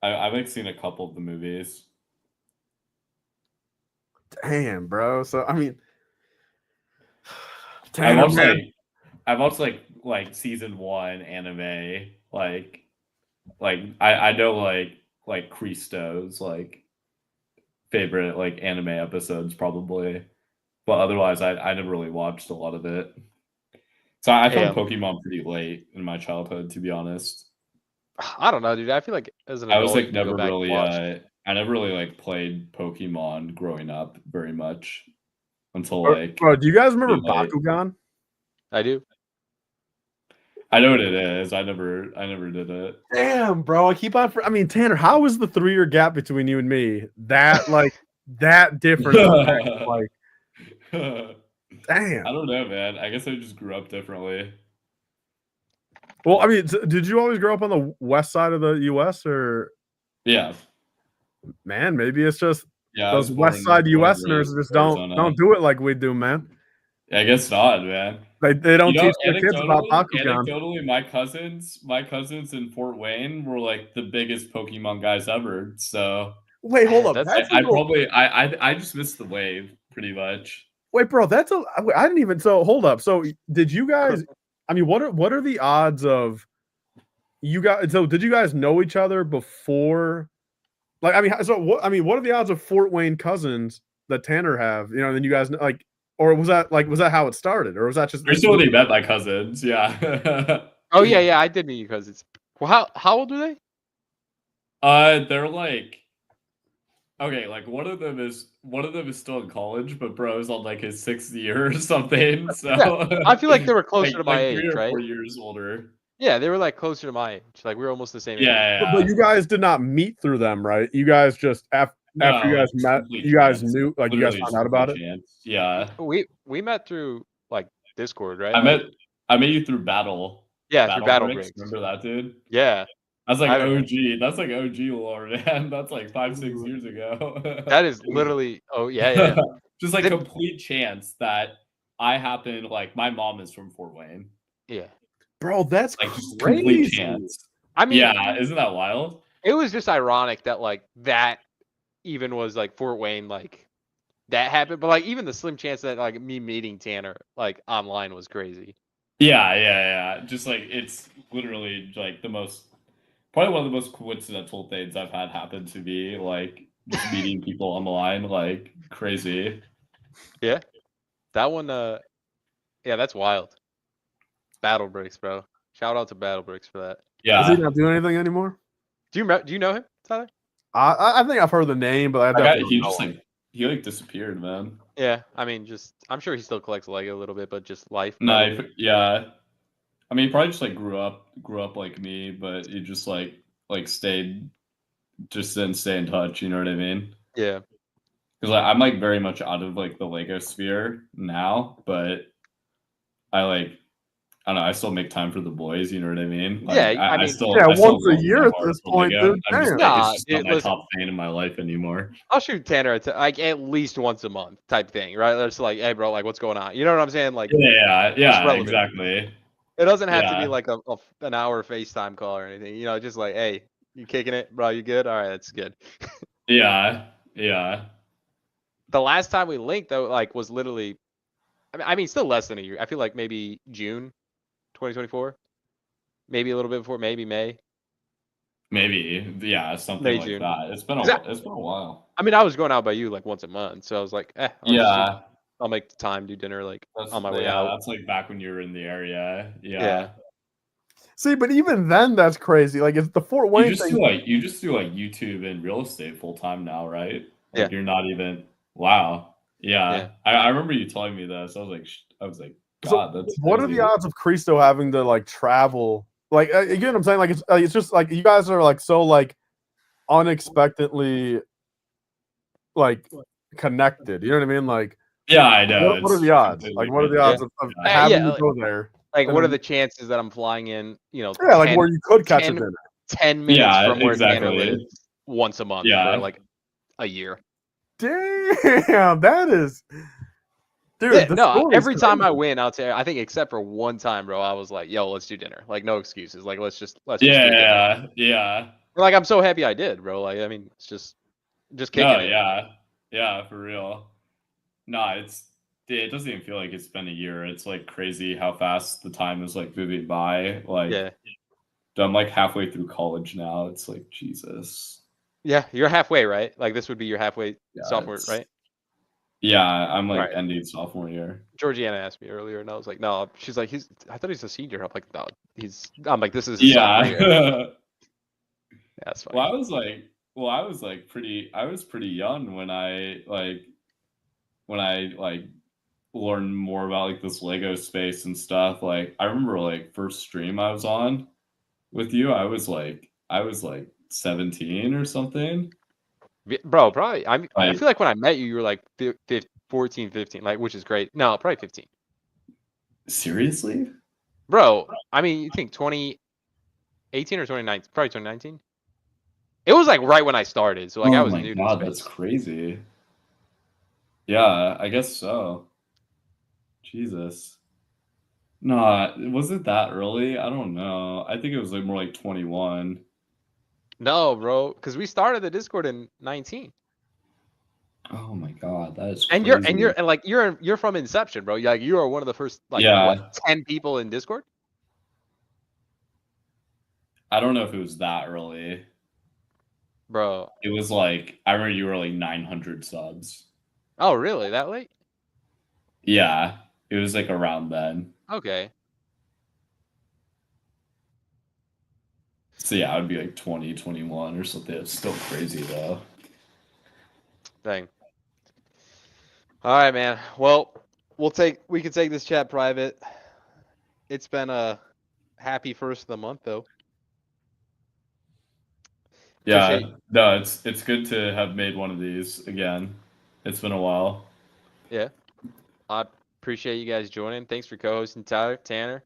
C: I've like seen a couple of the movies.
B: Damn, bro. So I mean,
C: I've watched like season 1 anime. Like I know like Christo's like favorite like anime episodes probably, but otherwise I never really watched a lot of it. So I found Pokemon pretty late in my childhood, to be honest.
A: I don't know, dude. I feel like as an adult,
C: I was like never really I never really like played Pokemon growing up very much until like.
B: Bro, do you guys remember Bakugan?
A: I do.
C: I know what it is. I never did it.
B: Damn, bro. I keep on. I mean, Tanner, how is the 3-year gap between you and me that different? Like, Damn.
C: I don't know, man. I guess I just grew up differently.
B: Well, I mean, did you always grow up on the west side of the U.S. or?
C: Yeah.
B: Man, maybe it's just
C: Yeah, I was
B: those west
C: born
B: side
C: and
B: U.S.ers
C: raised
B: just
C: in Arizona.
B: don't do it like we do, man.
C: I guess not, man.
B: They don't
C: You know,
B: teach their kids about Bakugan.
C: anecdotally, my cousins in Fort Wayne were like the biggest Pokemon guys ever. So
B: Wait, hold
A: Man,
B: up.
A: that's-
C: I just missed the wave pretty much.
B: Wait, bro. I didn't even. So hold up. So did you guys? I mean, what are the odds of you guys? So did you guys know each other before? Like, I mean, so what? I mean, what are the odds of Fort Wayne cousins that Tanner have? You know, and then you guys like, or was that how it started, or was that just?
C: Recently met my cousins. Yeah.
A: Oh yeah, I did meet you because it's. Well, how old are they?
C: They're like. Okay, like one of them is still in college, but bro's on like his 6th year or something. So
A: Yeah, I feel like they were closer to my
C: like
A: age,
C: 3 or
A: right?
C: 4 years older.
A: Yeah, they were like closer to my age. Like we were almost the same age.
C: Yeah.
B: But you guys did not meet through them, right? You guys just after you guys
C: just
B: met,
C: complete
B: you guys
C: chance.
B: knew, like you guys
C: Literally
B: found
C: just
B: out about
C: complete
B: it.
C: chance. Yeah.
A: We met through like Discord, right?
C: I met you through Battle.
A: Yeah, through Battle
C: Bricks.
A: Bricks.
C: Remember that, dude?
A: Yeah.
C: That's like OG. That's like OG lore, man. That's like 5-6 years ago.
A: That is literally. Oh yeah.
C: Just like complete chance that I happen. Like my mom is from Fort Wayne.
A: Yeah.
B: Bro, that's
C: like just
B: crazy.
C: complete chance.
A: I mean,
C: yeah, isn't that wild?
A: It was just ironic that like that even was like Fort Wayne, like that happened. But like even the slim chance that like me meeting Tanner like online was crazy.
C: Yeah. Just like it's literally like probably one of the most coincidental things I've had happen to me. Like just meeting people online, like crazy.
A: Yeah, that one. Yeah, that's wild. Battle Bricks, bro. Shout out to Battle Bricks for that.
B: Yeah. Does he not do anything anymore?
A: Do you know him, Tyler?
B: I think I've heard the name, but
C: he like disappeared, man.
A: Yeah, I mean, I'm sure he still collects Lego a little bit, but just life.
C: Yeah. I mean, he probably just like grew up like me, but he just like stayed, just didn't stay in touch. You know what I mean?
A: Yeah.
C: Because I'm like very much out of like the Lego sphere now, but I don't know. I still make time for the boys. You know what I mean? Like,
A: yeah, I mean,
B: once a year at this point, dude.
C: I'm just, like, it's just not my top thing in my life anymore.
A: I'll shoot Tanner like at least once a month type thing, right? It's like, hey, bro, like, what's going on? You know what I'm saying? Like,
C: yeah, exactly.
A: It doesn't have to be like an hour FaceTime call or anything. You know, just like, hey, you kicking it, bro? You good? All right, that's good.
C: Yeah.
A: The last time we linked though, like, was literally, I mean, still less than a year. I feel like maybe June 2024, maybe a little bit before, maybe May.
C: Maybe, yeah, something
A: May,
C: like
A: June.
C: that. It's been a while.
A: I mean, I was going out by you like once a month, so I was like, I'll make the time, do dinner like on my way out.
C: That's like back when you were in the area.
A: Yeah.
B: See, but even then, that's crazy. Like, it's the Fort Wayne thing.
C: You just do like YouTube and real estate full time now, right? Like,
A: yeah.
C: You're not even. Wow. Yeah. I remember you telling me this. I was like, God, that's.
B: What are the odds of Christo having to like travel? Like, you get what I'm saying? Like, it's just like you guys are like so like unexpectedly like connected. You know what I mean? Like,
C: yeah, I know.
B: What are the odds? Like, what are the odds of having to go there?
A: Like, what are the chances that I'm flying in? You know,
B: yeah, like where you could catch a dinner
A: 10 minutes from where Tanner lives once a month for like a year.
B: Damn, that is. Dude,
A: no, every time I win out there, I think except for one time, bro, I was like, yo, let's do dinner. Like, no excuses. Like, let's just
C: yeah.
A: Like, I'm so happy I did, bro. Like, I mean, it's just kicking it.
C: Yeah, for real. No, it doesn't even feel like it's been a year. It's like crazy how fast the time is like moving by. Like, I'm like halfway through college now. It's like, Jesus.
A: Yeah, you're halfway, right? Like, this would be your halfway sophomore, right?
C: Yeah, I'm like ending sophomore year.
A: Georgiana asked me earlier, and I was like, no. She's like, I thought he's a senior. I'm like, no, I'm like, this is his sophomore year. Yeah, that's fine.
C: I was pretty young when I learned more about like this Lego space and stuff. Like, I remember like first stream I was on with you, I was like 17 or something.
A: Bro, probably. I feel like when I met you, you were like 14, 15, like, which is great. No, probably 15.
C: Seriously?
A: Bro, I mean, you think 2018 or 2019? Probably 2019. It was like right when I started, so like I
C: Oh
A: was
C: my
A: new to the
C: god, that's
A: space.
C: crazy. Yeah, I guess so. Jesus. No, was it that early? I don't know. I think it was like more like 21.
A: No, bro, because we started the Discord in 19.
C: Oh my god, that is
A: And
C: crazy.
A: you're from inception, bro. Like you are one of the first like
C: Yeah,
A: what 10 people in Discord.
C: I don't know if it was that early.
A: Bro.
C: It was like I remember you were like 900 subs.
A: Oh, really? That late?
C: Yeah, it was like around then.
A: Okay.
C: So yeah, it would be like 20, 21 or something. It's still crazy though.
A: Dang. All right, man. Well, we can take this chat private. It's been a happy first of the month, though.
C: Yeah,
A: Appreciate
C: no, it's good to have made one of these again. It's been a while.
A: Yeah. I appreciate you guys joining. Thanks for co-hosting, Tanner.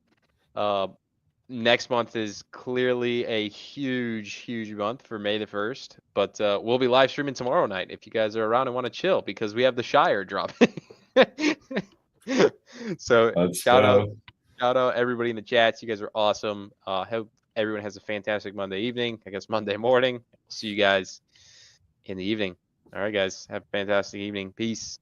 A: Next month is clearly a huge month for May the 1st, but we'll be live streaming tomorrow night if you guys are around and want to chill because we have the Shire dropping. So
C: That's
A: shout out everybody in the chats. You guys are awesome. Hope everyone has a fantastic Monday evening. I guess Monday morning. See you guys in the evening. All right, guys. Have a fantastic evening. Peace.